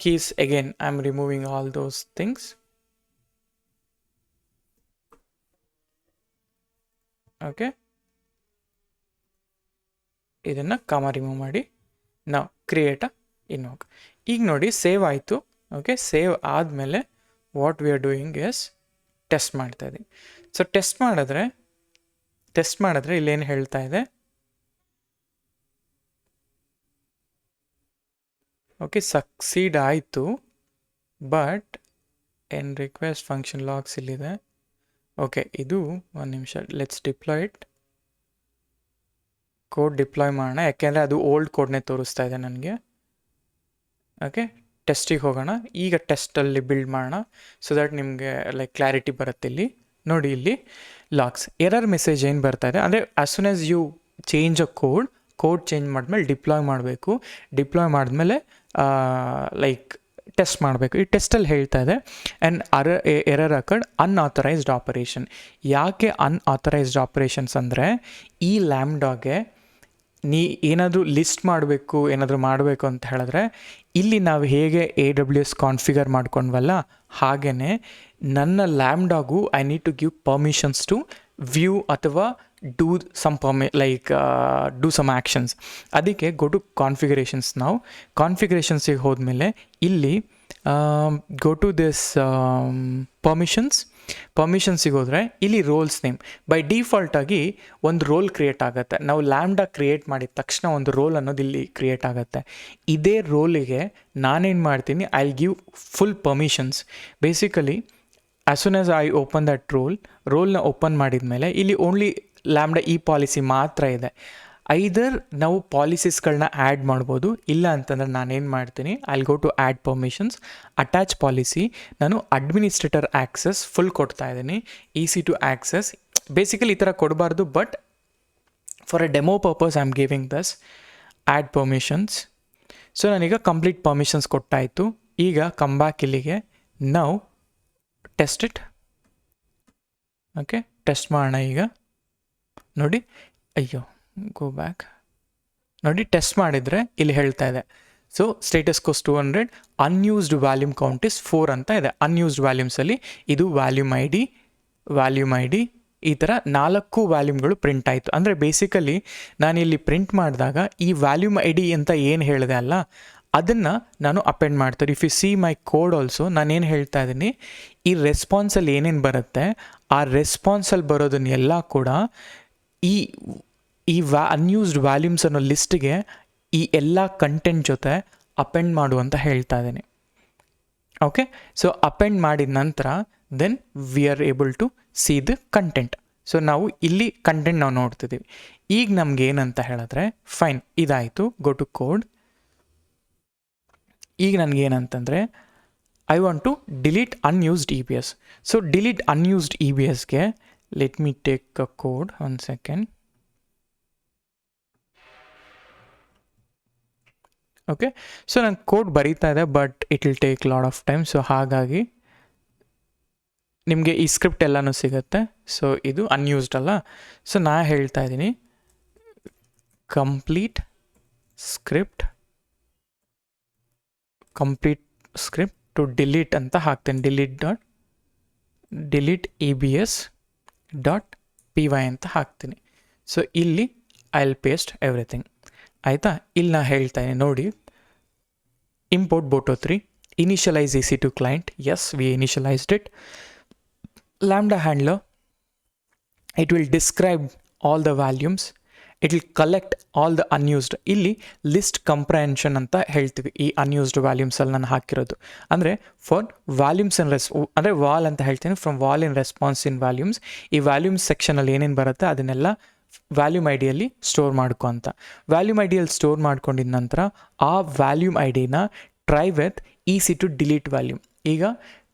keys again I am removing all those things. Okay, ಇದನ್ನು ಕಾಮ ರಿಮೂವ್ ಮಾಡಿ ನಾವು ಕ್ರಿಯೇಟ್ ಅ ಇನ್ವೋಕ್. ಈಗ ನೋಡಿ ಸೇವ್ ಆಯಿತು. ಓಕೆ, ಸೇವ್ ಆದಮೇಲೆ what we are doing is test ಮಾಡ್ತಾ ಇದ್ದೀವಿ. ಸೊ ಟೆಸ್ಟ್ ಮಾಡಿದ್ರೆ ಇಲ್ಲೇನು ಹೇಳ್ತಾ ಇದೆ? ಓಕೆ, ಸಕ್ಸೀಡ್ ಆಯಿತು, but an request function logs ಇಲ್ಲಿದೆ. ಓಕೆ, ಇದು ಒಂದು ನಿಮಿಷ, let's deploy it. Code deploy ಮಾಡೋಣ, ಯಾಕೆಂದರೆ ಅದು ಓಲ್ಡ್ ಕೋಡ್ನೇ ತೋರಿಸ್ತಾ ಇದೆ ನನಗೆ. ಓಕೆ, ಟೆಸ್ಟಿಗೆ ಹೋಗೋಣ. ಈಗ ಟೆಸ್ಟಲ್ಲಿ ಬಿಲ್ಡ್ ಮಾಡೋಣ ಸೊ ದ್ಯಾಟ್ ನಿಮಗೆ ಲೈಕ್ ಕ್ಲಾರಿಟಿ ಬರುತ್ತೆ. ಇಲ್ಲಿ ನೋಡಿ, ಇಲ್ಲಿ ಲಾಗ್ಸ್ ಎರರ್ ಮೆಸೇಜ್ ಏನು ಬರ್ತಾ ಇದೆ ಅಂದರೆ as soon as you change a code change ಮಾಡಿದ್ಮೇಲೆ ಡಿಪ್ಲಾಯ್ ಮಾಡಬೇಕು. ಡಿಪ್ಲಾಯ್ ಮಾಡಿದ್ಮೇಲೆ ಲೈಕ್ ಟೆಸ್ಟ್ ಮಾಡಬೇಕು. ಈ ಟೆಸ್ಟಲ್ಲಿ ಹೇಳ್ತಾ ಇದೆ and error occurred unauthorized operation. ಯಾಕೆ ಅನ್ಆಥರೈಸ್ಡ್ ಆಪರೇಷನ್ಸ್ ಅಂದರೆ ಈ ಲ್ಯಾಂಬ್ಡಾಗೆ ಏನಾದರೂ ಲಿಸ್ಟ್ ಮಾಡಬೇಕು, ಏನಾದರೂ ಮಾಡಬೇಕು ಅಂತ ಹೇಳಿದ್ರೆ ಇಲ್ಲಿ ನಾವು ಹೇಗೆ AWS ಕಾನ್ಫಿಗರ್ ಮಾಡ್ಕೊಂಡ್ವಲ್ಲ ಹಾಗೆಯೇ ನನ್ನ ಲ್ಯಾಂಬ್ಡಾಗೂ I need to give permissions to view ಅಥವಾ do some do some actions. ಅದಕ್ಕೆ ಗೋ ಟು ಕಾನ್ಫಿಗರೇಷನ್ಸ್. ನಾವು ಕಾನ್ಫಿಗರೇಷನ್ಸಿಗೆ ಹೋದ್ಮೇಲೆ ಇಲ್ಲಿ ಗೋ ಟು ದಿಸ್ ಪರ್ಮಿಷನ್ಸಿಗೆ ಹೋದರೆ ಇಲ್ಲಿ ರೋಲ್ಸ್ ನೇಮ್ ಬೈ ಡಿಫಾಲ್ಟಾಗಿ ಒಂದು ರೋಲ್ ಕ್ರಿಯೇಟ್ ಆಗುತ್ತೆ. ನಾವು ಲ್ಯಾಂಬ್ಡಾ ಕ್ರಿಯೇಟ್ ಮಾಡಿದ ತಕ್ಷಣ ಒಂದು ರೋಲ್ ಅನ್ನೋದು ಇಲ್ಲಿ ಕ್ರಿಯೇಟ್ ಆಗುತ್ತೆ. ಇದೇ ರೋಲಿಗೆ ನಾನೇನು ಮಾಡ್ತೀನಿ, I will give full permissions. Basically as soon as I open that ರೋಲ್ನ ಓಪನ್ ಮಾಡಿದ ಮೇಲೆ ಇಲ್ಲಿ ಓನ್ಲಿ ಲ್ಯಾಂಬ್ಡಾ ಈ ಪಾಲಿಸಿ ಮಾತ್ರ ಇದೆ. ಐದರ್ ನಾವು ಪಾಲಿಸೀಸ್ಗಳನ್ನ ಆ್ಯಡ್ ಮಾಡ್ಬೋದು, ಇಲ್ಲ ಅಂತಂದರೆ ನಾನೇನು ಮಾಡ್ತೀನಿ, I will go to add permissions, attach policy. ನಾನು ಅಡ್ಮಿನಿಸ್ಟ್ರೇಟರ್ ಆ್ಯಕ್ಸಸ್ ಫುಲ್ ಕೊಡ್ತಾ ಇದ್ದೀನಿ, EC ಟು ಆ್ಯಕ್ಸಸ್. ಬೇಸಿಕಲಿ ಈ ಥರ ಕೊಡಬಾರ್ದು, but for a demo purpose I am giving thus add permissions. So ನಾನೀಗ ಕಂಪ್ಲೀಟ್ ಪರ್ಮಿಷನ್ಸ್ ಕೊಟ್ಟಾಯಿತು. ಈಗ ಕಮ್ ಬ್ಯಾಕ್ ಇಲ್ಲಿಗೆ, ನಾವು ಟೆಸ್ಟ್ ಇಟ್. ಓಕೆ, ಟೆಸ್ಟ್ ಮಾಡೋಣ ಈಗ. ನೋಡಿ, ಅಯ್ಯೋ ಗೋ ಬ್ಯಾಕ್. ನೋಡಿ, ಟೆಸ್ಟ್ ಮಾಡಿದರೆ ಇಲ್ಲಿ ಹೇಳ್ತಾ ಇದೆ so status coach 200, unused volume count is 4 ಅಂತ ಇದೆ. ಅನ್ಯೂಸ್ಡ್ ವ್ಯಾಲ್ಯೂಮ್ಸಲ್ಲಿ ಇದು ವ್ಯಾಲ್ಯೂಮ್ ಐ ಡಿ ಈ ಥರ 4 ವ್ಯಾಲ್ಯೂಮ್ಗಳು ಪ್ರಿಂಟ್ ಆಯಿತು. ಅಂದರೆ ಬೇಸಿಕಲಿ ನಾನಿಲ್ಲಿ ಪ್ರಿಂಟ್ ಮಾಡಿದಾಗ ಈ ವ್ಯಾಲ್ಯೂಮ್ ID ಅಂತ ಏನು ಹೇಳಿದೆ ಅಲ್ಲ ಅದನ್ನು ನಾನು ಅಪೆಂಡ್ ಮಾಡ್ತಾರೆ. If you see my code also ನಾನೇನು ಹೇಳ್ತಾ ಇದ್ದೀನಿ, ಈ ರೆಸ್ಪಾನ್ಸಲ್ಲಿ ಏನೇನು ಬರುತ್ತೆ ಆ ರೆಸ್ಪಾನ್ಸಲ್ಲಿ ಬರೋದನ್ನೆಲ್ಲ ಕೂಡ ಈ ಅನ್ಯೂಸ್ಡ್ ವ್ಯಾಲ್ಯೂಮ್ಸ್ ಅನ್ನೋ ಲಿಸ್ಟ್ಗೆ ಈ ಎಲ್ಲ ಕಂಟೆಂಟ್ ಜೊತೆ ಅಪೆಂಡ್ ಮಾಡು ಅಂತ ಹೇಳ್ತಾ ಇದ್ದೀನಿ. ಓಕೆ, ಸೊ ಅಪೆಂಡ್ ಮಾಡಿದ ನಂತರ then we are able to see the content. So ನಾವು ಇಲ್ಲಿ ಕಂಟೆಂಟ್ ನಾವು ನೋಡ್ತಿದ್ದೀವಿ. ಈಗ ನಮ್ಗೆ ಏನಂತ ಹೇಳಿದ್ರೆ ಫೈನ್ ಇದಾಯಿತು, ಗೋ ಟು ಕೋಡ್. ಈಗ ನನಗೇನಂತಂದರೆ I want to delete unused EBS. So delete unused EBSಗೆ let me take a code, 1 second. Okay, so ನಾನು ಕೋಡ್ ಬರೀತಾ ಇದೆ, but it will take lot of time. So ಹಾಗಾಗಿ ನಿಮಗೆ ಈ ಸ್ಕ್ರಿಪ್ಟ್ ಎಲ್ಲನೂ ಸಿಗುತ್ತೆ. ಸೊ ಇದು ಅನ್ಯೂಸ್ಡ್ ಅಲ್ಲ. ಸೊ ನಾ ಹೇಳ್ತಾ ಇದ್ದೀನಿ ಕಂಪ್ಲೀಟ್ ಸ್ಕ್ರಿಪ್ಟ್ ಟು ಡಿಲೀಟ್ ಅಂತ ಹಾಕ್ತೇನೆ. ಡಿಲೀಟ್ EBS.py ಅಂತ ಹಾಕ್ತೀನಿ. ಸೊ ಇಲ್ಲಿ ಐ ವಿಲ್ ಪೇಸ್ಟ್ ಎವ್ರಿಥಿಂಗ್. ಆಯಿತಾ? ಇಲ್ಲಿ ನಾ ಹೇಳ್ತಾ ಇದ್ದೀನಿ ನೋಡಿ, import Boto3, initialise EC2 client. Yes, we initialised it. Lambda handler, it will describe all the volumes. It will collect all the unused. ಇಲ್ಲಿ ಲಿಸ್ಟ್ ಕಂಪ್ರಹೆನ್ಷನ್ ಅಂತ ಹೇಳ್ತೀವಿ ಈ ಅನ್ಯೂಸ್ಡ್ ವ್ಯಾಲ್ಯೂಮ್ಸಲ್ಲಿ ನಾನು ಹಾಕಿರೋದು. ಅಂದರೆ ಫಾರ್ ವ್ಯಾಲ್ಯೂಮ್ಸ್ ಇನ್ ಅಂದರೆ ವಾಲ್ ಅಂತ ಹೇಳ್ತೀನಿ, from wall in response in volumes. ಈ ವ್ಯಾಲ್ಯೂಮ್ಸ್ ಸೆಕ್ಷನಲ್ಲಿ ಏನೇನು ಬರುತ್ತೆ ಅದನ್ನೆಲ್ಲ ವ್ಯಾಲ್ಯೂಮ್ ಐ ಡಿಯಲ್ಲಿ ಸ್ಟೋರ್ ಮಾಡ್ಕೊ ಅಂತ. ವ್ಯಾಲ್ಯೂಮ್ ಐ ಡಿಯಲ್ಲಿ ಸ್ಟೋರ್ ಮಾಡ್ಕೊಂಡಿದ ನಂತರ ಆ ವ್ಯಾಲ್ಯೂಮ್ ಐ ಡಿನ try with EC2 delete volume. ಈಗ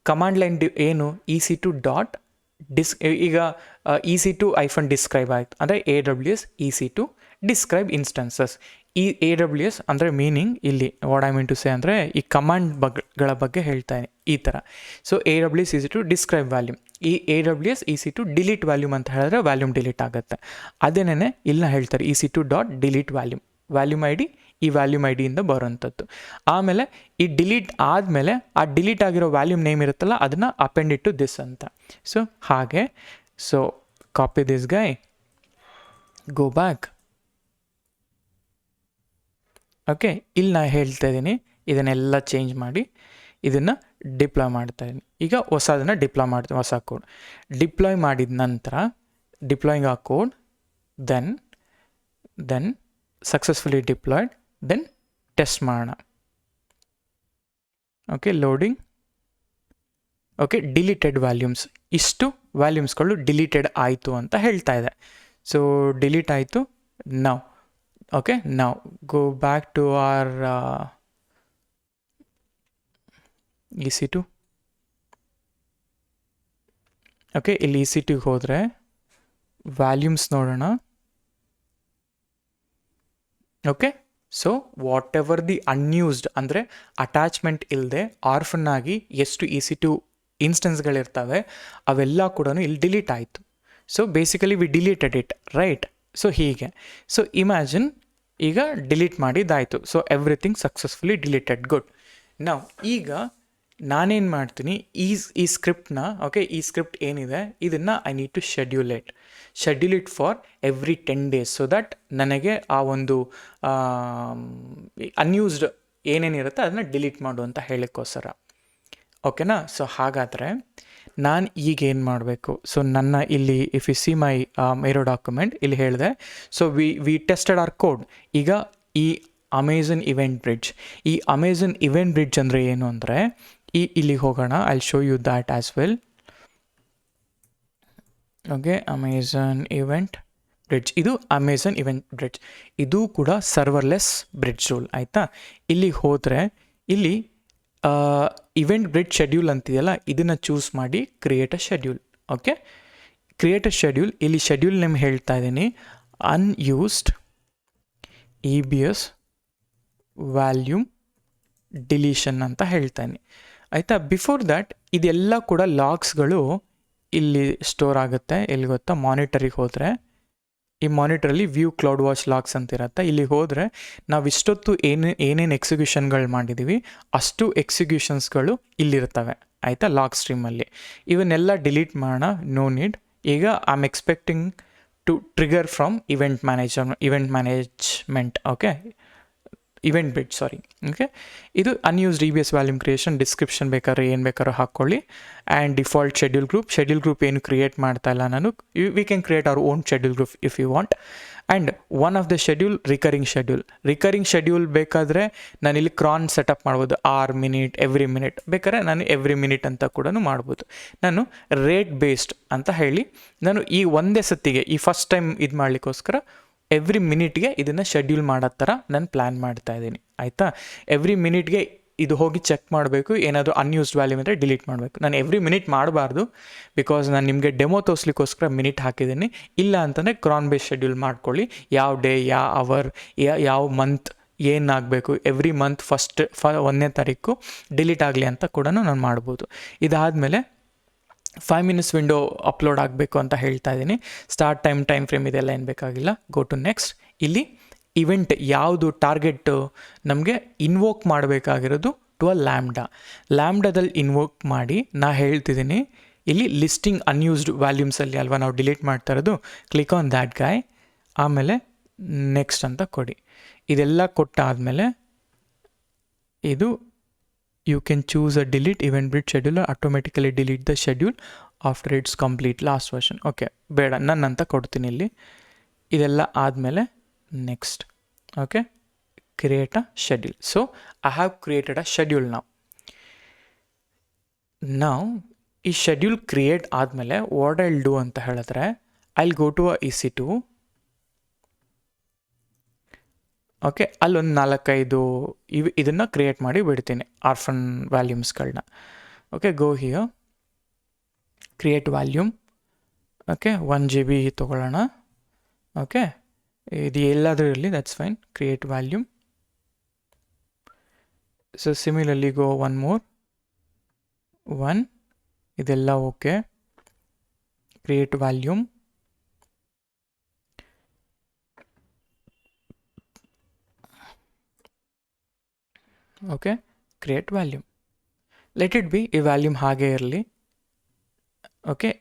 ಕಮಾಂಡ್ ಲೈನ್ ಏನು EC2 ಡಾಟ್ ಈಗ EC2 -describe ಆಯಿತು ಅಂದರೆ AWS EC2 ಡಿಸ್ಕ್ರೈಬ್ ಇನ್ಸ್ಟೆನ್ಸಸ್. ಈ AWS ಅಂದರೆ ಮೀನಿಂಗ್ ಇಲ್ಲಿ what I mean to say ಅಂದರೆ ಈ ಕಮಾಂಡ್ಗಳ ಬಗ್ಗೆ ಹೇಳ್ತಾನೆ ಈ ಥರ. So AWS EC2 describe volume, ಈ AWS EC2 ಡಿಲೀಟ್ ವ್ಯಾಲ್ಯೂಮ್ ಅಂತ ಹೇಳಿದ್ರೆ ವ್ಯಾಲ್ಯೂಮ್ ಡಿಲೀಟ್ ಆಗುತ್ತೆ. ಅದೇನೇ ಇಲ್ಲ ಹೇಳ್ತಾರೆ EC2 dot delete volume. Volume I D ಈ ವ್ಯಾಲ್ಯೂಮ್ ಐ ಡಿಯಿಂದ ಬರೋವಂಥದ್ದು. ಆಮೇಲೆ ಈ ಡಿಲೀಟ್ ಆದಮೇಲೆ ಆ ಡಿಲೀಟ್ ಆಗಿರೋ ವ್ಯಾಲ್ಯೂಮ್ ನೇಮ್ ಇರುತ್ತಲ್ಲ ಅದನ್ನು ಅಪೆಂಡ್ ಇಟ್ ಟು ದಿಸ್ ಅಂತ. ಸೊ ಹಾಗೆ so copy this guy, go back. Okay, ಇಲ್ಲಿ ನಾನು ಹೇಳ್ತಾ ಇದ್ದೀನಿ ಇದನ್ನೆಲ್ಲ ಚೇಂಜ್ ಮಾಡಿ ಇದನ್ನು ಡಿಪ್ಲಾಯ್ ಮಾಡ್ತಾಯಿದ್ದೀನಿ. ಈಗ ಹೊಸದನ್ನು ಡಿಪ್ಲಾಯ್ ಮಾಡ್ತೀನಿ, ಹೊಸ ಕೋಡ್ ಡಿಪ್ಲಾಯ್ ಮಾಡಿದ ನಂತರ ಡಿಪ್ಲಾಯಿಂಗ್ ಆ code, then successfully deployed, then test ಮಾಡೋಣ. Okay, loading. Okay, deleted volumes, ಇಷ್ಟು ವ್ಯಾಲ್ಯೂಮ್ಸ್ಗಳು ಡಿಲೀಟೆಡ್ ಆಯಿತು ಅಂತ ಹೇಳ್ತಾ ಇದೆ. ಸೊ ಡಿಲೀಟ್ ಆಯಿತು. ನಾವು ಓಕೆ, ನಾವು go back to our EC2. Okay, ಇಲ್ಲಿ EC2ಗೆ ಹೋದರೆ ವ್ಯಾಲ್ಯೂಮ್ಸ್ ನೋಡೋಣ. Okay, so whatever the unused ಅಂದರೆ ಅಟ್ಯಾಚ್ಮೆಂಟ್ ಇಲ್ಲದೆ ಆರ್ಫನ್ ಆಗಿ ಎಷ್ಟು EC2 ಇನ್ಸ್ಟೆನ್ಸ್ಗಳಿರ್ತವೆ ಅವೆಲ್ಲ ಕೂಡ ಇಲ್ಲಿ ಡಿಲೀಟ್ ಆಯಿತು. So basically we deleted it, right? So ಹೀಗೆ. ಸೊ ಇಮ್ಯಾಜಿನ್ ಈಗ ಡಿಲೀಟ್ ಮಾಡಿದ್ದಾಯಿತು. So everything successfully deleted, good. ನಾವು ಈಗ ನಾನೇನು ಮಾಡ್ತೀನಿ, ಈ ಸ್ಕ್ರಿಪ್ಟ್ನ, ಓಕೆ, ಈ ಸ್ಕ್ರಿಪ್ಟ್ ಏನಿದೆ ಇದನ್ನು I need to schedule it for every 10 days so that ನನಗೆ ಆ ಒಂದು ಅನ್ಯೂಸ್ಡ್ ಏನೇನಿರುತ್ತೆ ಅದನ್ನು ಡಿಲೀಟ್ ಮಾಡು ಅಂತ ಹೇಳೋಕ್ಕೋಸ್ಕರ. ಓಕೆನಾ? ಸೊ ಹಾಗಾದರೆ ನಾನು ಈಗ ಏನು ಮಾಡಬೇಕು? ಸೊ ನನ್ನ ಇಲ್ಲಿ if you see my Miro document ಇಲ್ಲಿ ಹೇಳಿದೆ. So we tested our code. ಈಗ ಈ ಅಮೆಝನ್ ಇವೆಂಟ್ ಬ್ರಿಡ್ಜ್, ಈ ಅಮೆಝನ್ ಇವೆಂಟ್ ಬ್ರಿಡ್ಜ್ ಅಂದರೆ ಏನು ಅಂದರೆ ಇಲ್ಲಿಗೆ ಹೋಗೋಣ. I show you that as well. Okay, Amazon EventBridge, ಇದು ಅಮೆಝನ್ ಇವೆಂಟ್ ಬ್ರಿಡ್ಜ್. ಇದು ಕೂಡ ಸರ್ವರ್ಲೆಸ್ ಬ್ರಿಡ್ಜ್ ರೂಲ್, ಆಯಿತಾ? ಇಲ್ಲಿಗೆ ಹೋದರೆ ಇಲ್ಲಿ ಇವೆಂಟ್ ಬ್ರಿಡ್ಜ್ ಶೆಡ್ಯೂಲ್ ಅಂತಿದೆಯಲ್ಲ ಇದನ್ನು ಚೂಸ್ ಮಾಡಿ create a schedule. Okay, create a schedule. ಇಲ್ಲಿ ಶೆಡ್ಯೂಲ್ ನೇಮ್ ಹೇಳ್ತಾ ಇದ್ದೀನಿ ಅನ್ಯೂಸ್ಡ್ EBS ವ್ಯಾಲ್ಯೂಮ್ ಡಿಲೀಷನ್ ಅಂತ ಹೇಳ್ತಾನೆ, ಆಯಿತಾ? ಬಿಫೋರ್ ದ್ಯಾಟ್ ಇದೆಲ್ಲ ಕೂಡ ಲಾಗ್ಸ್ಗಳು ಇಲ್ಲಿ ಸ್ಟೋರ್ ಆಗುತ್ತೆ. ಎಲ್ಲಿ ಗೊತ್ತಾ? ಮಾನಿಟರಿಗೆ ಹೋದರೆ ಈ ಮಾನಿಟರಲ್ಲಿ ವ್ಯೂ ಕ್ಲೌಡ್ ವಾಚ್ ಲಾಗ್ಸ್ ಅಂತ ಇರುತ್ತೆ. ಇಲ್ಲಿ ಹೋದರೆ ನಾವು ಇಷ್ಟೊತ್ತು ಏನೇನು ಎಕ್ಸಿಕ್ಯೂಷನ್ಗಳು ಮಾಡಿದ್ದೀವಿ ಅಷ್ಟು ಎಕ್ಸಿಕ್ಯೂಷನ್ಸ್ಗಳು ಇಲ್ಲಿರ್ತವೆ, ಆಯಿತಾ? ಲಾಗ್ ಸ್ಟ್ರೀಮಲ್ಲಿ ಇವನ್ನೆಲ್ಲ ಡಿಲೀಟ್ ಮಾಡೋಣ, ನೋ ನೀಡ್. ಈಗ I am expecting to trigger from event management. Okay, EventBridge, sorry. Okay, ಇದು unused EBS volume creation. Description ಬೇಕಾದ್ರೆ ಏನು ಬೇಕಾದ್ರೂ ಹಾಕ್ಕೊಳ್ಳಿ. ಆ್ಯಂಡ್ ಡಿಫಾಲ್ಟ್ ಶೆಡ್ಯೂಲ್ ಗ್ರೂಪ್ ಏನು ಕ್ರಿಯೇಟ್ ಮಾಡ್ತಾ ಇಲ್ಲ ನಾನು. We can create our own schedule group if you want. And one of the schedule recurring schedule ಬೇಕಾದರೆ ನಾನು ಇಲ್ಲಿ ಕ್ರಾನ್ ಸೆಟಪ್ ಮಾಡ್ಬೋದು. ಆರ್ ಮಿನಿಟ್, ಎವ್ರಿ ಮಿನಿಟ್ ಬೇಕಾದ್ರೆ ನಾನು ಎವ್ರಿ ಮಿನಿಟ್ ಅಂತ ಕೂಡ ಮಾಡ್ಬೋದು. ನಾನು ರೇಟ್ ಬೇಸ್ಡ್ ಅಂತ ಹೇಳಿ ನಾನು ಈ ಒಂದೇ ಸತ್ತಿಗೆ ಈ ಫಸ್ಟ್ ಟೈಮ್ ಇದು ಮಾಡಲಿಕ್ಕೋಸ್ಕರ ಎವ್ರಿ ಮಿನಿಟ್ಗೆ ಇದನ್ನು ಶೆಡ್ಯೂಲ್ ಮಾಡೋ ಥರ ನಾನು ಪ್ಲ್ಯಾನ್ ಮಾಡ್ತಾ ಇದ್ದೀನಿ, ಆಯಿತಾ? ಎವ್ರಿ ಮಿನಿಟ್ಗೆ ಇದು ಹೋಗಿ ಚೆಕ್ ಮಾಡಬೇಕು, ಏನಾದರೂ ಅನ್ಯೂಸ್ಡ್ ವ್ಯಾಲ್ಯೂಮ್ ಇದ್ದರೆ ಡಿಲೀಟ್ ಮಾಡಬೇಕು. ನಾನು ಎವ್ರಿ ಮಿನಿಟ್ ಮಾಡಬಾರ್ದು, ಬಿಕಾಸ್ ನಾನು ನಿಮಗೆ ಡೆಮೋ ತೋರಿಸ್ಲಿಕ್ಕೋಸ್ಕರ ಮಿನಿಟ್ ಹಾಕಿದ್ದೀನಿ. ಇಲ್ಲ ಅಂತಂದರೆ ಕ್ರಾನ್ ಬೇಸ್ ಶೆಡ್ಯೂಲ್ ಮಾಡ್ಕೊಳ್ಳಿ. ಯಾವ ಡೇ, ಯಾವ ಅವರ್, ಯಾವ ಮಂತ್ ಏನಾಗಬೇಕು, ಎವ್ರಿ ಮಂತ್ ಫಸ್ಟ್ 1ನೇ ತಾರೀಕು ಡಿಲೀಟ್ ಆಗಲಿ ಅಂತ ಕೂಡ ನಾನು ಮಾಡ್ಬೋದು. ಇದಾದಮೇಲೆ 5 minutes ವಿಂಡೋ ಅಪ್ಲೋಡ್ ಆಗಬೇಕು ಅಂತ ಹೇಳ್ತಾ ಇದ್ದೀನಿ. ಸ್ಟಾರ್ಟ್ ಟೈಮ್ ಫ್ರೇಮ್ ಇದೆಲ್ಲ ಏನು ಬೇಕಾಗಿಲ್ಲ. Go to next. ಇಲ್ಲಿ ಇವೆಂಟ್ ಯಾವುದು ಟಾರ್ಗೆಟ್ ನಮಗೆ ಇನ್ವೋಕ್ ಮಾಡಬೇಕಾಗಿರೋದು ಟು ಅ ಲ್ಯಾಂಬ್ಡಾದಲ್ಲಿ ಇನ್ವೋಕ್ ಮಾಡಿ ನಾ ಹೇಳ್ತಿದ್ದೀನಿ. ಇಲ್ಲಿ ಲಿಸ್ಟಿಂಗ್ ಅನ್ಯೂಸ್ಡ್ ವ್ಯಾಲ್ಯೂಮ್ಸಲ್ಲಿ ಅಲ್ವಾ ನಾವು ಡಿಲೀಟ್ ಮಾಡ್ತಾ ಇರೋದು. ಕ್ಲಿಕ್ ಆನ್ ದ್ಯಾಟ್ ಗಾಯ್, ಆಮೇಲೆ ನೆಕ್ಸ್ಟ್ ಅಂತ ಕೊಡಿ. ಇದೆಲ್ಲ ಕೊಟ್ಟಾದಮೇಲೆ ಇದು you can choose a delete event bridge scheduler, automatically delete the schedule after it's complete last version. Okay, ಬೇಡ, ನಾನು ಅಂತ ಕೊಡ್ತೀನಿ ಇಲ್ಲಿ. ಇದೆಲ್ಲ ಆದಮೇಲೆ next. Okay, create a schedule. So I have created a schedule now. ಈ ಶೆಡ್ಯೂಲ್ ಕ್ರಿಯೇಟ್ ಆದಮೇಲೆ what I'll do ಅಂತ ಹೇಳಿದ್ರೆ, I'll go to EC2. Okay, ಅಲ್ಲೊಂದು 4-5 ಇದನ್ನು ಕ್ರಿಯೇಟ್ ಮಾಡಿ ಬಿಡ್ತೀನಿ, ಆರ್ಫನ್ ವ್ಯಾಲ್ಯೂಮ್ಸ್ಗಳನ್ನ. Okay, go here, create volume. Okay, 1 GB ತೊಗೊಳ್ಳೋಣ. ಓಕೆ, ಇದು ಎಲ್ಲಾದರೂ ಇರಲಿ, that's fine. Create volume. So similarly go 1 more, 1. ಇದೆಲ್ಲ okay. Create volume. Okay, create volume. Let it be, ಈ ವ್ಯಾಲ್ಯೂಮ್ ಹಾಗೆ ಇರಲಿ. ಓಕೆ,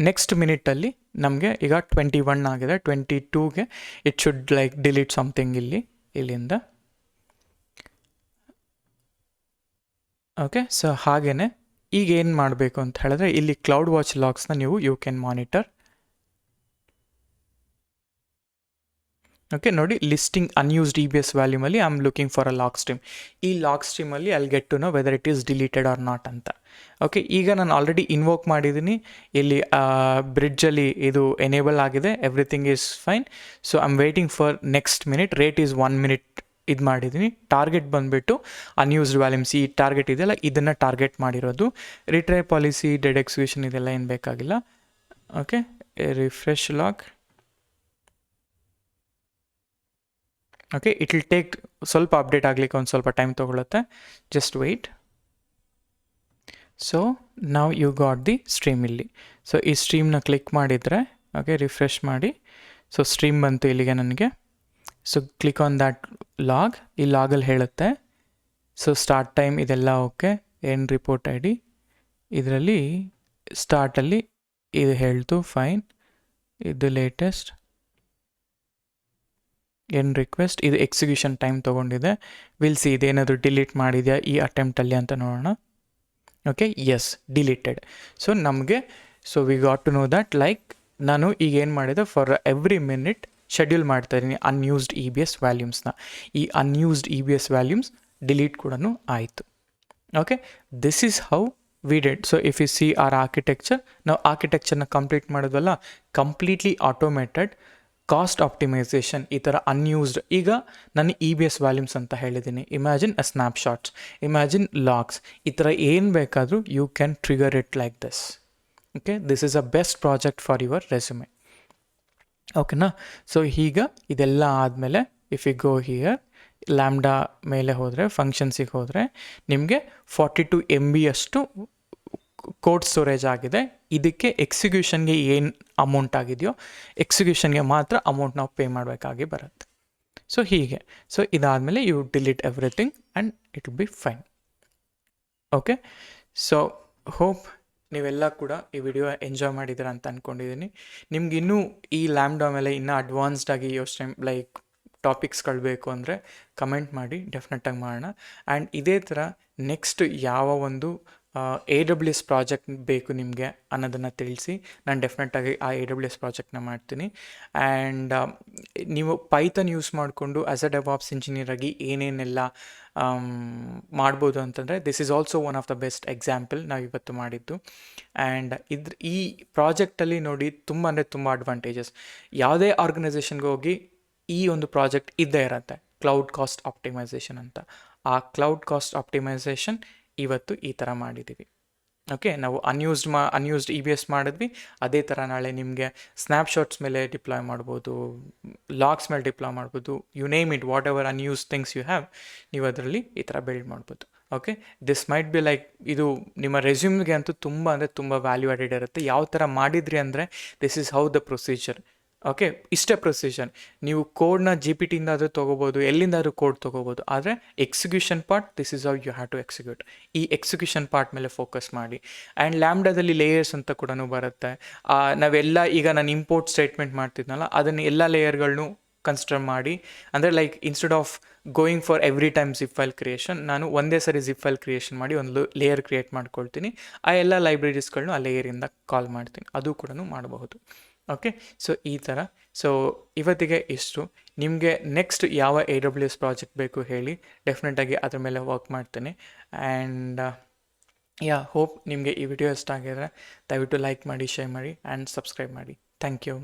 ನೆಕ್ಸ್ಟ್ ಮಿನಿಟಲ್ಲಿ ನಮಗೆ ಈಗ 21 ಆಗಿದೆ. 22ಗೆ it should like delete something ಇಲ್ಲಿಂದ. ಓಕೆ, ಸೊ ಹಾಗೇ ಈಗ ಏನು ಮಾಡಬೇಕು ಅಂತ ಹೇಳಿದ್ರೆ, ಇಲ್ಲಿ ಕ್ಲೌಡ್ ವಾಚ್ ಲಾಗ್ಸ್ನ ನೀವು ಯು ಕ್ಯಾನ್ ಮಾನಿಟರ್. ಓಕೆ, ನೋಡಿ, ಲಿಸ್ಟಿಂಗ್ ಅನ್ಯೂಸ್ಡ್ EBS ವ್ಯಾಲ್ಯೂಮಲ್ಲಿ I am looking for a log stream. ಈ ಲಾಗ್ ಸ್ಟ್ರೀಮಲ್ಲಿ I'll get to know whether it is deleted or not ಅಂತ. ಓಕೆ, ಈಗ ನಾನು ಆಲ್ರೆಡಿ ಇನ್ವೋಕ್ ಮಾಡಿದ್ದೀನಿ. ಇಲ್ಲಿ ಬ್ರಿಡ್ಜಲ್ಲಿ ಇದು ಎನೇಬಲ್ ಆಗಿದೆ, everything is fine. So I am waiting for next minute. Rate is 1 minute ಇದು ಮಾಡಿದ್ದೀನಿ. ಟಾರ್ಗೆಟ್ ಬಂದುಬಿಟ್ಟು ಅನ್ಯೂಸ್ಡ್ ವ್ಯಾಲ್ಯೂಮ್ಸ್, ಈ ಟಾರ್ಗೆಟ್ ಇದೆಯಲ್ಲ ಇದನ್ನು ಟಾರ್ಗೆಟ್ ಮಾಡಿರೋದು. ರಿಟ್ರೈ ಪಾಲಿಸಿ, ಡೆಡ್ ಎಕ್ಸಿಕ್ಯೂಷನ್ ಇದೆಲ್ಲ ಏನು ಬೇಕಾಗಿಲ್ಲ. Okay, refresh log. Okay, it will take ಸ್ವಲ್ಪ ಅಪ್ಡೇಟ್ ಆಗಲಿಕ್ಕೆ ಒಂದು ಸ್ವಲ್ಪ ಟೈಮ್ ತೊಗೊಳುತ್ತೆ. Just wait. ಸೊ ನಾವು ಯು ಗಾಟ್ ದಿ ಸ್ಟ್ರೀಮ್ ಇಲ್ಲಿ. ಸೊ ಈ ಸ್ಟ್ರೀಮ್ನ ಕ್ಲಿಕ್ ಮಾಡಿದರೆ, ಓಕೆ, ರಿಫ್ರೆಶ್ ಮಾಡಿ. ಸೊ ಸ್ಟ್ರೀಮ್ ಬಂತು ಇಲ್ಲಿಗೆ ನನಗೆ. So click on that log. ಈ ಲಾಗಲ್ಲಿ ಹೇಳುತ್ತೆ. ಸೊ ಸ್ಟಾರ್ಟ್ ಟೈಮ್ ಇದೆಲ್ಲ ಓಕೆ. ಎಂಡ್ ರಿಪೋರ್ಟ್ ID ಇದರಲ್ಲಿ ಸ್ಟಾರ್ಟಲ್ಲಿ ಇದು ಹೇಳ್ತು, ಫೈನ್. ಇದು ಲೇಟೆಸ್ಟ್. ಎಂಡ್ ರಿಕ್ವೆಸ್ಟ್, ಇದು ಎಕ್ಸಿಕ್ಯೂಷನ್ ಟೈಮ್ ತೊಗೊಂಡಿದೆ. ವಿಲ್ ಸಿ ಇದೇನಾದರೂ ಡಿಲೀಟ್ ಮಾಡಿದೆಯಾ ಈ ಅಟೆಂಪ್ಟಲ್ಲಿ ಅಂತ ನೋಡೋಣ. Okay, yes, deleted. ಸೊ ನಮಗೆ, so we got to know that like ನಾನು ಈಗ ಏನು ಮಾಡಿದೆ, ಫಾರ್ ಎವ್ರಿ ಮಿನಿಟ್ ಶೆಡ್ಯೂಲ್ ಮಾಡ್ತಾ ಇದ್ದೀನಿ ಅನ್ಯೂಸ್ಡ್ EBS ವ್ಯಾಲ್ಯೂಮ್ಸ್ನ. ಈ ಅನ್ಯೂಸ್ಡ್ EBS ವ್ಯಾಲ್ಯೂಮ್ಸ್ ಡಿಲೀಟ್ ಕೂಡ ಆಯಿತು. Okay, this is how we did. So if you see our architecture, ನಾವು ಆರ್ಕಿಟೆಕ್ಚರ್ನ ಕಂಪ್ಲೀಟ್ ಮಾಡಿದ್ವಲ್ಲ, ಕಂಪ್ಲೀಟ್ಲಿ ಆಟೋಮೇಟೆಡ್ ಕಾಸ್ಟ್ ಆಪ್ಟಿಮೈಸೇಷನ್. ಈ ಥರ ಅನ್ಯೂಸ್ಡ್, ಈಗ ನಾನು EBS ವ್ಯಾಲ್ಯೂಮ್ಸ್ ಅಂತ ಹೇಳಿದ್ದೀನಿ. Imagine a snapshots, imagine logs, ಈ ಥರ ಏನು ಬೇಕಾದರೂ you can trigger it like this. Okay, this is a best project for your resume. ಓಕೆನಾ? ಸೊ ಈಗ ಇದೆಲ್ಲ ಆದಮೇಲೆ if you go here, Lambda ಮೇಲೆ ಹೋದರೆ, ಫಂಕ್ಷನ್ಸಿಗೆ ಹೋದರೆ, ನಿಮಗೆ 42 MB ಅಷ್ಟು ಕೋಡ್ ಸ್ಟೋರೇಜ್ ಆಗಿದೆ. ಇದಕ್ಕೆ ಎಕ್ಸಿಕ್ಯೂಷನ್ಗೆ ಏನು ಅಮೌಂಟ್ ಆಗಿದೆಯೋ ಎಕ್ಸಿಕ್ಯೂಷನ್ಗೆ ಮಾತ್ರ ಅಮೌಂಟ್ ನಾವು ಪೇ ಮಾಡಬೇಕಾಗಿ ಬರುತ್ತೆ. ಸೊ ಹೀಗೆ. ಸೊ ಇದಾದಮೇಲೆ you delete everything and it will be fine. Okay, so hope ನೀವೆಲ್ಲ ಕೂಡ ಈ ವಿಡಿಯೋ ಎಂಜಾಯ್ ಮಾಡಿದ್ದೀರ ಅಂತ ಅಂದ್ಕೊಂಡಿದ್ದೀನಿ. ನಿಮ್ಗೆ ಇನ್ನೂ ಈ ಲ್ಯಾಂಬ್ಡಾ ಮೇಲೆ ಇನ್ನೂ ಅಡ್ವಾನ್ಸ್ಡಾಗಿ ಯೋಚನೆ ಲೈಕ್ ಟಾಪಿಕ್ಸ್ಗಳು ಬೇಕು ಅಂದರೆ ಕಮೆಂಟ್ ಮಾಡಿ, ಡೆಫಿನೆಟಾಗಿ ಮಾಡೋಣ. ಆ್ಯಂಡ್ ಇದೇ ಥರ ನೆಕ್ಸ್ಟ್ ಯಾವ ಒಂದು AWS ಪ್ರಾಜೆಕ್ಟ್ ಬೇಕು ನಿಮಗೆ ಅನ್ನೋದನ್ನು ತಿಳಿಸಿ. ನಾನು ಡೆಫಿನೆಟಾಗಿ ಆ AWS ಪ್ರಾಜೆಕ್ಟ್ನ ಮಾಡ್ತೀನಿ. ಆ್ಯಂಡ್ ನೀವು ಪೈಥಾನ್ ಯೂಸ್ ಮಾಡಿಕೊಂಡು ಆ್ಯಸ್ ಅ ಡೆವಾಪ್ಸ್ ಇಂಜಿನಿಯರ್ ಆಗಿ ಏನೇನೆಲ್ಲ ಮಾಡ್ಬೋದು ಅಂತಂದರೆ, this is also one of the best example ನಾವು ಇವತ್ತು ಮಾಡಿದ್ದು. ಆ್ಯಂಡ್ ಈ ಪ್ರಾಜೆಕ್ಟಲ್ಲಿ ನೋಡಿ ತುಂಬ ಅಂದರೆ ತುಂಬ ಅಡ್ವಾಂಟೇಜಸ್. ಯಾವುದೇ ಆರ್ಗನೈಸೇಷನ್ಗೆ ಹೋಗಿ ಈ ಒಂದು ಪ್ರಾಜೆಕ್ಟ್ ಇದ್ದೇ ಇರುತ್ತೆ, ಕ್ಲೌಡ್ ಕಾಸ್ಟ್ ಆಪ್ಟಿಮೈಸೇಷನ್ ಅಂತ. ಆ ಕ್ಲೌಡ್ ಕಾಸ್ಟ್ ಆಪ್ಟಿಮೈಸೇಷನ್ ಇವತ್ತು ಈ ಥರ ಮಾಡಿದ್ದೀವಿ. ಓಕೆ, ನಾವು ಅನ್ಯೂಸ್ಡ್ EBS ಮಾಡಿದ್ವಿ. ಅದೇ ಥರ ನಾಳೆ ನಿಮಗೆ ಸ್ನ್ಯಾಪ್ಶಾಟ್ಸ್ ಮೇಲೆ ಡಿಪ್ಲಾಯ್ ಮಾಡ್ಬೋದು, ಲಾಗ್ಸ್ ಮೇಲೆ ಡಿಪ್ಲಾಯ್ ಮಾಡ್ಬೋದು, you name it, what ever unused things you have, ನೀವು ಅದರಲ್ಲಿ ಈ ಥರ ಬಿಲ್ಡ್ ಮಾಡ್ಬೋದು. Okay, this might be like, ಇದು ನಿಮ್ಮ ರೆಸ್ಯೂಮ್ಗೆ ಅಂತೂ ತುಂಬ ಅಂದರೆ ತುಂಬ ವ್ಯಾಲ್ಯೂ ಆ್ಯಡೆಡ್ ಇರುತ್ತೆ. ಯಾವ ಥರ ಮಾಡಿದ್ರಿ ಅಂದರೆ, this is how the procedure. Okay, ಇಷ್ಟೇ ಪ್ರೊಸೀಜರ್. ನೀವು ಕೋಡ್ನ GPTಯಿಂದಾದರೂ ತೊಗೋಬೋದು, ಎಲ್ಲಿಂದಾದರೂ ಕೋಡ್ ತೊಗೋಬೋದು. ಆದರೆ execution part, this is how you have to execute. ಈ ಎಕ್ಸಿಕ್ಯೂಷನ್ ಪಾರ್ಟ್ ಮೇಲೆ ಫೋಕಸ್ ಮಾಡಿ. ಆ್ಯಂಡ್ ಲ್ಯಾಂಬ್ಡಾದಲ್ಲಿ ಲೇಯರ್ಸ್ ಅಂತ ಕೂಡ ಬರುತ್ತೆ. ನಾವೆಲ್ಲ ಈಗ ನಾನು ಇಂಪೋರ್ಟ್ ಸ್ಟೇಟ್ಮೆಂಟ್ ಮಾಡ್ತಿದ್ನಲ್ಲ, ಅದನ್ನು ಎಲ್ಲ ಲೇಯರ್ಗಳನ್ನೂ ಕನ್ಸಿಡರ್ ಮಾಡಿ. ಅಂದರೆ like instead of going for every time zip file creation, ನಾನು ಒಂದೇ ಸರಿ ಜಿಪ್ ಫೈಲ್ ಕ್ರಿಯೇಷನ್ ಮಾಡಿ ಒಂದು ಲೇಯರ್ ಕ್ರಿಯೇಟ್ ಮಾಡ್ಕೊಳ್ತೀನಿ. ಆ ಎಲ್ಲ ಲೈಬ್ರರೀಸ್ಗಳನ್ನೂ ಆ ಲೇಯರಿಂದ ಕಾಲ್ ಮಾಡ್ತೀನಿ. ಅದು ಕೂಡ ಮಾಡಬಹುದು. ಓಕೆ, ಸೊ ಈ ಥರ. ಸೊ ಇವತ್ತಿಗೆ ಇಷ್ಟು. ನಿಮಗೆ ನೆಕ್ಸ್ಟ್ ಯಾವ AWS ಪ್ರಾಜೆಕ್ಟ್ ಬೇಕು ಹೇಳಿ, ಡೆಫಿನೆಟಾಗಿ ಅದ್ರ ಮೇಲೆ ವರ್ಕ್ ಮಾಡ್ತೇನೆ. ಆ್ಯಂಡ್ ಹೋಪ್ ನಿಮಗೆ ಈ ವಿಡಿಯೋ ಇಷ್ಟ ಆಗಿದ್ರೆ ದಯವಿಟ್ಟು ಲೈಕ್ ಮಾಡಿ, ಶೇರ್ ಮಾಡಿ ಆ್ಯಂಡ್ ಸಬ್ಸ್ಕ್ರೈಬ್ ಮಾಡಿ. Thank you.